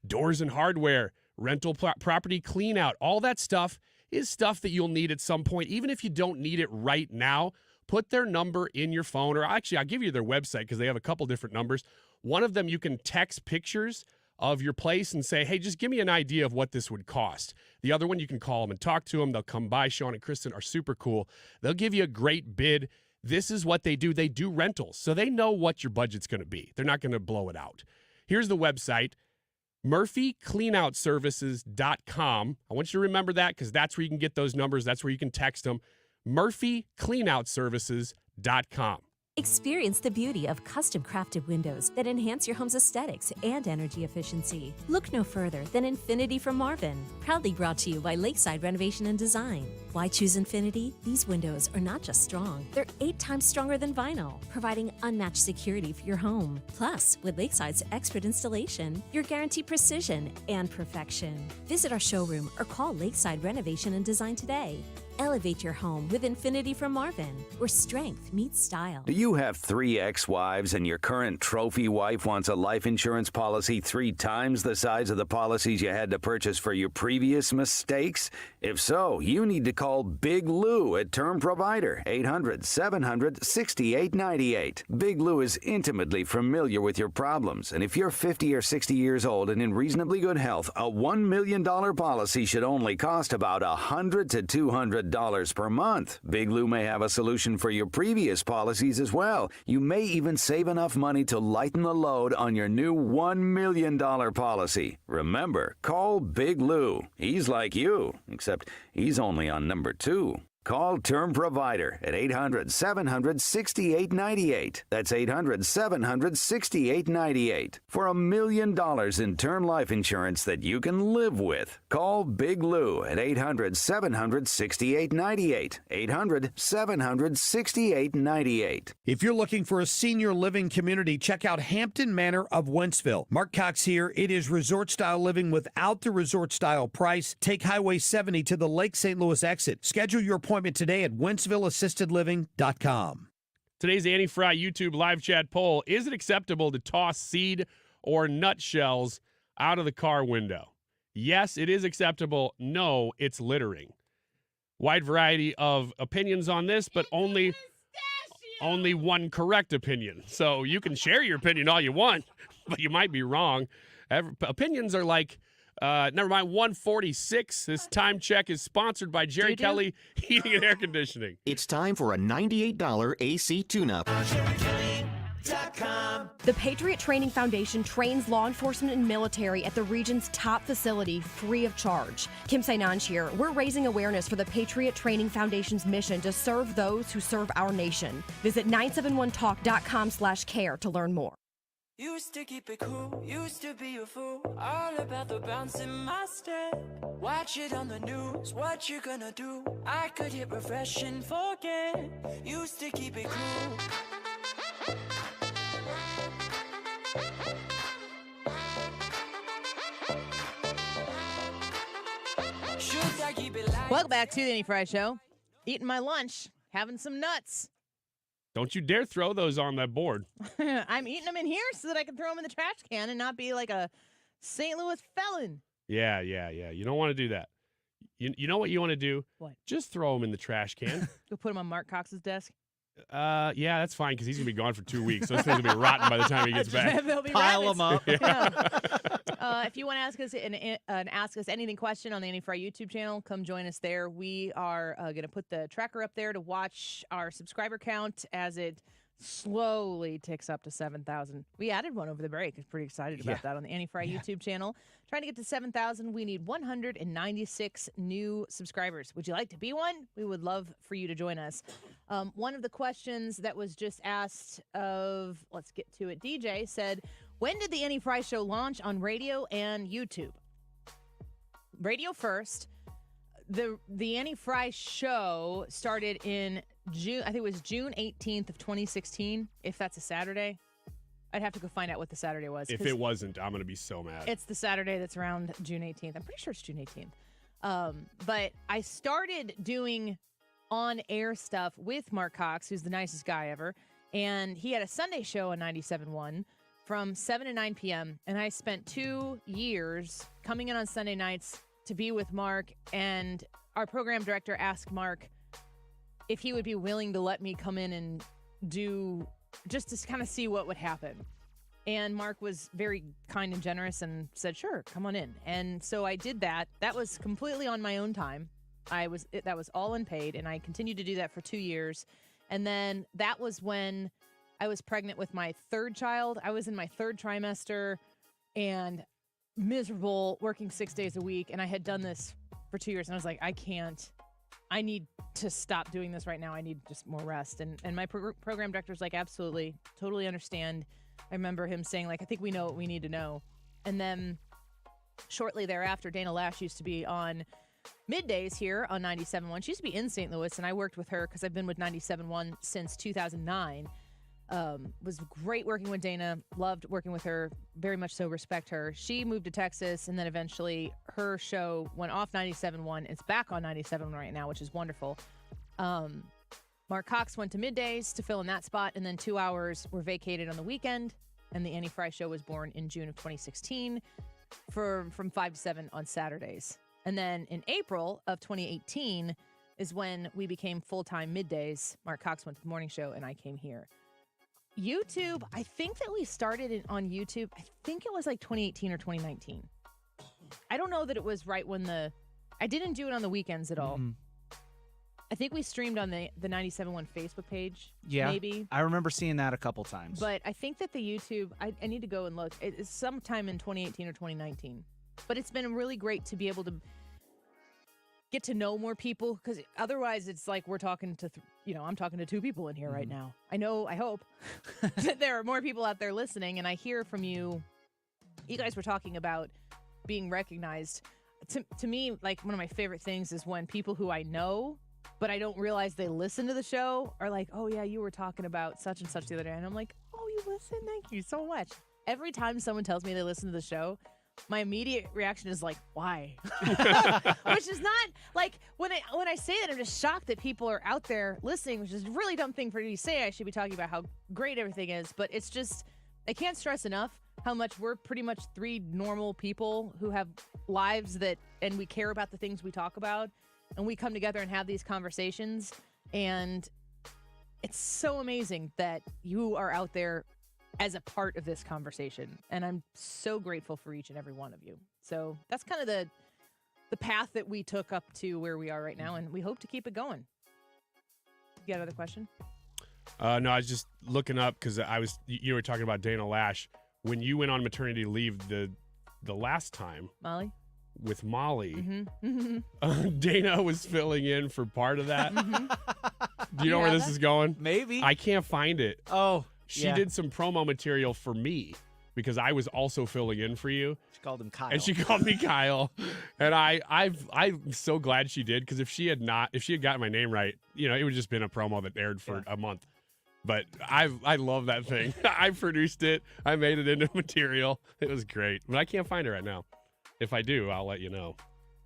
doors and hardware, rental property clean out. All that stuff is stuff that you'll need at some point. Even if you don't need it right now, put their number in your phone, or actually I'll give you their website because they have a couple different numbers. One of them, you can text pictures of your place and say, hey, just give me an idea of what this would cost. The other one, you can call them and talk to them. They'll come by. Sean and Kristen are super cool. They'll give you a great bid. This is what they do. They do rentals, so they know what your budget's going to be. They're not going to blow it out. Here's the website, MurphyCleanoutServices.com. I want you to remember that because that's where you can get those numbers. That's where you can text them. MurphyCleanoutServices.com. Experience the beauty of custom-crafted windows that enhance your home's aesthetics and energy efficiency. Look no further than Infinity from Marvin, proudly brought to you by Lakeside Renovation and Design. Why choose Infinity? These windows are not just strong, they're 8 times stronger than vinyl, providing unmatched security for your home. Plus, with Lakeside's expert installation, you're guaranteed precision and perfection. Visit our showroom or call Lakeside Renovation and Design today. Elevate your home with Infinity from Marvin, where strength meets style. Do you have 3 ex-wives and your current trophy wife wants a life insurance policy 3 times the size of the policies you had to purchase for your previous mistakes? If so, you need to call Big Lou at Term Provider, 800-700-6898. Big Lou is intimately familiar with your problems, and if you're 50 or 60 years old and in reasonably good health, a $1 million policy should only cost about $100 to $200 per month. Big Lou may have a solution for your previous policies as well. You may even save enough money to lighten the load on your new $1 million policy. Remember, call Big Lou. He's like you, except he's only on number 2. Call Term Provider at 800-700-6898. That's 800-700-6898. For $1 million in term life insurance that you can live with. Call Big Lou at 800-700-6898. 800-700-6898. If you're looking for a senior living community, check out Hampton Manor of Wentzville. Mark Cox here. It is resort-style living without the resort-style price. Take Highway 70 to the Lake St. Louis exit. Schedule your appointment today at WentzvilleAssistedLiving.com. Today's Annie Fry YouTube live chat poll: is it acceptable to toss seed or nutshells out of the car window? Yes, it is acceptable. No, it's littering. Wide variety of opinions on this, but only one correct opinion. So you can share your opinion all you want, but you might be wrong. Opinions are like, never mind, 146. This time check is sponsored by Jerry Kelly Heating and Air Conditioning. It's time for a $98 AC tune-up. The Patriot Training Foundation trains law enforcement and military at the region's top facility free of charge. Kim Sainanj here. We're raising awareness for the Patriot Training Foundation's mission to serve those who serve our nation. Visit 971talk.com/care to learn more. Used to keep it cool, used to be a fool, all about the bounce in my step. Watch it on the news, what you gonna do? I could hit refresh and forget. Used to keep it cool. Should I keep it light? Welcome back to the Annie Fry Show. Eating my lunch, having some nuts. Don't you dare throw those on that board. I'm eating them in here so that I can throw them in the trash can and not be like a St. Louis felon. Yeah. You don't want to do that. You know what you want to do? What? Just throw them in the trash can. Go put them on Mark Cox's desk. Yeah, that's fine because he's going to be gone for 2 weeks. Those things will be rotten by the time he gets back. They'll be Pile them up. Yeah. If you want to ask us an Ask Us Anything question on the Annie Fry YouTube channel, come join us there. We are going to put the tracker up there to watch our subscriber count as it slowly ticks up to 7,000. We added one over the break. I'm pretty excited about that on the Annie Fry YouTube channel. Trying to get to 7,000. We need 196 new subscribers. Would you like to be one? We would love for you to join us. One of the questions that was just asked let's get to it. DJ said, when did the Annie Fry Show launch on radio and YouTube? Radio first. The Annie Fry Show started in June. I think it was June 18th of 2016. If that's a Saturday, I'd have to go find out what the Saturday was. If it wasn't, I'm going to be so mad. It's the Saturday that's around June 18th. I'm pretty sure it's June 18th. But I started doing on-air stuff with Mark Cox, who's the nicest guy ever, and he had a Sunday show on 97.1 from 7 to 9 p.m. And I spent 2 years coming in on Sunday nights to be with Mark, and our program director asked Mark if he would be willing to let me come in and do just to kind of see what would happen. And Mark was very kind and generous and said, sure, come on in. And so I did that. That was completely on my own time. That was all unpaid, and I continued to do that for 2 years. And then that was when I was pregnant with my third child. I was in my third trimester and miserable, working 6 days a week. And I had done this for 2 years, and I was like, I need to stop doing this right now. I need just more rest. And my program director's like, absolutely, totally understand. I remember him saying, like, I think we know what we need to know. And then shortly thereafter, Dana Lash used to be on middays here on 97.1. She used to be in St. Louis, and I worked with her because I've been with 97.1 since 2009. Was great working with Dana. Loved working with her. Very much so respect her. She moved to Texas, and then eventually her show went off 97.1. It's back on 97.1 right now, which is wonderful. Mark Cox went to middays to fill in that spot, and then 2 hours were vacated on the weekend, and the Annie Fry Show was born in June of 2016 from 5 to 7 on Saturdays. And then in April of 2018 is when we became full-time middays. Mark Cox went to the morning show, and I came here. YouTube, I think that we started it on YouTube. I think it was like 2018 or 2019. I don't know that it was right when I didn't do it on the weekends at all. Mm-hmm. I think we streamed on the 97.1 Facebook page. Yeah, maybe. I remember seeing that a couple times. But I think that the YouTube, I need to go and look. It's sometime in 2018 or 2019. But it's been really great to be able to get to know more people, because otherwise it's like we're talking to, I'm talking to two people in here right now. I hope that there are more people out there listening, and I hear from you. You guys were talking about being recognized. To me, like, one of my favorite things is when people who I know, but I don't realize they listen to the show, are like, oh yeah, you were talking about such and such the other day. And I'm like, oh, you listen? Thank you so much. Every time someone tells me they listen to the show, my immediate reaction is like, why? Which is not like, when I say that, I'm just shocked that people are out there listening, which is a really dumb thing for me to say. I should be talking about how great everything is, but it's just, I can't stress enough how much we're pretty much three normal people who have lives and we care about the things we talk about, and we come together and have these conversations, and it's so amazing that you are out there as a part of this conversation, and I'm so grateful for each and every one of you. So that's kind of the path that we took up to where we are right now, and we hope to keep it going. You got another question? No, I was just looking up because you were talking about Dana Lash. When you went on maternity leave the last time, Molly? With Molly, Mm-hmm. Dana was filling in for part of that. Mm-hmm. Do you know where this is going? Maybe. I can't find it. Oh, She did some promo material for me because I was also filling in for you. She called him Kyle. And she called me Kyle. And I'm so glad she did, because if she had gotten my name right, it would have just been a promo that aired for a month. But I love that thing. I produced it. I made it into material. It was great. But I can't find it right now. If I do, I'll let you know.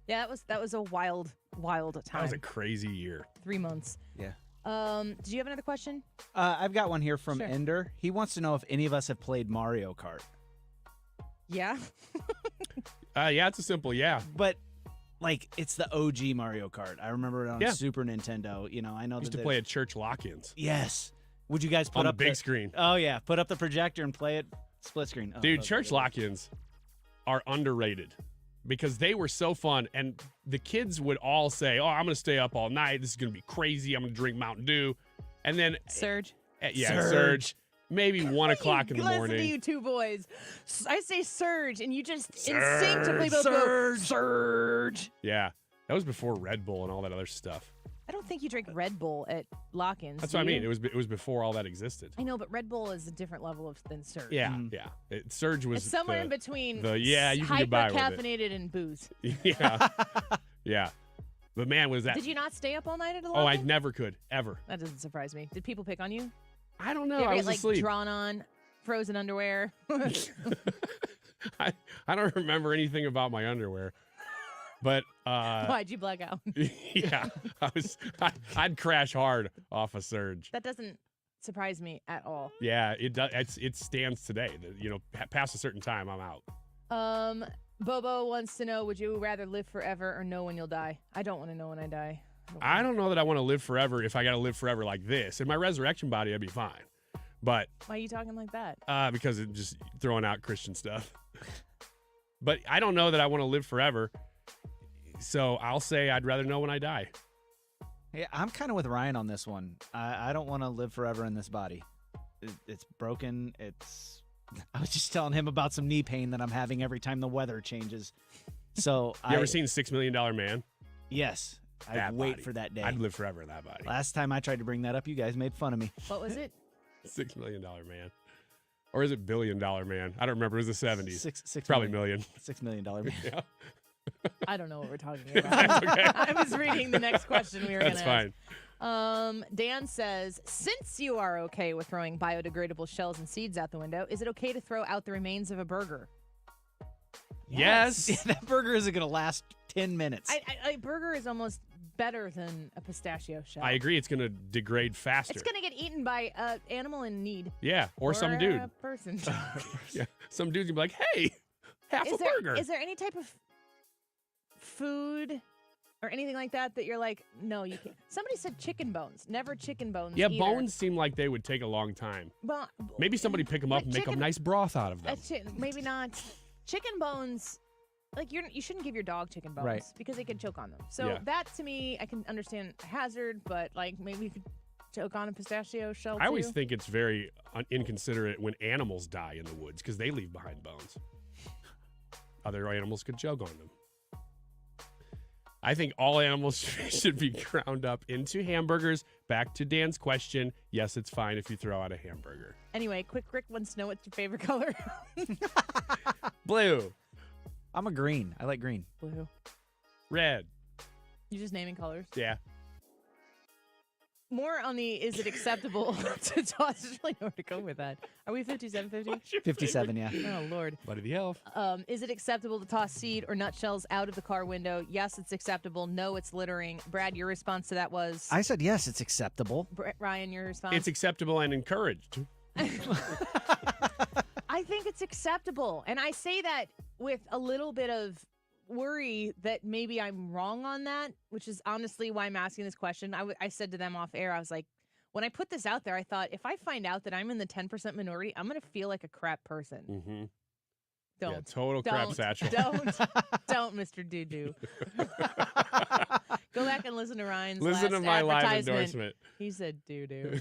Yeah, that was a wild time. That was a crazy year. 3 months. Yeah. Did you have another question? I've got one here from Sure. Ender. He wants to know if any of us have played Mario Kart. Yeah. Yeah, it's a simple yeah. But, like, it's the OG Mario Kart. I remember it on Super Nintendo. I know Used to play at church lock-ins. Yes. Would you guys put on up the big screen? Oh, yeah. Put up the projector and play it split screen. Oh, Dude, church lock-ins. are underrated because they were so fun. And the kids would all say, oh, I'm going to stay up all night. This is going to be crazy. I'm going to drink Mountain Dew. And then Surge. Surge. Maybe 1 o'clock in the morning. Listen to you two boys. I say surge, and you just instinctively both go surge. Yeah. That was before Red Bull and all that other stuff. I don't think you drink Red Bull at lock-ins. That's what I mean. It was before all that existed. I know, but Red Bull is a different level than Surge. Yeah. Surge was It's somewhere in between. You can get by with it. Hyper-caffeinated and booze. Yeah. Yeah. But man, was that. Did you not stay up all night at a Oh, lock-in? I never could, ever. That doesn't surprise me. Did people pick on you? I don't know. Did you ever I was get, asleep. drawn on, frozen underwear? I don't remember anything about my underwear. But Why'd you black out? Yeah, I'd crash hard off a Surge. That doesn't surprise me at all. Yeah, it does. It stands today. Past a certain time, I'm out. Bobo wants to know: would you rather live forever or know when you'll die? I don't want to know when I die. I don't know that I want to live forever if I got to live forever like this. In my resurrection body, I'd be fine. But why are you talking like that? Because it's just throwing out Christian stuff. But I don't know that I want to live forever. So I'll say I'd rather know when I die. Yeah, I'm kind of with Ryan on this one. I don't want to live forever in this body. It's broken. I was just telling him about some knee pain that I'm having every time the weather changes. So you ever seen $6 Million Man? Yes. I'd wait for that day. I'd live forever in that body. Last time I tried to bring that up, you guys made fun of me. What was it? $6 Million Man. Or is it $1 Billion Man? I don't remember. It was the 70s. Six Probably million. $6 million Man. Yeah. I don't know what we're talking about. Okay. I was reading the next question we were going to ask. That's fine. Dan says, since you are okay with throwing biodegradable shells and seeds out the window, is it okay to throw out the remains of a burger? Yes. Yeah, that burger isn't going to last 10 minutes. A burger is almost better than a pistachio shell. I agree. It's going to degrade faster. It's going to get eaten by an animal in need. Yeah, or some dude. A person. Yeah, some dude's going to be like, hey, half a burger. Is there any type of food or anything like that you're like, no, you can't? Somebody said chicken bones. Never chicken bones. Yeah, either. bones seem like they would take a long time. Well, maybe somebody pick them up and make a nice broth out of them. Maybe not. Chicken bones, like you shouldn't give your dog chicken bones right. because they can choke on them. So that to me, I can understand a hazard, but like maybe you could choke on a pistachio shell. I always think it's very inconsiderate when animals die in the woods because they leave behind bones. Other animals could choke on them. I think all animals should be ground up into hamburgers. Back to Dan's question. Yes, it's fine if you throw out a hamburger. Anyway, Quick Rick wants to know what's your favorite color. Blue. I'm a green. I like green. Blue. Red. You just naming colors? Yeah. More on the is it acceptable to toss? There's really nowhere to go with that. Are we 57-50? 57, yeah. Oh, Lord. Buddy the Elf. Is it acceptable to toss seed or nutshells out of the car window? Yes, it's acceptable. No, it's littering. Brad, your response to that was? I said yes, it's acceptable. Ryan, your response? It's acceptable and encouraged. I think it's acceptable. And I say that with a little bit of worry that maybe I'm wrong on that, which is honestly why I'm asking this question. I said to them off air, I was like, when I put this out there, I thought if I find out that I'm in the 10% minority, I'm going to feel like a crap person. Mm-hmm. Don't. Yeah, total crap satchel. Don't, Mr. Doo-Doo. Go back and listen to Ryan's Listen to last my live advertisement. endorsement. He said doo-doo.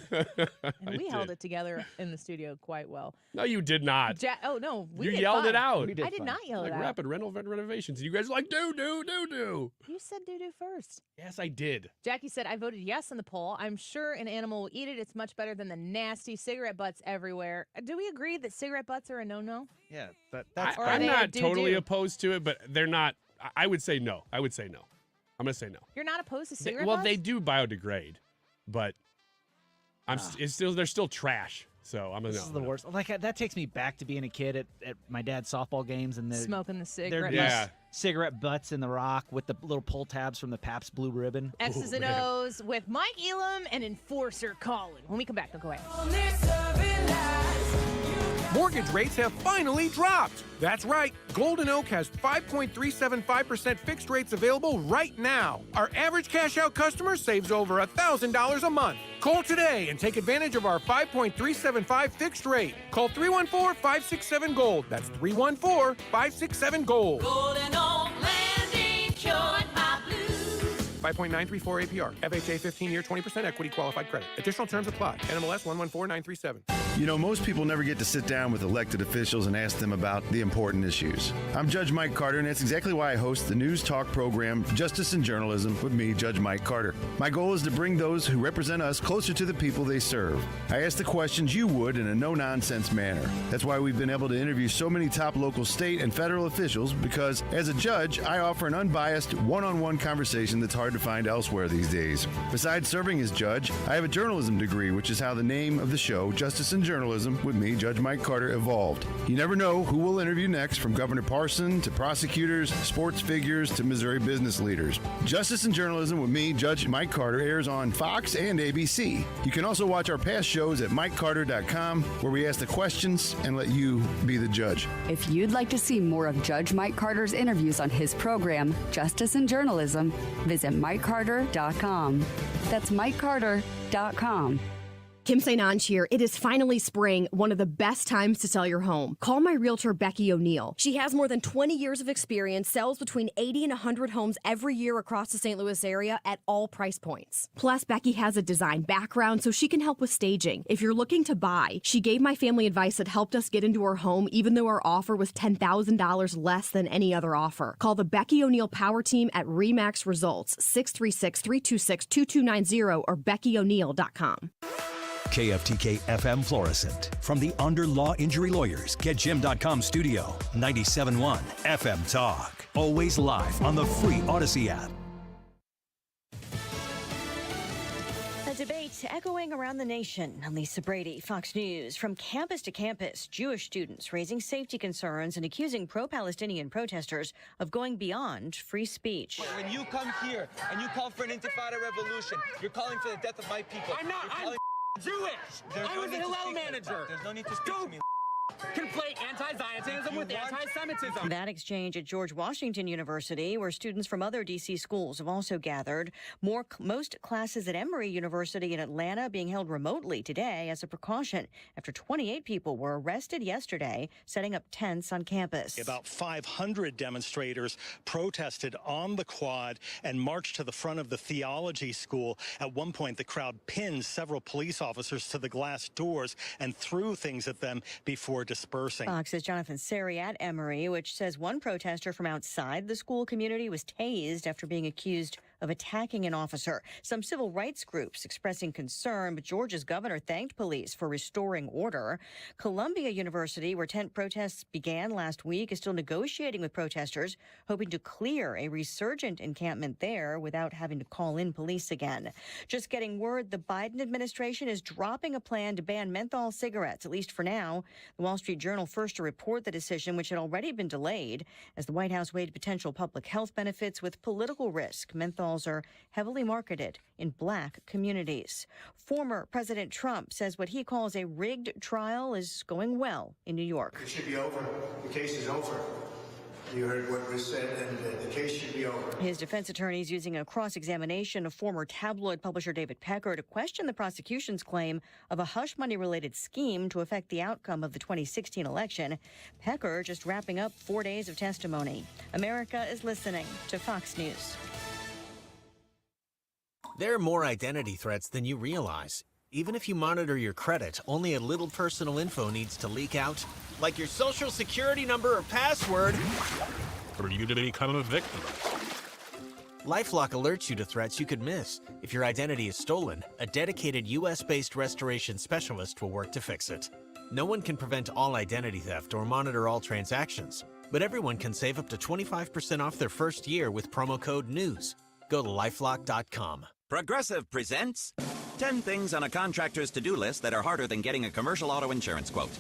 And we held it together in the studio quite well. No, you did not. Oh, no. You yelled it out. I did not yell it out. Rapid renovations. You guys are like, do. You said doo-doo first. Yes, I did. Jackie said, I voted yes in the poll. I'm sure an animal will eat it. It's much better than the nasty cigarette butts everywhere. Do we agree that cigarette butts are a no-no? Yeah. That's I'm not totally opposed to it, but they're not. I would say no. I'm going to say no. You're not opposed to cigarette butts? butts? They do biodegrade, but they're still trash. So I'm a no. This is the worst. Like that takes me back to being a kid at my dad's softball games and smoking the cigarette. Cigarette butts in the rock with the little pull tabs from the Pabst Blue Ribbon. X's and O's with Mike Elam and Enforcer Colin. When we come back, don't go away. Mortgage rates have finally dropped. That's right. Golden Oak has 5.375% fixed rates available right now. Our average cash-out customer saves over $1,000 a month. Call today and take advantage of our 5.375 fixed rate. Call 314-567-GOLD. That's 314-567-GOLD. Golden Oak Landing cured my blues. 5.934 APR. FHA 15-year 20% equity qualified credit. Additional terms apply. NMLS 114937. You know, most people never get to sit down with elected officials and ask them about the important issues. I'm Judge Mike Carter, and that's exactly why I host the news talk program Justice and Journalism with me, Judge Mike Carter. My goal is to bring those who represent us closer to the people they serve. I ask the questions you would in a no-nonsense manner. That's why we've been able to interview so many top local, state, and federal officials, because as a judge, I offer an unbiased, one-on-one conversation that's hard to find elsewhere these days. Besides serving as judge, I have a journalism degree, which is how the name of the show, Justice and Journalism, with me, Judge Mike Carter, evolved. You never know who we'll interview next, from Governor Parson to prosecutors, sports figures to Missouri business leaders. Justice and Journalism with me, Judge Mike Carter, airs on Fox and ABC. You can also watch our past shows at MikeCarter.com, where we ask the questions and let you be the judge. If you'd like to see more of Judge Mike Carter's interviews on his program, Justice and Journalism, visit MikeCarter.com. That's MikeCarter.com. Kim St-Ange here. It is finally spring, one of the best times to sell your home. Call my realtor, Becky O'Neill. She has more than 20 years of experience, sells between 80 and 100 homes every year across the St. Louis area at all price points. Plus, Becky has a design background, so she can help with staging. If you're looking to buy, she gave my family advice that helped us get into her home, even though our offer was $10,000 less than any other offer. Call the Becky O'Neill Power Team at RE/MAX Results, 636-326-2290 or BeckyO'Neill.com. KFTK FM Florissant. From the Under Law Injury Lawyers, GetJim.com studio. 97.1 FM Talk. Always live on the free Odyssey app. A debate echoing around the nation. I'm Lisa Brady, Fox News. From campus to campus, Jewish students raising safety concerns and accusing pro-Palestinian protesters of going beyond free speech. When you come here and you call for an intifada revolution, you're calling for the death of my people. I'm not. I'm Jewish. I was a Hillel manager. There's no need to speak to me. Conflate anti-Zionism with anti-Semitism. That exchange at George Washington University, where students from other D.C. schools have also gathered. Most classes at Emory University in Atlanta being held remotely today as a precaution after 28 people were arrested yesterday, setting up tents on campus. About 500 demonstrators protested on the quad and marched to the front of the theology school. At one point, the crowd pinned several police officers to the glass doors and threw things at them before dispersing. Fox's Jonathan Seri at Emory, which says one protester from outside the school community was tased after being accused of attacking an officer. Some civil rights groups expressing concern, but Georgia's governor thanked police for restoring order. Columbia University, where tent protests began last week, is still negotiating with protesters, hoping to clear a resurgent encampment there without having to call in police again. Just getting word the Biden administration is dropping a plan to ban menthol cigarettes, at least for now. The Wall Street Journal first to report the decision, which had already been delayed, as the White House weighed potential public health benefits with political risk. Menthols are heavily marketed in black communities. Former President Trump says what he calls a rigged trial is going well in New York. It should be over. The case is over. You heard what was said, and the case should be over. His defense attorneys using a cross-examination of former tabloid publisher David Pecker to question the prosecution's claim of a hush money-related scheme to affect the outcome of the 2016 election. Pecker just wrapping up 4 days of testimony. America is listening to Fox News. There are more identity threats than you realize. Even if you monitor your credit, only a little personal info needs to leak out, like your social security number or password, for you to become a victim. LifeLock alerts you to threats you could miss. If your identity is stolen, a dedicated U.S.-based restoration specialist will work to fix it. No one can prevent all identity theft or monitor all transactions, but everyone can save up to 25% off their first year with promo code NEWS. Go to LifeLock.com. Progressive presents 10 things on a contractor's to-do list that are harder than getting a commercial auto insurance quote.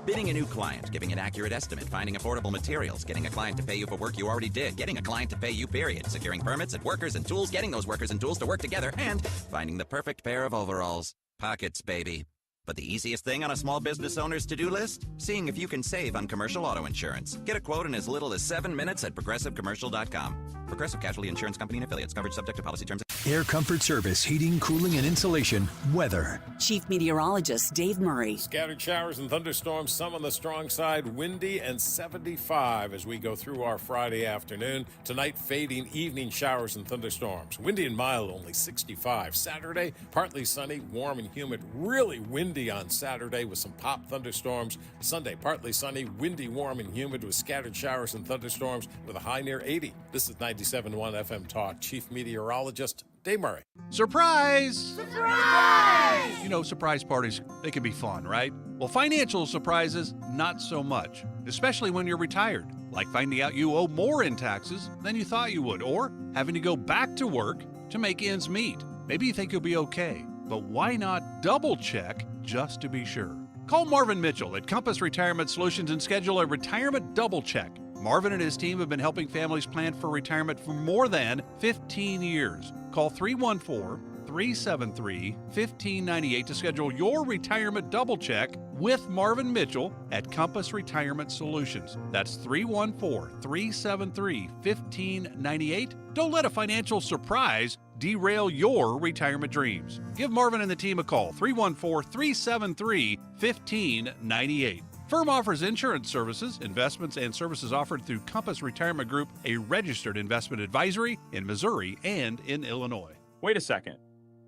Bidding a new client, giving an accurate estimate, finding affordable materials, getting a client to pay you for work you already did, getting a client to pay you, period, securing permits and workers and tools, getting those workers and tools to work together, and finding the perfect pair of overalls. Pockets, baby. But the easiest thing on a small business owner's to-do list? Seeing if you can save on commercial auto insurance. Get a quote in as little as 7 minutes at progressivecommercial.com. Progressive Casualty Insurance Company and Affiliates. Coverage subject to policy terms. Air Comfort Service, heating, cooling, and insulation. Weather. Chief Meteorologist Dave Murray. Scattered showers and thunderstorms, some on the strong side, windy and 75 as we go through our Friday afternoon. Tonight, fading evening showers and thunderstorms. Windy and mild, only 65. Saturday, partly sunny, warm and humid, really windy on Saturday with some pop thunderstorms. Sunday, partly sunny, windy, warm and humid with scattered showers and thunderstorms with a high near 80. This is 97.1 FM Talk. Chief Meteorologist Dave Murray. Surprise! Surprise! You know, surprise parties, they can be fun, right? Well, financial surprises, not so much, especially when you're retired, like finding out you owe more in taxes than you thought you would, or having to go back to work to make ends meet. Maybe you think you'll be okay, but why not double check just to be sure? Call Marvin Mitchell at Compass Retirement Solutions and schedule a retirement double check. Marvin and his team have been helping families plan for retirement for more than 15 years. Call 314-373-1598 to schedule your retirement double check with Marvin Mitchell at Compass Retirement Solutions. That's 314-373-1598. Don't let a financial surprise derail your retirement dreams. Give Marvin and the team a call, 314-373-1598. Firm offers insurance services, investments, and services offered through Compass Retirement Group, a registered investment advisory in Missouri and in Illinois. Wait a second.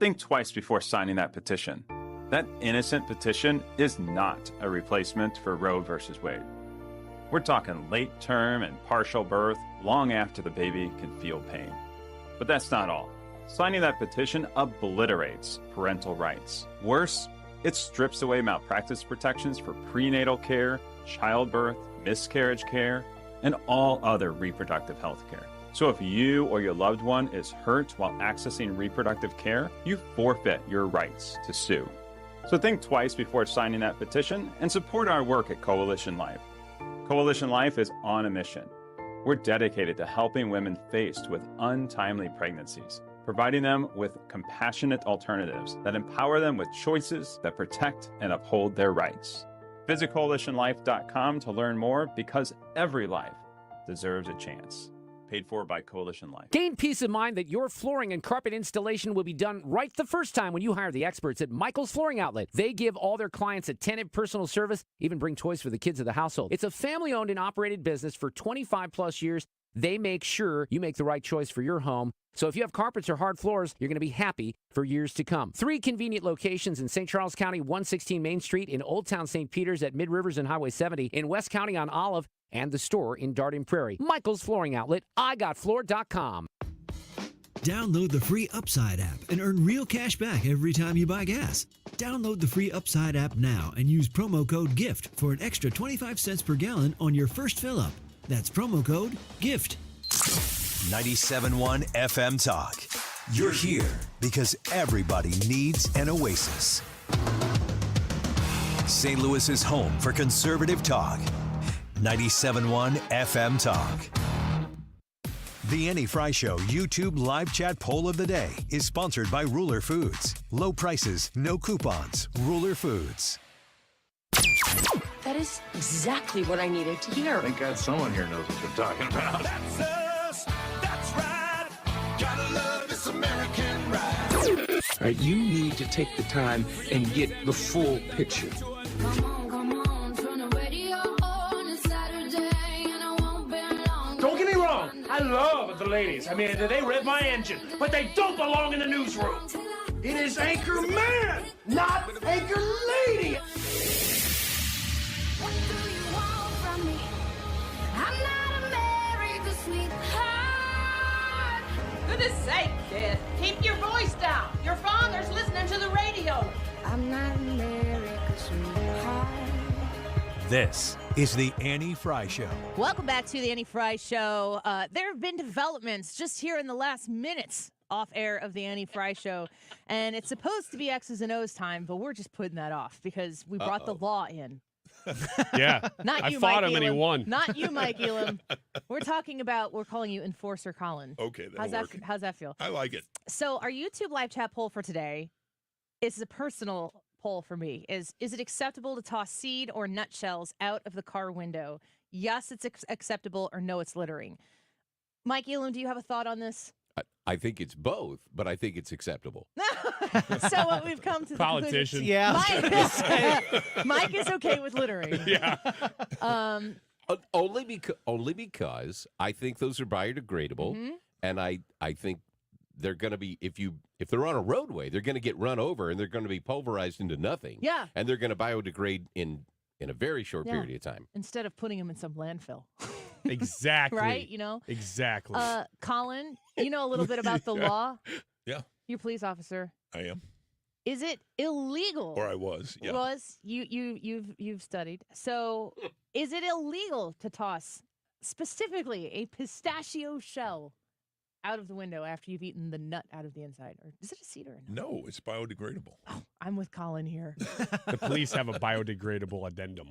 Think twice before signing that petition. That innocent petition is not a replacement for Roe versus Wade. We're talking late term and partial birth, long after the baby can feel pain. But that's not all. Signing that petition obliterates parental rights. Worse, it strips away malpractice protections for prenatal care, childbirth, miscarriage care, and all other reproductive health care. So if you or your loved one is hurt while accessing reproductive care, you forfeit your rights to sue. So think twice before signing that petition and support our work at Coalition Life. Coalition Life is on a mission. We're dedicated to helping women faced with untimely pregnancies, providing them with compassionate alternatives that empower them with choices that protect and uphold their rights. Visit coalitionlife.com to learn more, because every life deserves a chance. Paid for by Coalition Life. Gain peace of mind that your flooring and carpet installation will be done right the first time when you hire the experts at Michael's Flooring Outlet. They give all their clients attentive personal service, even bring toys for the kids of the household. It's a family-owned and operated business for 25 plus years. They make sure you make the right choice for your home. So if you have carpets or hard floors, you're going to be happy for years to come. 3 convenient locations in St. Charles County, 116 Main Street, in Old Town St. Peters at Mid Rivers and Highway 70, in West County on Olive, and the store in Darden Prairie. Michael's Flooring Outlet, IGotFloor.com. Download the free Upside app and earn real cash back every time you buy gas. Download the free Upside app now and use promo code GIFT for an extra 25 cents per gallon on your first fill-up. That's promo code GIFT. 97.1 FM Talk. You're here because everybody needs an oasis. St. Louis's home for conservative talk. 97.1 FM Talk. The Annie Fry Show YouTube live chat poll of the day is sponsored by Ruler Foods. Low prices, no coupons. Ruler Foods. That is exactly what I needed to hear. Thank God someone here knows what they're talking about. That's us. That's right. Gotta love this American ride. All right, you need to take the time and get the full picture. Don't get me wrong, I love the ladies. I mean, they rev my engine, but they don't belong in the newsroom. It is Anchor Man, not Anchor Lady. What do you want from me? I'm not America's sweetheart. Goodness sake, kid. Keep your voice down. Your father's listening to the radio. I'm not America's sweetheart. This is the Annie Fry Show. Welcome back to the Annie Fry Show. There have been developments just here in the last minutes off air of the Annie Fry Show, and it's supposed to be X's and O's time, but we're just putting that off because we brought the law in. Yeah, Not you, I fought Mike him and he Elam. won. Not you, Mike Elam. We're calling you Enforcer Colin. Okay, that'll work. How's that feel? I like it. So our YouTube live chat poll for today is a personal poll for me is it acceptable to toss seed or nutshells out of the car window? Yes, it's acceptable, or no, it's littering. Mike Elam, do you have a thought on this? I think it's both, but I think it's acceptable. So what we've come to the Politician. conclusion- Yeah. Mike is okay with littering. Yeah. Only because I think those are biodegradable, Mhm. and I think they're going to be if they're on a roadway, they're going to get run over and they're going to be pulverized into nothing. Yeah. And they're going to biodegrade in a very short Yeah. period of time. Instead of putting them in some landfill. Exactly. Right? You know? Exactly. Colin, you know a little bit about the law. Yeah, You're a police officer. I am. Is it illegal? Or I was. Yeah. You've studied. So is it illegal to toss specifically a pistachio shell out of the window after you've eaten the nut out of the inside? Or is it a seed or a nut? No, it's biodegradable. I'm with Colin here. The police have a biodegradable addendum.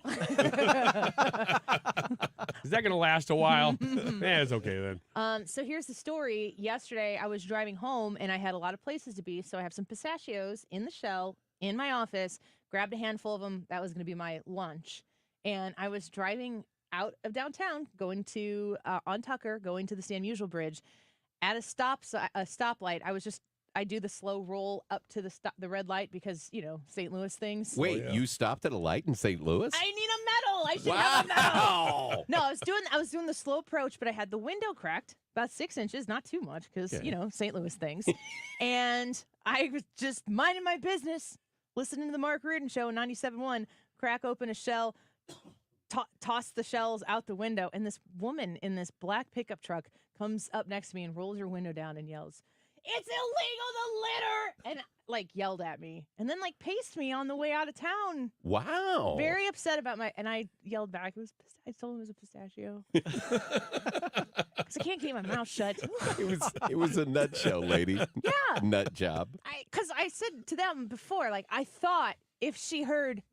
Is that going to last a while? It's okay then. So here's the story. Yesterday, I was driving home, and I had a lot of places to be. So I have some pistachios in the shell in my office, grabbed a handful of them. That was going to be my lunch. And I was driving out of downtown, going to, on Tucker, going to the San Musial Bridge. At a stoplight, I do the slow roll up to the red light because, St. Louis things. Wait, you stopped at a light in St. Louis? I need a medal. I should have a medal. No, I was doing the slow approach, but I had the window cracked about 6 inches, not too much because, St. Louis things. And I was just minding my business, listening to the Mark Reardon Show in 97.1, crack open a shell, toss the shells out the window. And this woman in this black pickup truck comes up next to me and rolls her window down and yells, "It's illegal to litter!" And yelled at me. And then paced me on the way out of town. Wow. Very upset about and I yelled back. I told him it was a pistachio. Because I can't keep my mouth shut. It was a nutshell, lady. Yeah. Nut job. Because I said to them before, I thought if she heard,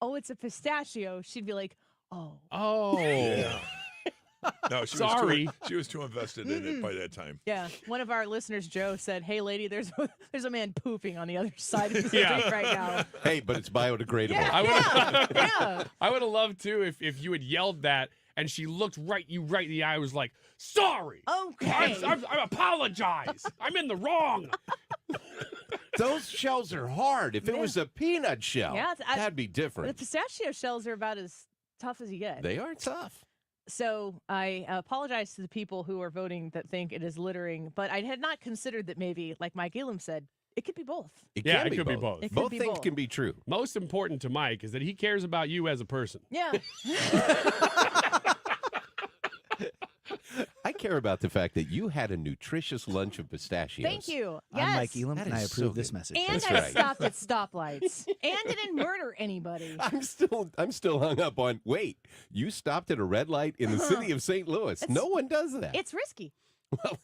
"Oh, it's a pistachio," she'd be like, "Oh." Yeah. No, Sorry. she was too invested in it by that time. Yeah. One of our listeners, Joe, said, "Hey, lady, there's a man pooping on the other side of the Yeah. street right now." Hey, but it's biodegradable. Yeah. I would have loved to if you had yelled that and she looked you right in the eye, was like, "Sorry. Okay. I apologize. I'm in the wrong." Those shells are hard. If it was a peanut shell, that'd be The different. pistachio shells are about as tough as you get. They are tough. So I apologize to the people who are voting that think it is littering, but I had not considered that maybe, like Mike Elam said, it could be both. It Yeah, can it be could be both. both. It could Both be things both. can be true. Most important to Mike is that he cares about you as a person. Yeah. I care about the fact that you had a nutritious lunch of pistachios. Thank you. I'm Yes. Mike Elam, That and I is approve so this good. message. And That's I right. stopped at stoplights and didn't murder anybody. I'm still hung up on. Wait, you stopped at a red light in the city of St. Louis? No one does that. It's risky. Well,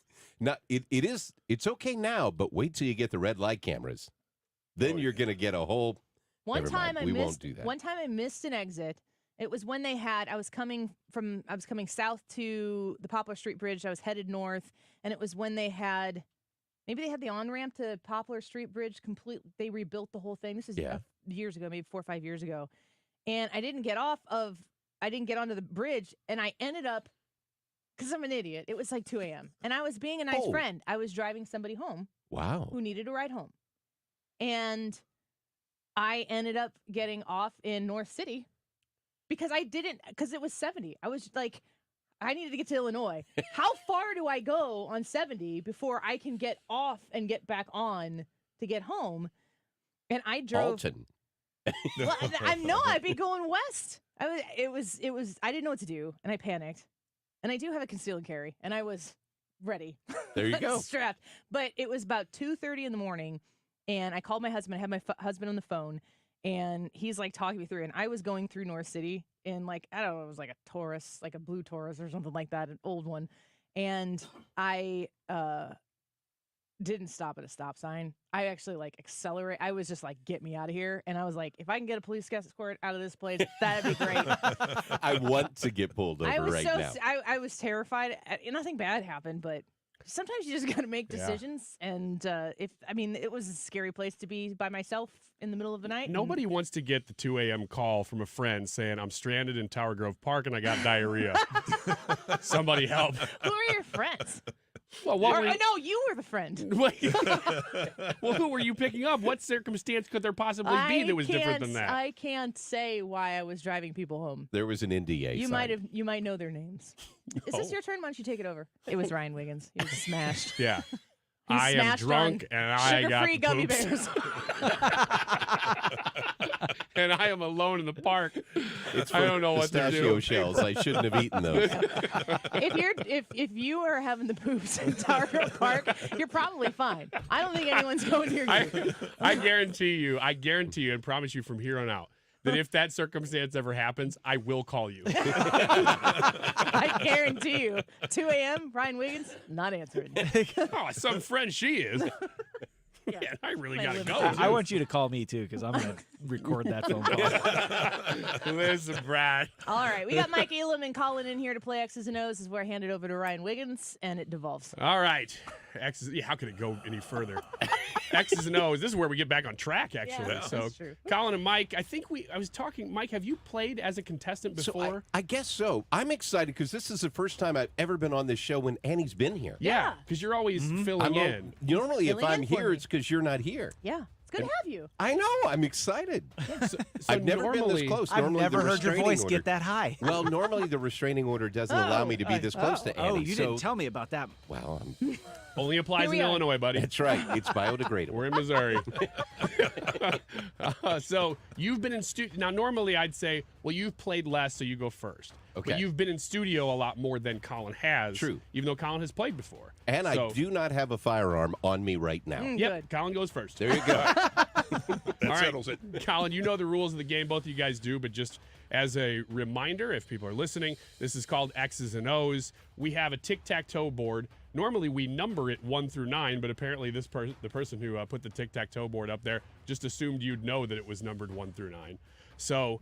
it's okay now, but wait till you get the red light cameras. Then you're going to get a whole. One time we won't do that. One time I missed an exit. It was when I was coming south to the Poplar Street Bridge. I was headed north, and it was when they had the on-ramp to Poplar Street Bridge complete. They rebuilt the whole thing. This is years ago, maybe 4 or 5 years ago. And I didn't get onto the bridge, and I ended up, because I'm an idiot, it was 2 a.m. And I was being a nice friend. I was driving somebody home. Wow. Who needed a ride home. And I ended up getting off in North City because it was 70. I was I needed to get to Illinois. How far do I go on 70 before I can get off and get back on to get home? And I drove. Alton. Well, I'd be going west. I didn't know what to do, and I panicked. And I do have a conceal and carry, and I was ready. There you go. Strapped. But it was about 2:30 in the morning, and I called my husband. I had my husband on the phone, and he's talking me through. And I was going through North City in I don't know, it was a Taurus, a blue Taurus or something like that, an old one. And I didn't stop at a stop sign. I actually accelerate. I was just get me out of here. And I was if I can get a police escort out of this place, that'd be great. I want to get pulled over I was now. I was terrified. Nothing bad happened, but sometimes you just got to make decisions. And it was a scary place to be by myself in the middle of the night. Nobody wants to get the 2 a.m. call from a friend saying, I'm stranded in Tower Grove Park and I got diarrhea. Somebody help. Who are your friends? Well, I know you were the friend. Well, who were you picking up? What circumstance could there possibly be that was different than that? I can't say why I was driving people home. There was an NDA. You might know their names. Is this your turn? Why don't you take it over? It was Ryan Wiggins. He was smashed. Yeah. He's I am smashed drunk on and I got sugar-free gummy poops. bears. And I am alone in the park. It's I don't know what to pistachio do. shells. I shouldn't have eaten those. If you are having the poops in Tower Grove Park, you're probably fine. I don't think anyone's going near you. I guarantee you, and promise you from here on out, that if that circumstance ever happens, I will call you. I guarantee you. 2 a.m., Ryan Wiggins, not answering. Oh, some friend she is. Yeah, I really got to go. I want you to call me, too, because I'm going to record that phone call. Listen, Brad. All right, we got Mike Elam and Colin in here to play X's and O's. This is where I hand it over to Ryan Wiggins, and it devolves. All right. X's, how could it go any further? X's and O's. This is where we get back on track, actually. Yeah, so, that's true. Colin and Mike, I was talking, Mike, have you played as a contestant before? So I guess so. I'm excited because this is the first time I've ever been on this show when Annie's been here. Yeah, because you're always filling in. Normally, if Filling I'm in for here, me. it's because you're not here. Yeah, it's good to have you. I know. I'm excited. So I've never been this close. I've Normally, never the heard your restraining voice order- get that high. Well, normally the restraining order doesn't allow me to be this close to Annie. Oh, you didn't tell me about that. Well, Only applies Here we in are. Illinois, buddy. that's right. It's biodegradable. We're in Missouri. So you've been in studio. Now, normally I'd say, well, you've played less, so you go first. Okay. But you've been in studio a lot more than Colin has. True. Even though Colin has played before. And So- I do not have a firearm on me right now. Yep, Good. Colin goes first. There you go. That settles it. Colin, you know the rules of the game. Both of you guys do, but just as a reminder, if people are listening, this is called X's and O's. We have a tic-tac-toe board. Normally, we number it 1 through 9, but apparently the person who put the tic-tac-toe board up there just assumed you'd know that it was numbered 1 through 9. So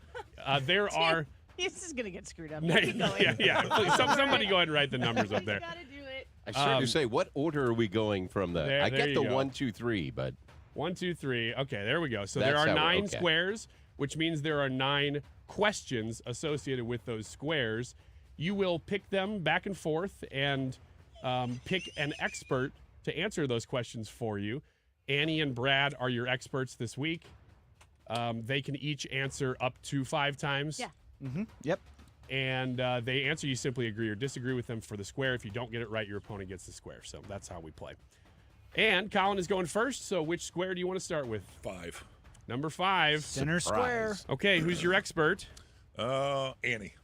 there are... This is going to get screwed up. yeah. Please, somebody go ahead and write the numbers up there. You got to do it. I started to say, what order are we going from the? I there get you the go. 1, 2, 3, but 1, 2, 3. Okay, there we go. So That's there are how 9 okay. squares, which means there are 9 questions associated with those squares. You will pick them back and forth and pick an expert to answer those questions for you. Annie and Brad are your experts this week. They can each answer up to 5 times. Yeah. Mm-hmm. Yep. And they answer, you simply agree or disagree with them for the square. If you don't get it right, your opponent gets the square. So that's how we play. And Colin is going first, so which square do you want to start with? 5. Number 5. Center square. Okay, who's your expert? Annie.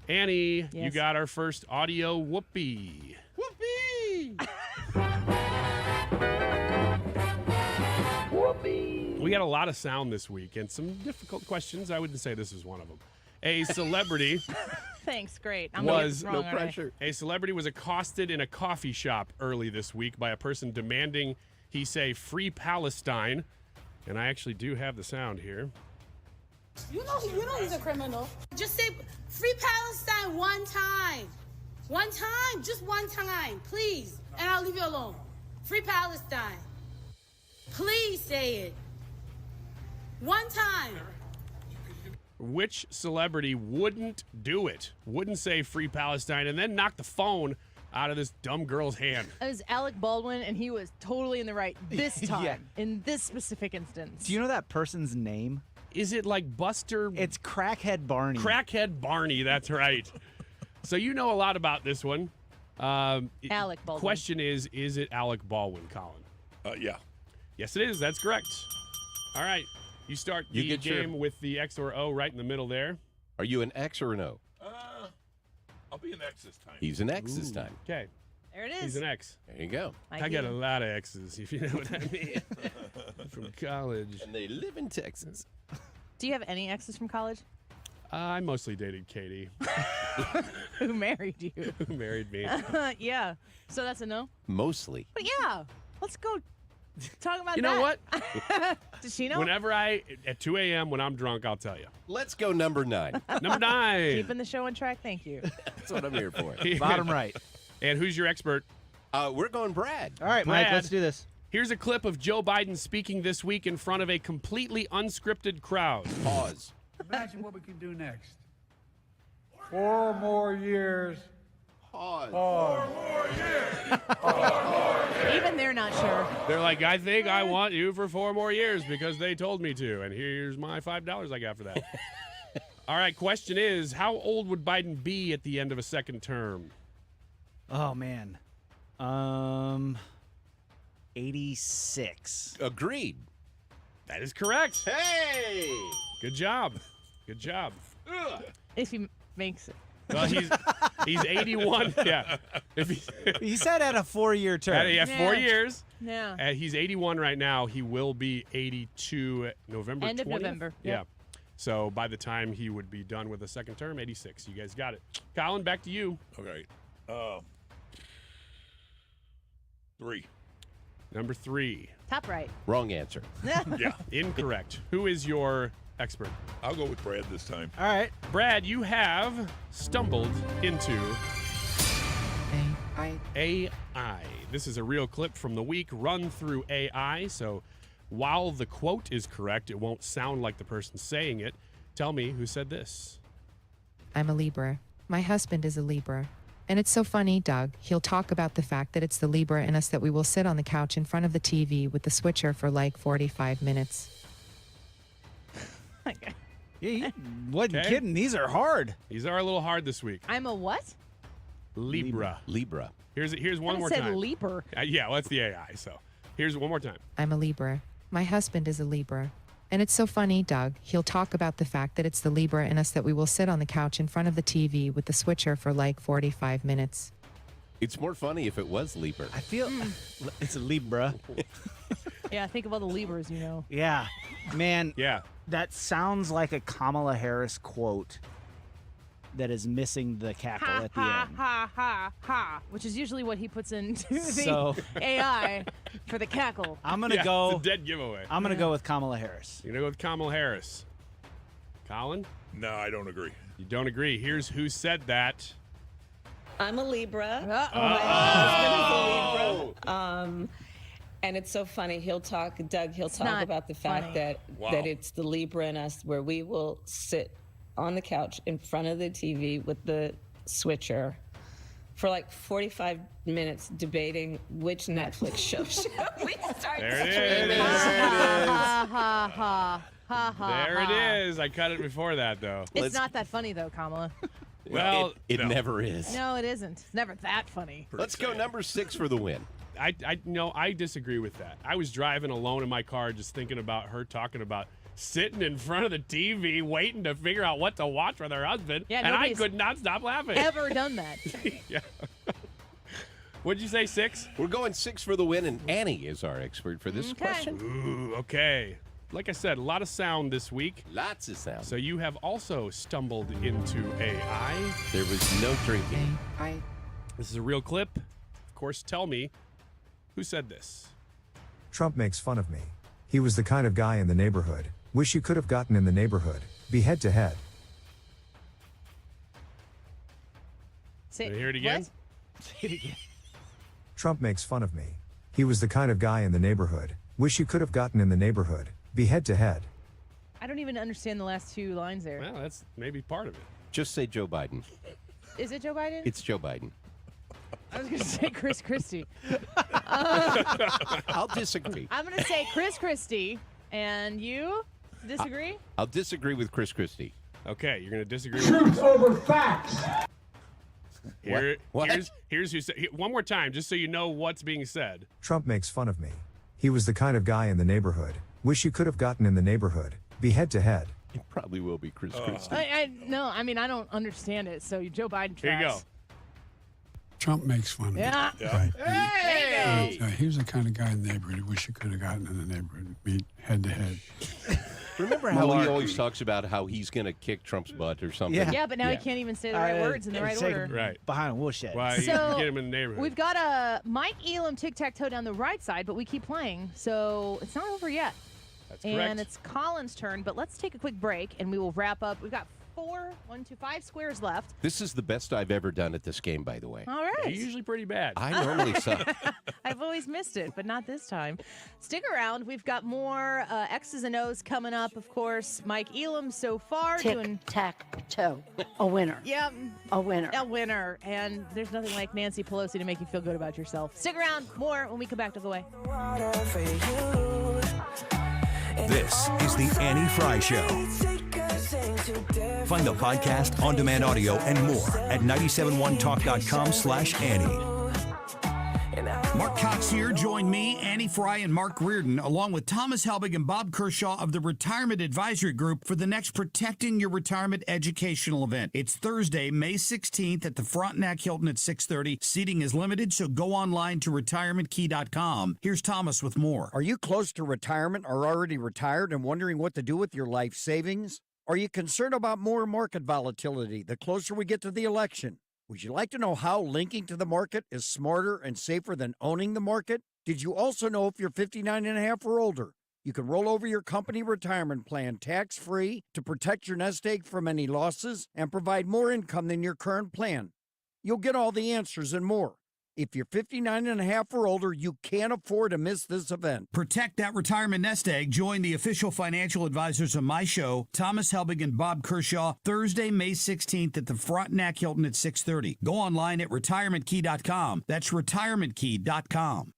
Annie, you Yes. got our first audio whoopee. whoopee! We got a lot of sound this week and some difficult questions. I wouldn't say this is one of them. A celebrity Thanks, great. I'm gonna get was this wrong, aren't I? A celebrity was accosted in a coffee shop early this week by a person demanding he say "Free Palestine," and I actually do have the sound here. You know he's a criminal. Just say "Free Palestine" one time. One time, just one time, please. And I'll leave you alone. Free Palestine. Please say it. One time. Which celebrity wouldn't do it? Wouldn't say "Free Palestine" and then knock the phone out of this dumb girl's hand? It was Alec Baldwin, and he was totally in the right this time, Yeah. in this specific instance. Do you know that person's name? Is it like Buster? It's Crackhead Barney. Crackhead Barney, that's right. So you know a lot about this one. Alec Baldwin. Question is it Alec Baldwin, Colin? Yeah. Yes, it is. That's correct. All right. You start You the get your- game with the X or O right in the middle there. Are you an X or an O? I'll be an X this time. He's an X this time. Okay. There it is. He's an X. There you go. I got a lot of X's, if you know what I mean. From college. And they live in Texas. Do you have any exes from college I mostly dated Katie, who married you? who married me. Yeah. So that's a no? Mostly. But yeah, let's go talk about You that. know what? Does she know? Whenever at 2 a.m. when I'm drunk, I'll tell you. Let's go number 9. Number 9. Keeping the show on track. Thank you. That's what I'm here for. Bottom right. And who's your expert? We're going Brad. All right, Mike, Brad. let's do this. Here's a clip of Joe Biden speaking this week in front of a completely unscripted crowd. Pause. Imagine what we can do next. 4 more years. Pause. 4 more years. Even they're not sure. They're like, I think I want you for 4 more years because they told me to, and here's my $5 I got for that. All right, question is, how old would Biden be at the end of a second term? Oh, man. 86. Agreed. That is correct. Hey! Good job. Good job. If he makes it. Well, he's 81. Yeah. He said at a 4-year term. Yeah, 4 years. Yeah. He's 81 right now. He will be 82 November 20th. End of November. Yeah. So by the time he would be done with the second term, 86. You guys got it. Colin, back to you. Okay. 3. Number 3. Top right. Wrong answer. Yeah. Incorrect. Who is your expert? I'll go with Brad this time. All right. Brad, you have stumbled into AI. This is a real clip from the week run through AI. So while the quote is correct, it won't sound like the person saying it. Tell me who said this. I'm a Libra. My husband is a Libra. And it's so funny, Doug. He'll talk about the fact that it's the Libra in us that we will sit on the couch in front of the TV with the switcher for like 45 minutes. Yeah, he wasn't kidding. These are hard. These are a little hard this week. I'm a what? Libra. Libra. Here's one more said time. Leaper. Yeah, well, that's the AI. So here's one more time. I'm a Libra. My husband is a Libra. And it's so funny, Doug. He'll talk about the fact that it's the Libra in us that we will sit on the couch in front of the TV with the switcher for like 45 minutes. It's more funny if it was Libra. I feel it's a Libra. Yeah, think of all the Libras, you know. Yeah. Man. Yeah. That sounds like a Kamala Harris quote that is missing the cackle Ha, at the ha, end. ha, ha, ha, which is usually what he puts into the So- AI for the cackle. I'm going to Yeah, go. it's a dead giveaway. I'm going to go with Kamala Harris. You're going to go with Kamala Harris. Colin? No, I don't agree. You don't agree. Here's who said that. I'm a Libra. Uh-oh. My husband is a Libra. And it's so funny. He'll talk not about the fact funny. that it's the Libra in us where we will sit on the couch in front of the TV with the switcher for like 45 minutes debating which Netflix show should we start There it streaming. is. Ha, ha, ha, ha, ha, There ha. it is. I cut it before that, though. It's not that funny, though, Kamala. Well, it never is. No, it isn't. It's never that funny. Let's go number 6 for the win. I disagree with that. I was driving alone in my car just thinking about her talking about sitting in front of the TV waiting to figure out what to watch with her husband, Yeah, and I nobody's could not stop laughing. Ever done that? Yeah. What'd you say, 6? We're going 6 for the win, and Annie is our expert for this Okay. question. Ooh, okay. Like I said, a lot of sound this week. Lots of sound. So you have also stumbled into AI. There was no drinking. This is a real clip. Of course, tell me who said this. Trump makes fun of me. He was the kind of guy in the neighborhood. Wish you could have gotten in the neighborhood. Be head to head. Say, Can I hear it again? What? Say it again. Trump makes fun of me. He was the kind of guy in the neighborhood. Wish you could have gotten in the neighborhood. Be head to head. I don't even understand the last 2 lines there. Well, that's maybe part of it. Just say Joe Biden. Is it Joe Biden? It's Joe Biden. I was going to say Chris Christie. I'll disagree. I'm going to say Chris Christie. And you disagree? I'll disagree with Chris Christie. Okay, you're going to disagree. Truth over facts. Here's who said. One more time, just so you know what's being said. Trump makes fun of me. He was the kind of guy in the neighborhood. Wish you could have gotten in the neighborhood. Be head to head. It probably will be Chris Christie. No, I mean, I don't understand it. So Joe Biden tracks. Here you go. Trump makes fun of me. Yeah. Right. Hey! He was the kind of guy in the neighborhood. Wish you could have gotten in the neighborhood. Be head to head. Remember how he always talks about how he's going to kick Trump's butt or something? Yeah, but now he can't even say the right words in the right order. Right. Behind a woodshed. Why you So, get him in the neighborhood? We've got a Mike Elam tic-tac-toe down the right side, but we keep playing, so it's not over yet. That's correct. And it's Colin's turn, but let's take a quick break, and we will wrap up. We've got 5 squares left. This is the best I've ever done at this game, by the way. All right. You're usually pretty bad. I normally suck. I've always missed it, but not this time. Stick around. We've got more X's and O's coming up, of course. Mike Elam so far doing Tic-tac-toe. A winner. Yep. A winner. A winner. And there's nothing like Nancy Pelosi to make you feel good about yourself. Stick around. More when we come back to the way. This is the Annie Fry Show. Find the podcast, on-demand audio, and more at 971talk.com/Annie. Mark Cox here. Join me, Annie Fry, and Mark Reardon, along with Thomas Helbig and Bob Kershaw of the Retirement Advisory Group for the next Protecting Your Retirement educational event. It's Thursday, May 16th at the Frontenac Hilton at 6:30. Seating is limited, so go online to retirementkey.com. Here's Thomas with more. Are you close to retirement or already retired and wondering what to do with your life savings? Are you concerned about more market volatility the closer we get to the election? Would you like to know how linking to the market is smarter and safer than owning the market? Did you also know if you're 59 and a half or older, you can roll over your company retirement plan tax-free to protect your nest egg from any losses and provide more income than your current plan? You'll get all the answers and more. If you're 59 and a half or older, you can't afford to miss this event. Protect that retirement nest egg. Join the official financial advisors of my show, Thomas Helbig and Bob Kershaw, Thursday, May 16th at the Frontenac Hilton at 6:30. Go online at retirementkey.com. That's retirementkey.com.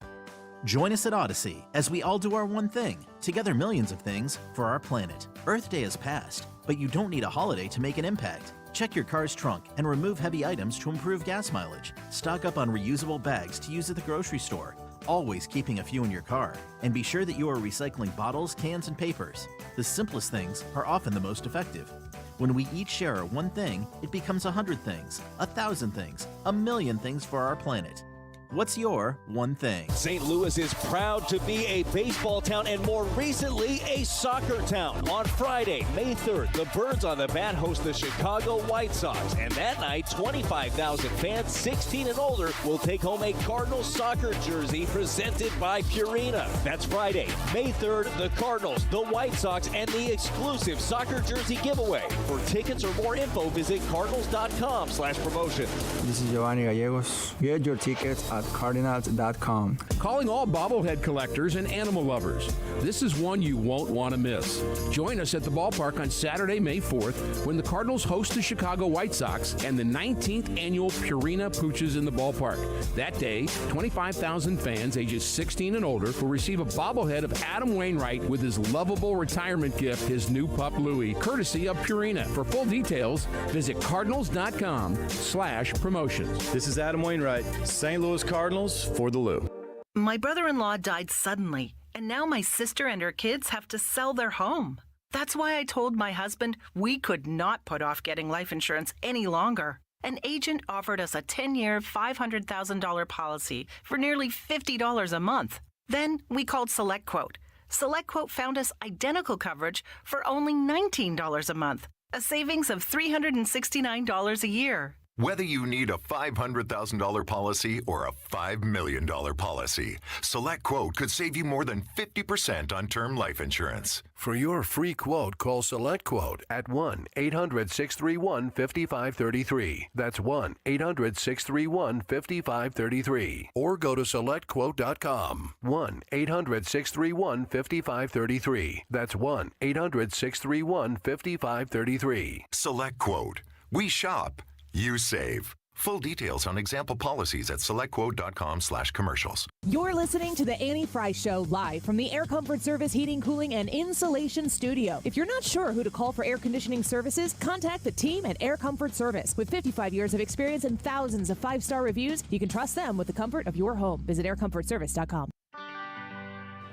Join us at Odyssey as we all do our one thing, together millions of things for our planet. Earth Day has passed, but you don't need a holiday to make an impact. Check your car's trunk and remove heavy items to improve gas mileage. Stock up on reusable bags to use at the grocery store, always keeping a few in your car. And be sure that you are recycling bottles, cans, and papers. The simplest things are often the most effective. When we each share our one thing, it becomes 100 things, 1,000 things, 1,000,000 things for our planet. What's your one thing? St. Louis is proud to be a baseball town and more recently a soccer town. On Friday, May 3rd, the Birds on the Bat host the Chicago White Sox. And that night, 25,000 fans 16 and older will take home a Cardinals soccer jersey presented by Purina. That's Friday, May 3rd, the Cardinals, the White Sox, and the exclusive soccer jersey giveaway. For tickets or more info, visit cardinals.com/promotion. This is Giovanni Gallegos. Get your tickets at cardinals.com. Calling all bobblehead collectors and animal lovers. This is one you won't want to miss. Join us at the ballpark on Saturday, May 4th, when the Cardinals host the Chicago White Sox and the 19th annual Purina Pooches in the ballpark. That day, 25,000 fans ages 16 and older will receive a bobblehead of Adam Wainwright with his lovable retirement gift, his new pup Louie, courtesy of Purina. For full details, visit cardinals.com/promotions. This is Adam Wainwright, St. Louis Cardinals for the Lou. My brother-in-law died suddenly, and now my sister and her kids have to sell their home. That's why I told my husband we could not put off getting life insurance any longer. An agent offered us a 10-year, $500,000 policy for nearly $50 a month. Then we called SelectQuote. SelectQuote found us identical coverage for only $19 a month, a savings of $369 a year. Whether you need a $500,000 policy or a $5 million policy, SelectQuote could save you more than 50% on term life insurance. For your free quote, call SelectQuote at 1-800-631-5533. That's 1-800-631-5533. Or go to SelectQuote.com. 1-800-631-5533. That's 1-800-631-5533. SelectQuote. We shop. You save. Full details on example policies at selectquote.com/commercials. You're listening to the Annie Fry Show live from the Air Comfort Service Heating, Cooling, and Insulation Studio. If you're not sure who to call for air conditioning services, contact the team at Air Comfort Service. With 55 years of experience and thousands of 5-star reviews, you can trust them with the comfort of your home. Visit aircomfortservice.com.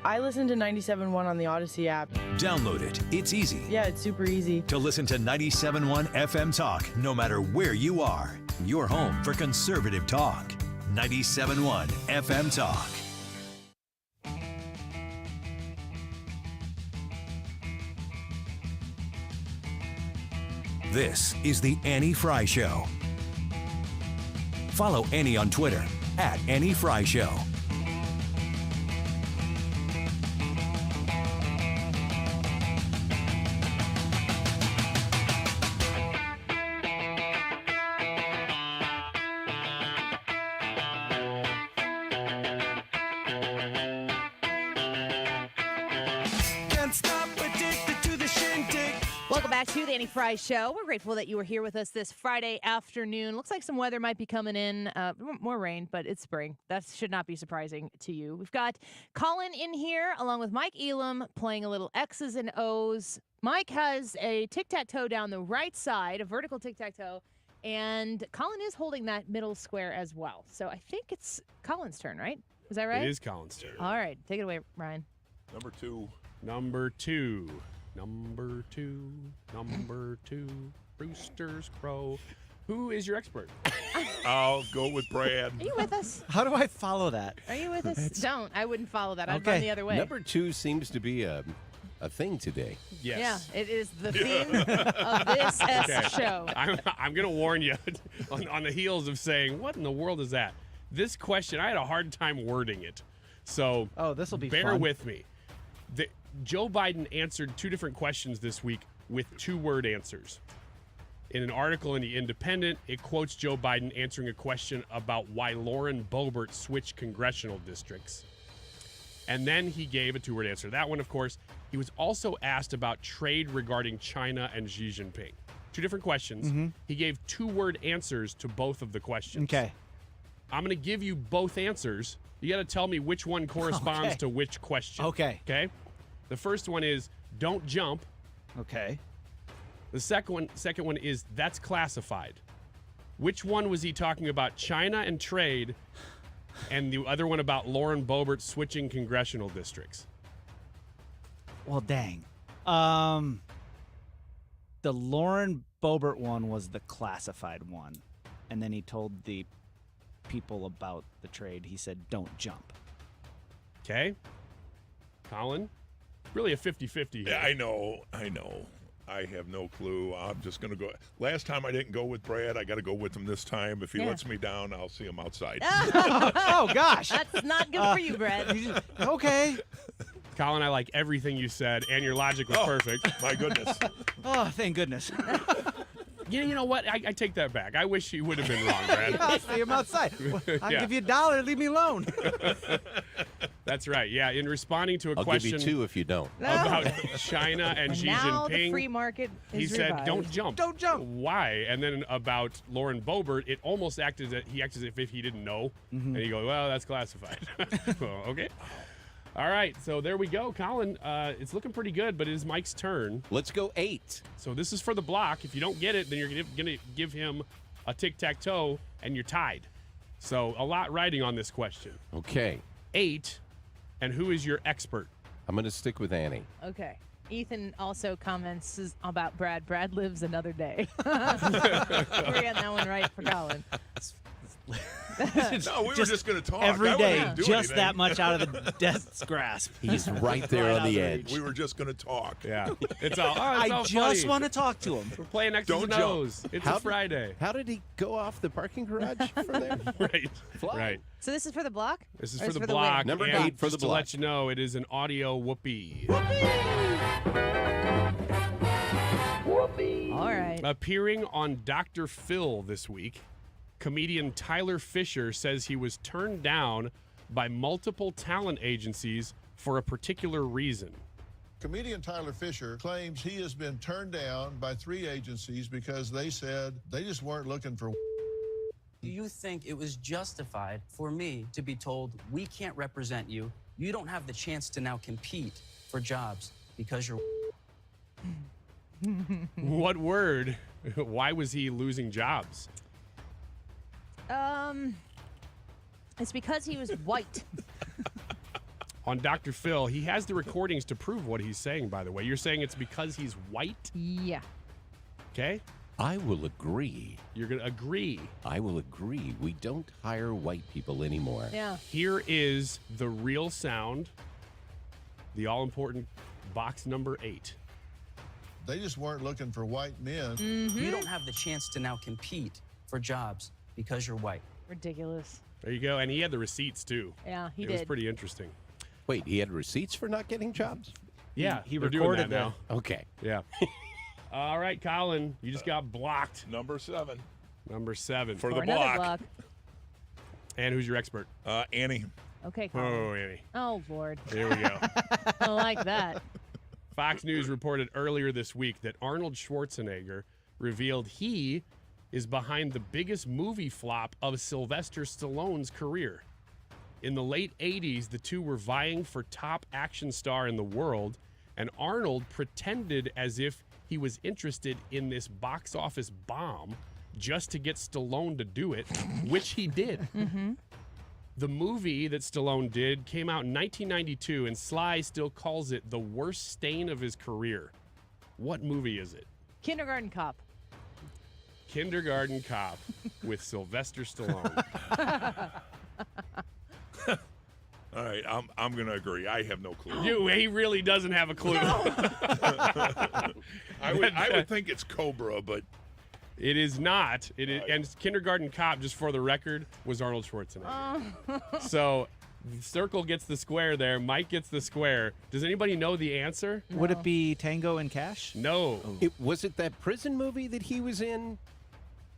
I listen to 97.1 on the Odyssey app. Download it. It's easy. Yeah, it's super easy. To listen to 97.1 FM Talk, no matter where you are. Your home for conservative talk. 97.1 FM Talk. This is the Annie Fry Show. Follow Annie on Twitter at Annie Fry Show. to the Annie Fry Show. We're grateful that you were here with us this Friday afternoon. Looks like some weather might be coming in, more rain, but it's spring. That should not be surprising to you. We've got Colin in here along with Mike Elam playing a little X's and O's. Mike has a tic-tac-toe down the right side, a vertical tic-tac-toe, and Colin is holding that middle square as well. So I think it's Colin's turn, right? Is that right? It is Colin's turn. All right. Take it away, Ryan. Number two. Number two. Number two. Number two. Rooster's Crow. Who is your expert? I'll go with Brad. Are you with us? How do I follow that? Are you with us? Don't. I wouldn't follow that. I'd Okay. run the other way. Number two seems to be a thing today. Yes. Yeah, it is the theme of this show. I'm going to warn you on the heels of saying, what in the world is that? This question, I had a hard time wording it. So this will be bear fun. with me. Joe Biden answered two different questions this week with two-word answers. In an article in The Independent, it quotes Joe Biden answering a question about why Lauren Boebert switched congressional districts. And then he gave a two-word answer. That one, of course, he was also asked about trade regarding China and Xi Jinping. Two different questions. Mhm. He gave two-word answers to both of the questions. Okay. I'm going to give you both answers. You got to tell me which one corresponds Okay. to which question. Okay. Okay? The first one is don't jump. Okay. The second one is that's classified. Which one was he talking about, China and trade, and the other one about Lauren Boebert switching congressional districts? Well, dang. The Lauren Boebert one was the classified one. And then he told the people about the trade. He said, don't jump. Okay. Colin? Really a 50-50 here. Yeah, I know. I have no clue. I'm just going to go. Last time I didn't go with Brad. I got to go with him this time. If he lets me down, I'll see him outside. Oh, gosh. That's not good for you, Brad. Okay. Colin, I like everything you said, and your logic was perfect. My goodness. Oh, thank goodness. You know what? I take that back. I wish he would have been wrong, Brad. I'll see him outside. I'll Yeah. give you $1. Leave me alone. That's right. Yeah, in responding to a I'll question give you two if you don't. about China and Xi now Jinping, the free market is he said, revived. "Don't jump." Don't jump. Why? And then about Lauren Boebert, it almost acted as if he didn't know, and he goes, "Well, that's classified." Well, okay. All right, so there we go, Colin. It's looking pretty good, but it is Mike's turn. Let's go 8. So this is for the block. If you don't get it, then you're going to give him a tic-tac-toe, and you're tied. So a lot riding on this question. Okay. 8, and who is your expert? I'm going to stick with Annie. Okay. Ethan also comments about Brad. Brad lives another day. We're getting that one right for Colin. No, we were just going to talk. Every I day, wouldn't do just anything. that much out of the death's grasp. He's right there on the edge. We were just going to talk. Yeah. It's all I all just funny. want to talk to him. We're playing X's Don't and jump. O's. It's How a Friday. How did he go off the parking garage from there? Right. Fly. Right. So this is for the block? This is Or for the win? block. Number and 8 for just the to block. let you know, it is an audio whoopee. All right. Appearing on Dr. Phil this week, comedian Tyler Fisher says he was turned down by multiple talent agencies for a particular reason. Comedian Tyler Fisher claims he has been turned down by 3 agencies because they said they just weren't looking for. Do you think it was justified for me to be told, we can't represent you, you don't have the chance to now compete for jobs because you're... What word? Why was he losing jobs? It's because he was white. On Dr. Phil, he has the recordings to prove what he's saying, by the way. You're saying it's because he's white? Yeah. Okay. I will agree. You're going to agree. I will agree. We don't hire white people anymore. Yeah. Here is the real sound, the all-important box number 8. They just weren't looking for white men. You don't have the chance to now compete for jobs because you're white. Ridiculous. There you go. And he had the receipts, too. Yeah, he It did. was pretty interesting. Wait, he had receipts for not getting jobs? Yeah, He they're doing recorded that now. Okay. Yeah. All right, Colin, you just got blocked. Number 7. Number 7. For Or the another block. And who's your expert? Annie. Okay, Colin. Oh, Annie. Oh, Lord. Here we go. I don't like that. Fox News reported earlier this week that Arnold Schwarzenegger revealed he is behind the biggest movie flop of Sylvester Stallone's career. In the late 80s, the two were vying for top action star in the world, and Arnold pretended as if he was interested in this box office bomb just to get Stallone to do it, which he did. The movie that Stallone did came out in 1992, and Sly still calls it the worst stain of his career. What movie is it? Kindergarten Cop. Kindergarten Cop with Sylvester Stallone. All right, I'm going to agree. I have no clue. He really doesn't have a clue. I would think it's Cobra, but it is not. It is, and Kindergarten Cop, just for the record, was Arnold Schwarzenegger. So Circle gets the square there. Mike gets the square. Does anybody know the answer? Would it be Tango and Cash? No. Was it that prison movie that he was in?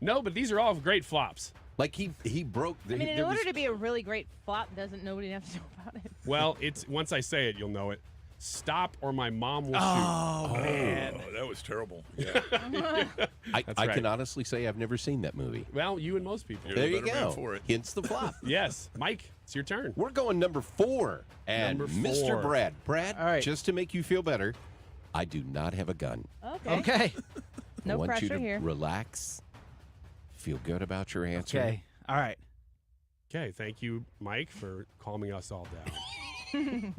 No, but these are all great flops. Like he broke. I mean, in order to be a really great flop, doesn't nobody have to know about it? Well, it's once I say it, you'll know it. Stop or my mom will shoot. Oh, man. That was terrible. Yeah. I can honestly say I've never seen that movie. Well, you and most people. There you go. Hence the flop. Yes. Mike, it's your turn. We're going number 4. And Number 4. Mr. Brad. Brad, All right. just to make you feel better, I do not have a gun. Okay. No I want you pressure to here. relax. Feel good about your answer. Okay. All right. Okay, thank you, Mike, for calming us all down.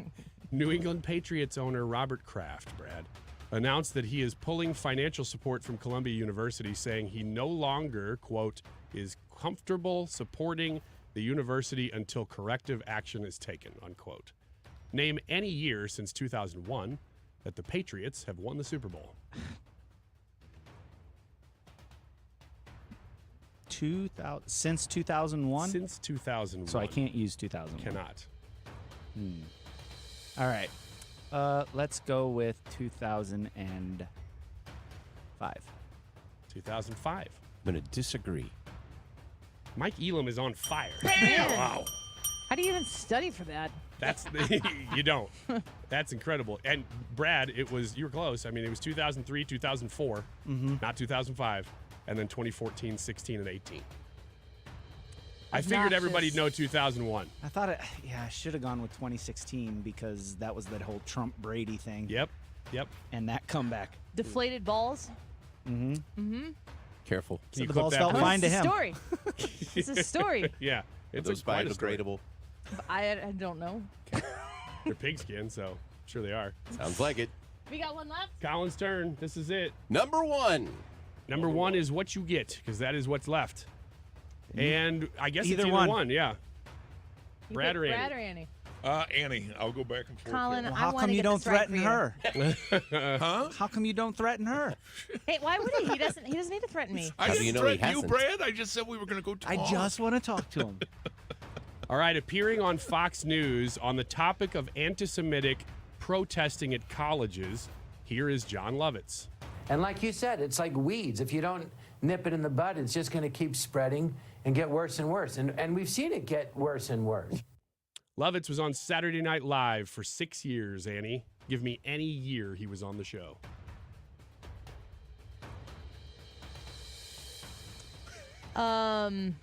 New England Patriots owner Robert Kraft, Brad, announced that he is pulling financial support from Columbia University, saying he no longer, quote, is comfortable supporting the university until corrective action is taken, unquote. Name any year since 2001 that the Patriots have won the Super Bowl. 2000 since 2001. Since 2001. So I can't use 2001. Cannot. All right. Let's go with 2005. 2005. I'm going to disagree. Mike Elam is on fire. Bam! Wow. How do you even study for that? That's you don't. That's incredible. And Brad, you were close. I mean, it was 2003, 2004, not 2005, and then 2014, 16, and 18. I figured everybody'd know 2001. I thought I should have gone with 2016 because that was that whole Trump Brady thing. Yep. And that comeback. Deflated balls. Careful. So the balls felt fine to him. Story. It's a story. Yeah. Are those biodegradable? I don't know. They're pigskin, so I'm sure they are. Sounds like it. We got one left. Colin's turn. This is it. Number 1. Number 1 is what you get, because that is what's left. And I guess Either it's either one. one, yeah. You Brad pick or Annie? Brad or Annie? Annie. I'll go back and forth. Colin, here. I How wanna come you get don't this right threaten for you. her? Huh? How come you don't threaten her? Hey, why would he? He doesn't need to threaten me. I How do didn't you know he threaten you, hasn't? Brad. I just said we were going to go talk. I just want to talk to him. All right, appearing on Fox News on the topic of anti-Semitic protesting at colleges, here is John Lovitz. And like you said, it's like weeds. If you don't nip it in the bud, it's just going to keep spreading and get worse and worse. And we've seen it get worse and worse. Lovitz was on Saturday Night Live for 6 years, Annie. Give me any year he was on the show. Um.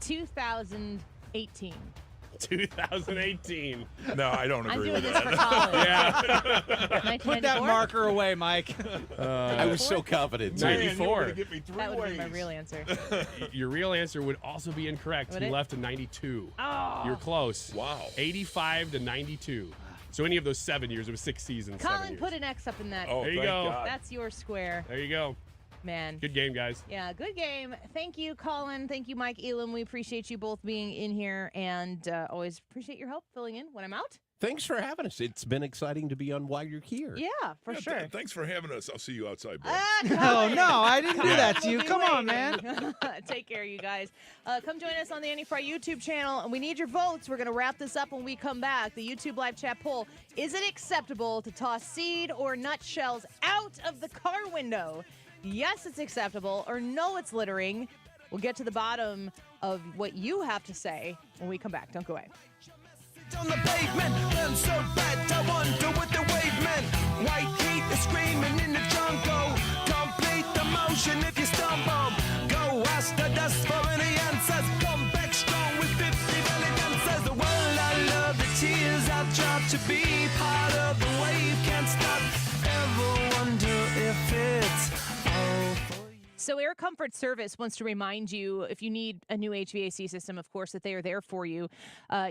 2018. 2018. No, I don't I'm agree doing with this that. for college. Yeah. Put that marker away, Mike. I was so confident. too. 94. Get me 3 That would be my ways. real answer. Your real answer would also be incorrect. Would he it? left in 92. Oh. You're close. Wow. 85 to 92. So any of those 7 years, it was 6 seasons. 7 Colin, years. put an X up in that. Oh, There you thank go. God. That's your square, There you go. man. Good game, guys. Yeah, good game. Thank you, Colin. Thank you, Mike Elam. We appreciate you both being in here, and always appreciate your help filling in when I'm out. Thanks for having us. It's been exciting to be on while you're here. Yeah, for Yeah, sure. Thanks for having us. I'll see you outside, bud. Oh, no, I didn't do that to you. We'll be Come on, waiting. man. Take care, you guys. Come join us on the Annie Fry YouTube channel, and we need your votes. We're going to wrap this up when we come back. The YouTube live chat poll: is it acceptable to toss seed or nutshells out of the car window? Yes, it's acceptable, or no, it's littering. We'll get to the bottom of what you have to say when we come back. Don't go away. On the pavement, burn so bad, I wonder what the wave meant. White heat is screaming in the jungle. Complete the motion if you stumble. Go ask the dust for any answers. Come back strong with 50 belly dancers. The world I love, the tears I've dropped to be part of the wave. Can't stop. Ever wonder if it's all for you? So Air Comfort Service wants to remind you, if you need a new HVAC system, of course, that they are there for you.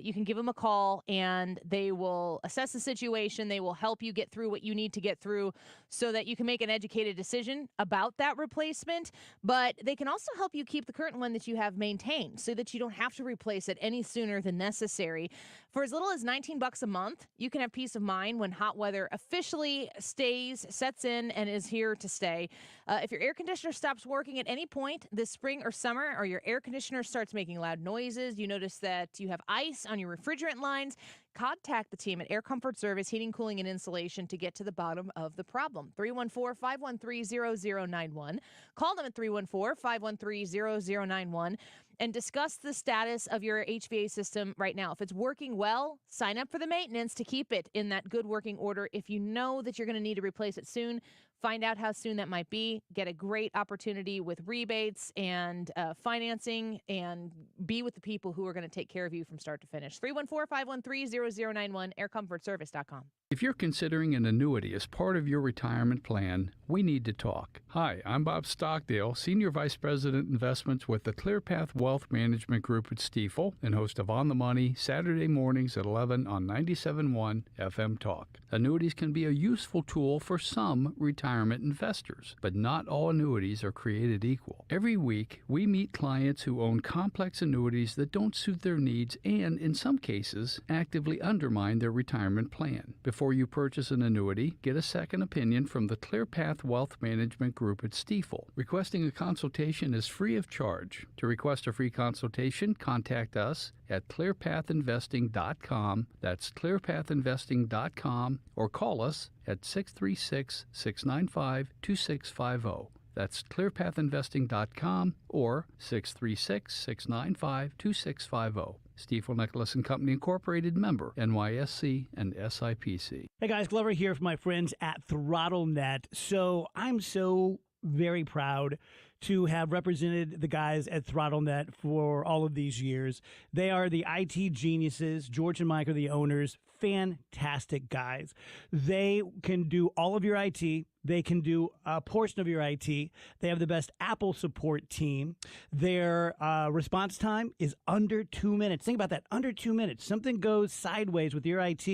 You can give them a call, and they will assess the situation. They will help you get through what you need to get through so that you can make an educated decision about that replacement. But they can also help you keep the current one that you have maintained so that you don't have to replace it any sooner than necessary. For as little as $19 a month, you can have peace of mind when hot weather officially sets in, and is here to stay. If your air conditioner stops working at any point this spring or summer, or your air conditioner starts making loud noises, you notice that you have ice on your refrigerant lines, contact the team at Air Comfort Service Heating, Cooling, and Insulation to get to the bottom of the problem. 314-513-0091. Call them at 314-513-0091 and discuss the status of your HVAC system right now. If it's working well, sign up for the maintenance to keep it in that good working order. If you know that you're going to need to replace it soon, find out how soon that might be. Get a great opportunity with rebates and financing, and be with the people who are going to take care of you from start to finish. 314-513-0091, aircomfortservice.com. If you're considering an annuity as part of your retirement plan, we need to talk. Hi, I'm Bob Stockdale, Senior Vice President Investments with the ClearPath Wealth Management Group at Stifel, and host of On the Money, Saturday mornings at 11 on 97.1 FM Talk. Annuities can be a useful tool for some retirement investors, but not all annuities are created equal. Every week, we meet clients who own complex annuities that don't suit their needs and, in some cases, actively undermine their retirement plan. Before you purchase an annuity, get a second opinion from the ClearPath Wealth Management Group at Stifel. Requesting a consultation is free of charge. To request a free consultation, contact us at clearpathinvesting.com. That's clearpathinvesting.com, or call us at 636-695-2650. That's clearpathinvesting.com or 636-695-2650. Stifel Nicholas & Company Incorporated, member NYSE and SIPC. Hey guys, Glover here for my friends at ThrottleNet. So I'm so very proud to have represented the guys at ThrottleNet for all of these years. They are the IT geniuses. George and Mike are the owners. Fantastic guys. They can do all of your IT. They can do a portion of your IT. They have the best Apple support team. Their response time is under 2 minutes. Think about that, under 2 minutes. Something goes sideways with your IT,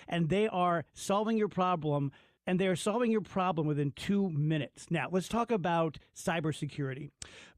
and they are solving your problem. And they're solving your problem within 2 minutes. Now, let's talk about cybersecurity.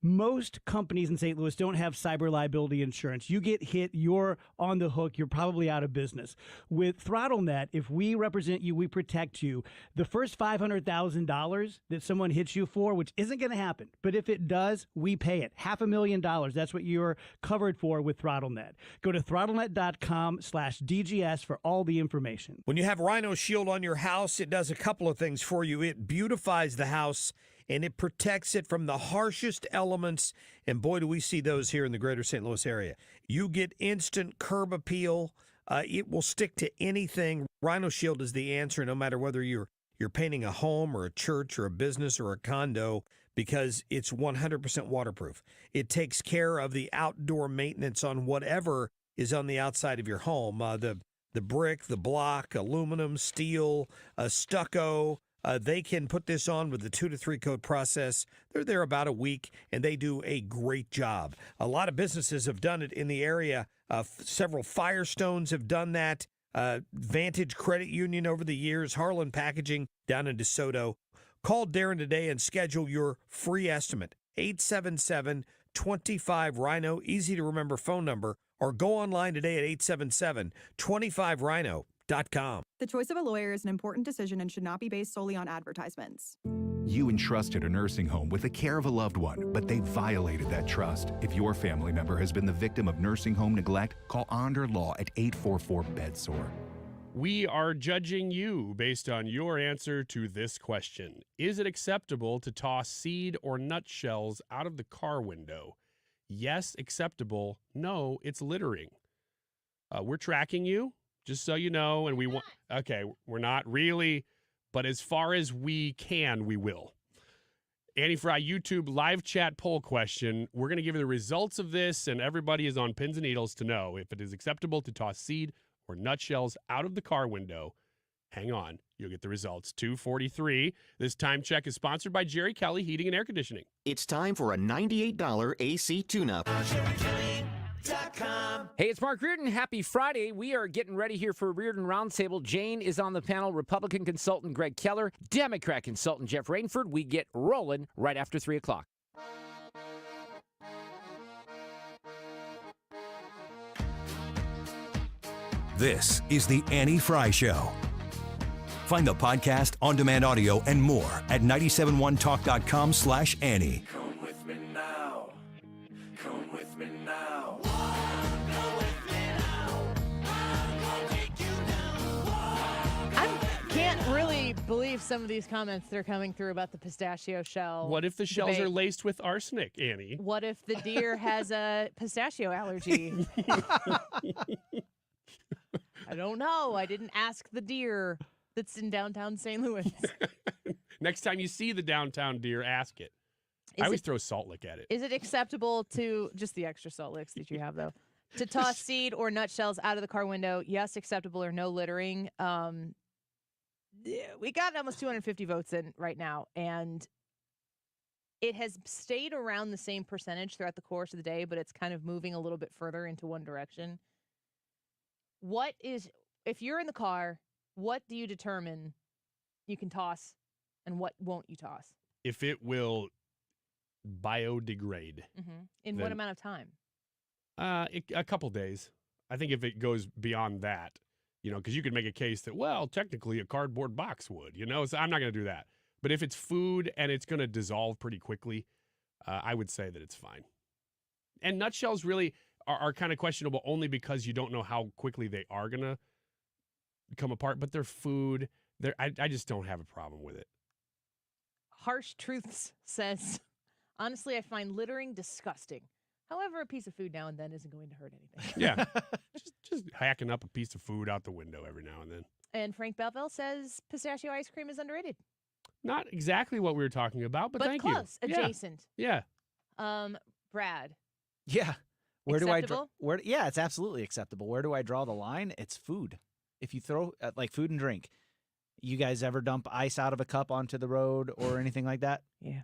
Most companies in St. Louis don't have cyber liability insurance. You get hit, you're on the hook, you're probably out of business. With ThrottleNet, if we represent you, we protect you. The first $500,000 that someone hits you for, which isn't going to happen, but if it does, we pay it. $500,000, that's what you're covered for with ThrottleNet. Go to throttlenet.com/DGS for all the information. When you have Rhino Shield on your house, it does a couple of things for you. It beautifies the house, and it protects it from the harshest elements. And boy, do we see those here in the greater St. Louis area. You get instant curb appeal. It will stick to anything. Rhino Shield is the answer, no matter whether you're painting a home or a church or a business or a condo, because it's 100% waterproof. It takes care of the outdoor maintenance on whatever is on the outside of your home. The brick, the block, aluminum, steel, stucco. They can put this on with the 2 to 3 coat process. They're there about a week, and they do a great job. A lot of businesses have done it in the area. Several Firestones have done that. Vantage Credit Union over the years. Harlan Packaging down in DeSoto. Call Darren today and schedule your free estimate. 877-25-RHINO. Easy to remember phone number. Or go online today at 877-25rhino.com. The choice of a lawyer is an important decision and should not be based solely on advertisements. You entrusted a nursing home with the care of a loved one, but they violated that trust. If your family member has been the victim of nursing home neglect, call Onder Law at 844-BEDSORE. We are judging you based on your answer to this question. Is it acceptable to toss seed or nutshells out of the car window? Yes, acceptable. No, it's littering. We're tracking you, just so you know, and we want. Okay, we're not really, but as far as we can, we will. Annie Fry YouTube live chat poll question. We're going to give you the results of this, and everybody is on pins and needles to know if it is acceptable to toss seed or nutshells out of the car window. Hang on. You'll get the results. 2:43. This time check is sponsored by Jerry Kelly Heating and Air Conditioning. It's time for a $98 AC tune-up. Hey, it's Mark Reardon. Happy Friday. We are getting ready here for Reardon Roundtable. Jane is on the panel, Republican consultant Greg Keller, Democrat consultant Jeff Rainford. We get rolling right after 3 o'clock. This is the Annie Fry Show. Find the podcast, on-demand audio, and more at 971talk.com/Annie. Come with me now. Come with me now. I can't really believe some of these comments that are coming through about the pistachio shell. What if the shells debate. are laced with arsenic, Annie? What if the deer has a pistachio allergy? I don't know. I didn't ask the deer that's in downtown St. Louis. Next time you see the downtown deer, ask it. I always throw salt lick at it. Is it acceptable to, just the extra salt licks that you have though, to toss seed or nutshells out of the car window? Yes, acceptable or no littering. We got almost 250 votes in right now, and it has stayed around the same percentage throughout the course of the day, but it's kind of moving a little bit further into one direction. If you're in the car, what do you determine you can toss and what won't you toss? If it will biodegrade. In what amount of time? A couple days. I think if it goes beyond that, because you could make a case that, well, technically a cardboard box would, so I'm not going to do that. But if it's food and it's going to dissolve pretty quickly, I would say that it's fine. And nutshells really are kind of questionable only because you don't know how quickly they are going to come apart, but they're food. I just don't have a problem with it. Harsh Truths says, honestly, I find littering disgusting. However, a piece of food now and then isn't going to hurt anything. Yeah. just hacking up a piece of food out the window every now and then. And Frank Belville says pistachio ice cream is underrated. Not exactly what we were talking about, but thank close, you. adjacent. Yeah. Brad. Yeah. Where Acceptable? do I draw? Yeah, it's absolutely acceptable. Where do I draw the line? It's food. If you throw like food and drink, you guys ever dump ice out of a cup onto the road or anything like that? Yeah.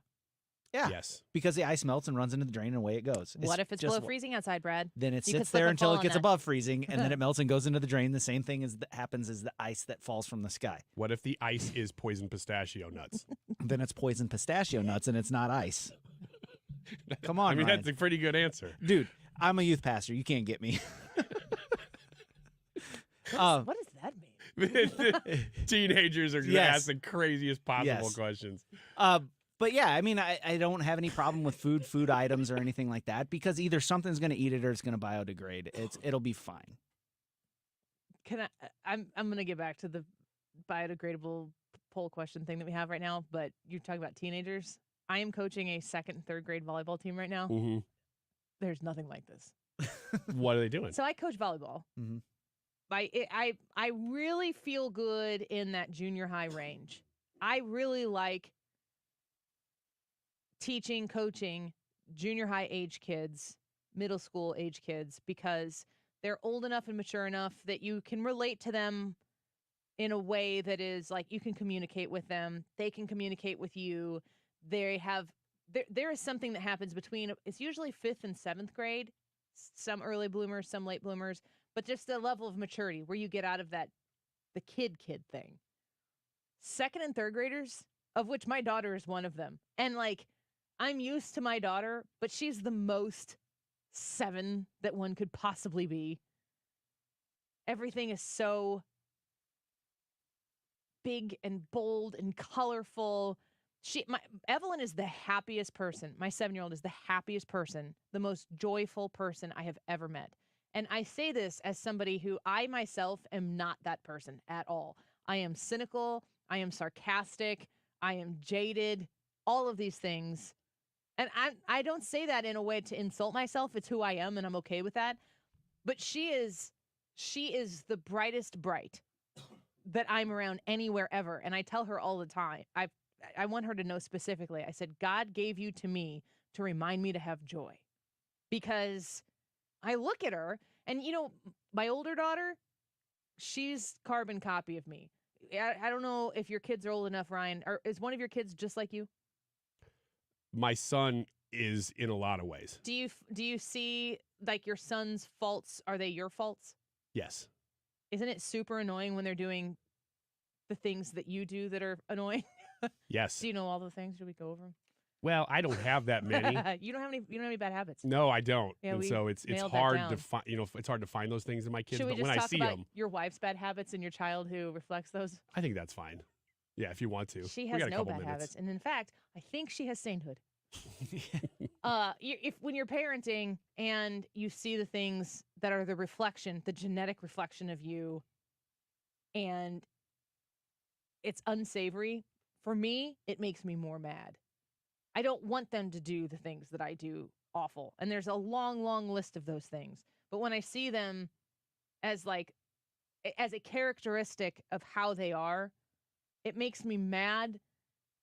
Yeah. Yes. Because the ice melts and runs into the drain and away it goes. What if it's below freezing outside, Brad? Then it You could sits slip there and until fall it on gets that. above freezing, and then it melts and goes into the drain. The same thing happens as the ice that falls from the sky. What if the ice is poison pistachio nuts? Then it's poison pistachio nuts, and it's not ice. Come on, I mean, Ryan. that's a pretty good answer. Dude, I'm a youth pastor. You can't get me. What does that mean? Teenagers are going to Yes. ask the craziest possible Yes. questions. But yeah, I mean, I don't have any problem with food items or anything like that because either something's going to eat it or it's going to biodegrade. It'll be fine. I'm going to get back to the biodegradable poll question thing that we have right now, but you're talking about teenagers. I am coaching a 2nd and 3rd grade volleyball team right now. Mm-hmm. There's nothing like this. What are they doing? So I coach volleyball. Mm-hmm. I really feel good in that junior high range. I really like teaching, coaching junior high age kids, middle school age kids, because they're old enough and mature enough that you can relate to them in a way that is like you can communicate with them. They can communicate with you. There is something that happens between, it's usually 5th and 7th grade, some early bloomers, some late bloomers, but just the level of maturity where you get out of that, the kid thing. 2nd and 3rd graders, of which my daughter is one of them. And like, I'm used to my daughter, but she's the most 7 that one could possibly be. Everything is so big and bold and colorful. Evelyn is the happiest person. My 7-year-old is the happiest person, the most joyful person I have ever met. And I say this as somebody who I myself am not that person at all. I am cynical. I am sarcastic. I am jaded. All of these things. And I don't say that in a way to insult myself. It's who I am, and I'm okay with that. But she is she is the brightest bright that I'm around anywhere ever. And I tell her all the time, I want her to know specifically. I said, God gave you to me to remind me to have joy. Because I look at her, and, my older daughter, she's carbon copy of me. I don't know if your kids are old enough, Ryan. Or is one of your kids just like you? My son is in a lot of ways. Do you see, like, your son's faults? Are they your faults? Yes. Isn't it super annoying when they're doing the things that you do that are annoying? Yes. Do you know all the things? Should we go over them? Well, I don't have that many. You don't have any bad habits. No, I don't. Yeah, and we so it's nailed that hard down. to find. It's hard to find those things in my kids. Should we But just when I talk see about them, your wife's bad habits and your child who reflects those? I think that's fine. Yeah, if you want to. She We has got a no couple bad minutes. habits, and in fact, I think she has sainthood. When you're parenting and you see the things that are the genetic reflection of you, and it's unsavory, for me, it makes me more mad. I don't want them to do the things that I do awful. And there's a long, long list of those things. But when I see them as a characteristic of how they are, it makes me mad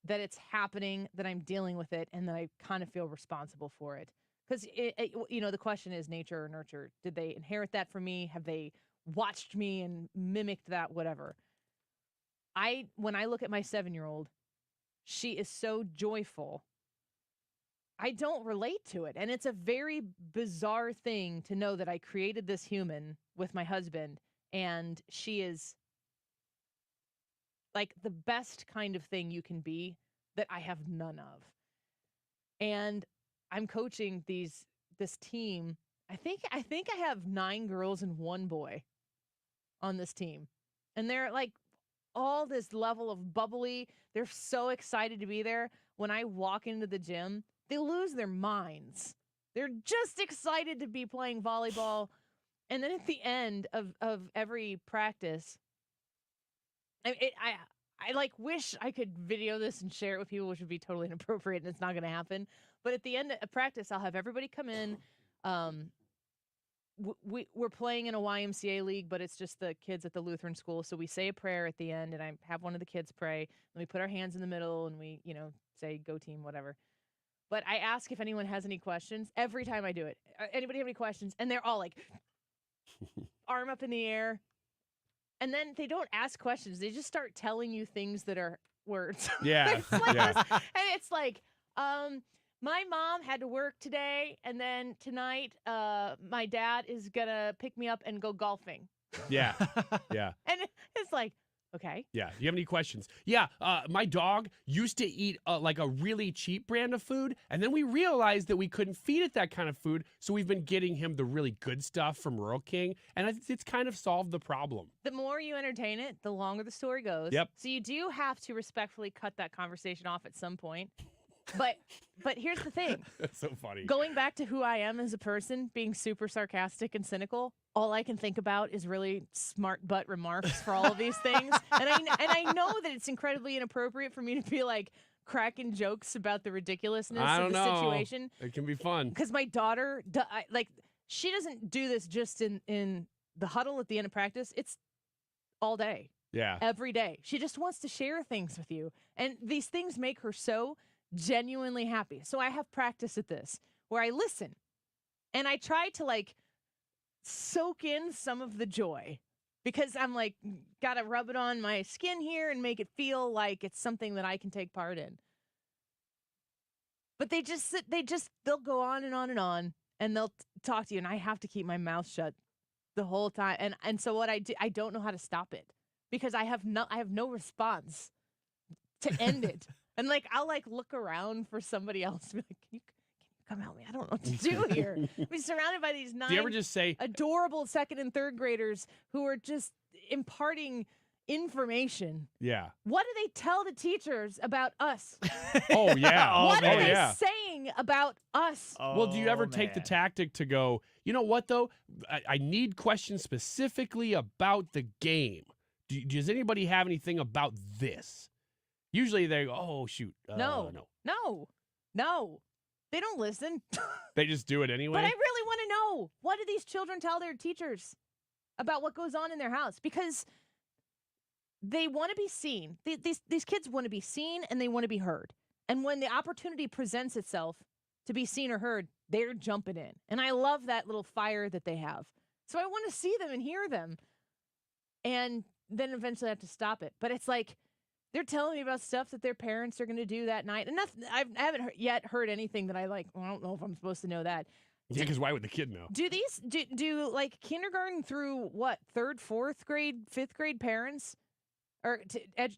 that it's happening, that I'm dealing with it, and that I kind of feel responsible for it. Because, the question is nature or nurture. Did they inherit that from me? Have they watched me and mimicked that? Whatever. When I look at my 7-year-old, she is so joyful. I don't relate to it. And it's a very bizarre thing to know that I created this human with my husband, and she is like the best kind of thing you can be that I have none of. And I'm coaching this team. I think I have 9 girls and 1 boy on this team. And they're like all this level of bubbly. They're so excited to be there. When I walk into the gym, they lose their minds. They're just excited to be playing volleyball. And then at the end of every practice, I wish I could video this and share it with people, which would be totally inappropriate, and it's not going to happen. But at the end of practice, I'll have everybody come in. We're playing in a YMCA league, but it's just the kids at the Lutheran school. So we say a prayer at the end, and I have one of the kids pray. And we put our hands in the middle, and we, say, go team, whatever. But I ask if anyone has any questions every time I do it. Anybody have any questions? And they're all like, arm up in the air. And then they don't ask questions. They just start telling you things that are words. Yeah. And it's like, my mom had to work today, and then tonight, my dad is going to pick me up and go golfing. Yeah. Yeah. And it's like, okay. Yeah. Do you have any questions? Yeah. My dog used to eat like a really cheap brand of food, and then we realized that we couldn't feed it that kind of food, so we've been getting him the really good stuff from Rural King, and it's kind of solved the problem. The more you entertain it, the longer the story goes. Yep. So you do have to respectfully cut that conversation off at some point. But here's the thing. That's so funny. Going back to who I am as a person, being super sarcastic and cynical, all I can think about is really smart butt remarks for all of these things. And I know that it's incredibly inappropriate for me to be like cracking jokes about the ridiculousness of the situation. It can be fun. Because my daughter, she doesn't do this just in the huddle at the end of practice. It's all day. Yeah. Every day. She just wants to share things with you. And these things make her so genuinely happy. So I have practice at this where I listen and I try to soak in some of the joy, because I'm like, gotta rub it on my skin here and make it feel like it's something that I can take part in. But they'll go on and on and on, and they'll talk to you, and I have to keep my mouth shut the whole time. And so what I do, I don't know how to stop it, because I have no response to end it. And I'll look around for somebody else to be like, can you come help me? I don't know what to do here. I'm surrounded by these 9 Do you ever just say adorable 2nd and 3rd graders who are just imparting information. Yeah. What do they tell the teachers about us? Oh, yeah. What are they saying about us? Well, do you ever take the tactic to go, you know what, though? I need questions specifically about the game. Does anybody have anything about this? Usually they go, oh, shoot. No. They don't listen. They just do it anyway? But I really want to know, what do these children tell their teachers about what goes on in their house because they want to be seen. These kids want to be seen and they want to be heard. And when the opportunity presents itself to be seen or heard, they're jumping in. And I love that little fire that they have. So I want to see them and hear them. And then eventually I have to stop it. But it's like they're telling me about stuff that their parents are going to do that night. And I haven't yet heard anything that I like, well, I don't know if I'm supposed to know that. Yeah, because why would the kid know? Do like kindergarten through what, 3rd, 4th grade, 5th grade parents or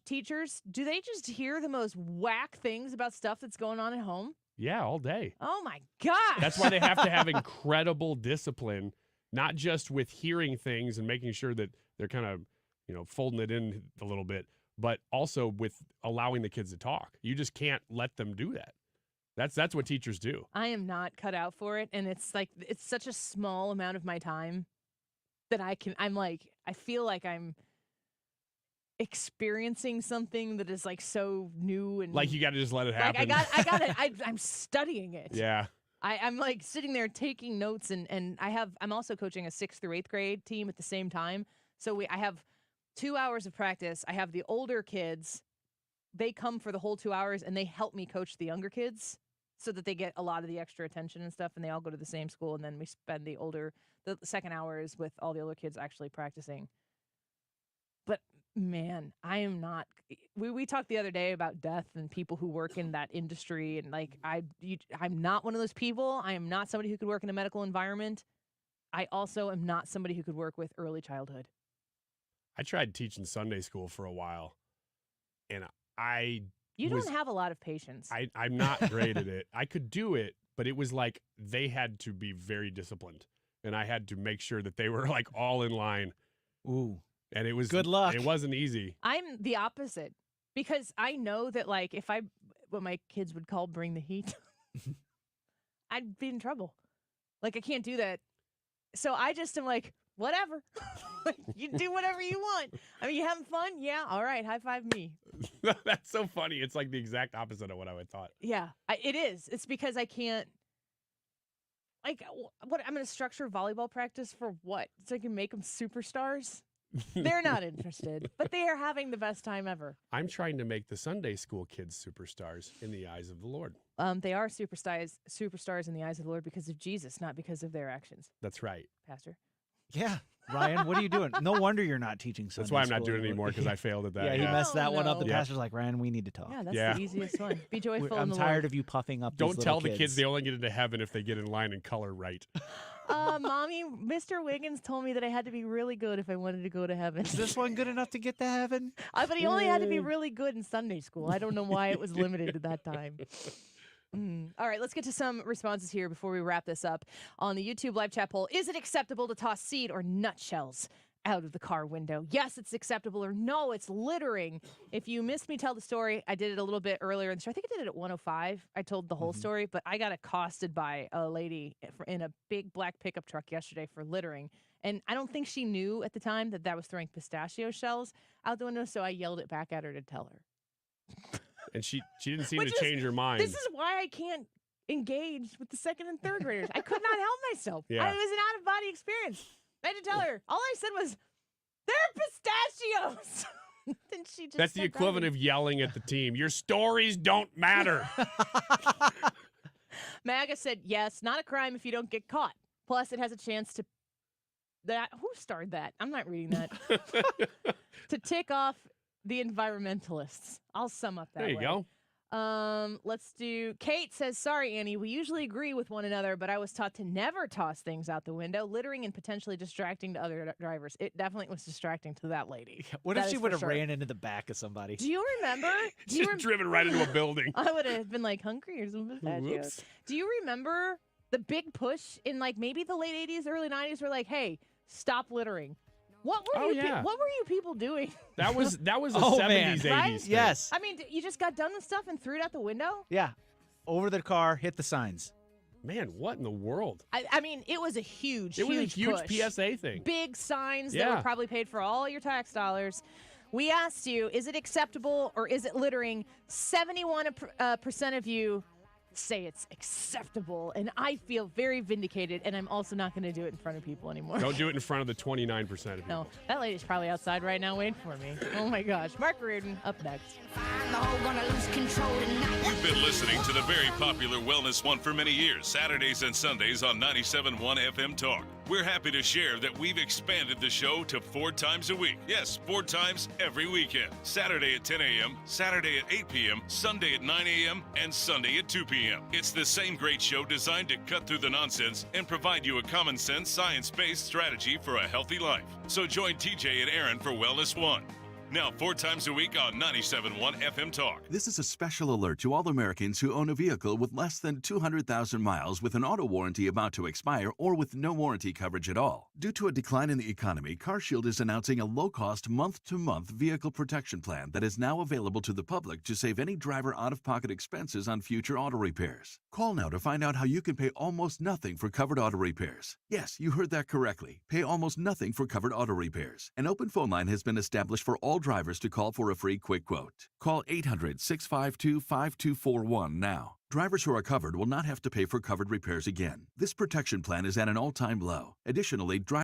teachers, do they just hear the most whack things about stuff that's going on at home? Yeah, all day. Oh my gosh. That's why they have to have incredible discipline, not just with hearing things and making sure that they're kind of, folding it in a little bit, but also with allowing the kids to talk. You just can't let them do that. That's what teachers do. I am not cut out for it, and it's such a small amount of my time that I feel like I'm experiencing something that is like so new and like you got to just let it happen. I'm studying it. Yeah. I'm like sitting there taking notes and I'm also coaching a 6th through 8th grade team at the same time. So I have 2 hours of practice. I have the older kids. They come for the whole 2 hours and they help me coach the younger kids so that they get a lot of the extra attention and stuff. And they all go to the same school. And then we spend the second hours with all the older kids actually practicing. But man, I am not. We talked the other day about death and people who work in that industry. And like, I'm not one of those people. I am not somebody who could work in a medical environment. I also am not somebody who could work with early childhood. I tried teaching Sunday school for a while. And You don't have a lot of patience. I'm not great at it. I could do it, but it was like they had to be very disciplined. And I had to make sure that they were like all in line. Ooh. And it was good luck. It wasn't easy. I'm the opposite because I know that like if what my kids would call bring the heat, I'd be in trouble. Like I can't do that. So I just am like, whatever. You do whatever you want. I mean, you having fun? Yeah. All right. High five me. That's so funny. It's like the exact opposite of what I would thought. Yeah, it is. It's because I can't. Like, what? I'm going to structure volleyball practice for what? So I can make them superstars? They're not interested, but they are having the best time ever. I'm trying to make the Sunday school kids superstars in the eyes of the Lord. They are superstars in the eyes of the Lord because of Jesus, not because of their actions. That's right. Pastor. Yeah. Ryan, what are you doing? No wonder you're not teaching Sunday That's why I'm not school doing it anymore because I failed at that. Yeah, he messed that one up. The Yeah. pastor's like, Ryan, we need to talk. Yeah, that's the easiest one. Be joyful I'm in the tired Lord. of you puffing up Don't these tell little the kids they only get into heaven if they get in line and color right. Mommy, Mr. Wiggins told me that I had to be really good if I wanted to go to heaven. Is this one good enough to get to heaven? But he only had to be really good in Sunday school. I don't know why it was limited to that time. All right, let's get to some responses here before we wrap this up. On the YouTube live chat poll, is it acceptable to toss seed or nutshells out of the car window? Yes, it's acceptable, or no, it's littering. If you missed me tell the story, I did it a little bit earlier in the show. I think I did it at 105. I told the whole story, but I got accosted by a lady in a big black pickup truck yesterday for littering. And I don't think she knew at the time that was throwing pistachio shells out the window, so I yelled it back at her to tell her. And she didn't seem to change her mind. This is why I can't engage with the 2nd and 3rd graders. I could not help myself. Yeah. It was an out-of-body experience. I had to tell her. All I said was, they're pistachios. Then she just That's the equivalent of yelling at the team. Your stories don't matter. MAGA said, yes, not a crime if you don't get caught. Plus, it has a chance to... Who starred that? I'm not reading that. To tick off the environmentalists. I'll sum up that There you way. go. Let's do. Kate says, sorry, Annie, we usually agree with one another, but I was taught to never toss things out the window, littering and potentially distracting to other drivers. It definitely was distracting to that lady. What That if she is would for have sure. ran into the back of somebody? Do you remember? Just driven right into a building. I would have been like, hungry or some pistachios. Whoops. Do you remember the big push in like maybe the late 80s, early 90s were like, hey, stop littering. What were what were you people doing? That was a 70s, 80s Right? thing. Yes. I mean, you just got done with stuff and threw it out the window? Yeah. Over the car, hit the signs. Man, what in the world? I mean, it was a huge, It was a huge push. PSA thing. Big signs that Yeah. were probably paid for all your tax dollars. We asked you, is it acceptable or is it littering? 71% of you say it's acceptable, and I feel very vindicated, and I'm also not going to do it in front of people anymore. Don't do it in front of the 29% of people. No, that lady's probably outside right now waiting for me. Oh my gosh. Mark Reardon up next. You've been listening to the very popular Wellness One for many years, Saturdays and Sundays on 97.1 FM Talk. We're happy to share that we've expanded the show to 4 times a week. Yes, 4 times every weekend. Saturday at 10 a.m., Saturday at 8 p.m., Sunday at 9 a.m., and Sunday at 2 p.m. It's the same great show designed to cut through the nonsense and provide you a common sense, science-based strategy for a healthy life. So join TJ and Aaron for Wellness One. Now 4 times a week on 97.1 FM Talk. This is a special alert to all Americans who own a vehicle with less than 200,000 miles with an auto warranty about to expire or with no warranty coverage at all. Due to a decline in the economy, CarShield is announcing a low-cost month-to-month vehicle protection plan that is now available to the public to save any driver out-of-pocket expenses on future auto repairs. Call now to find out how you can pay almost nothing for covered auto repairs. Yes, you heard that correctly. Pay almost nothing for covered auto repairs. An open phone line has been established for all drivers to call for a free quick quote. Call 800-652-5241 now. Drivers who are covered will not have to pay for covered repairs again. This protection plan is at an all-time low. Additionally, drivers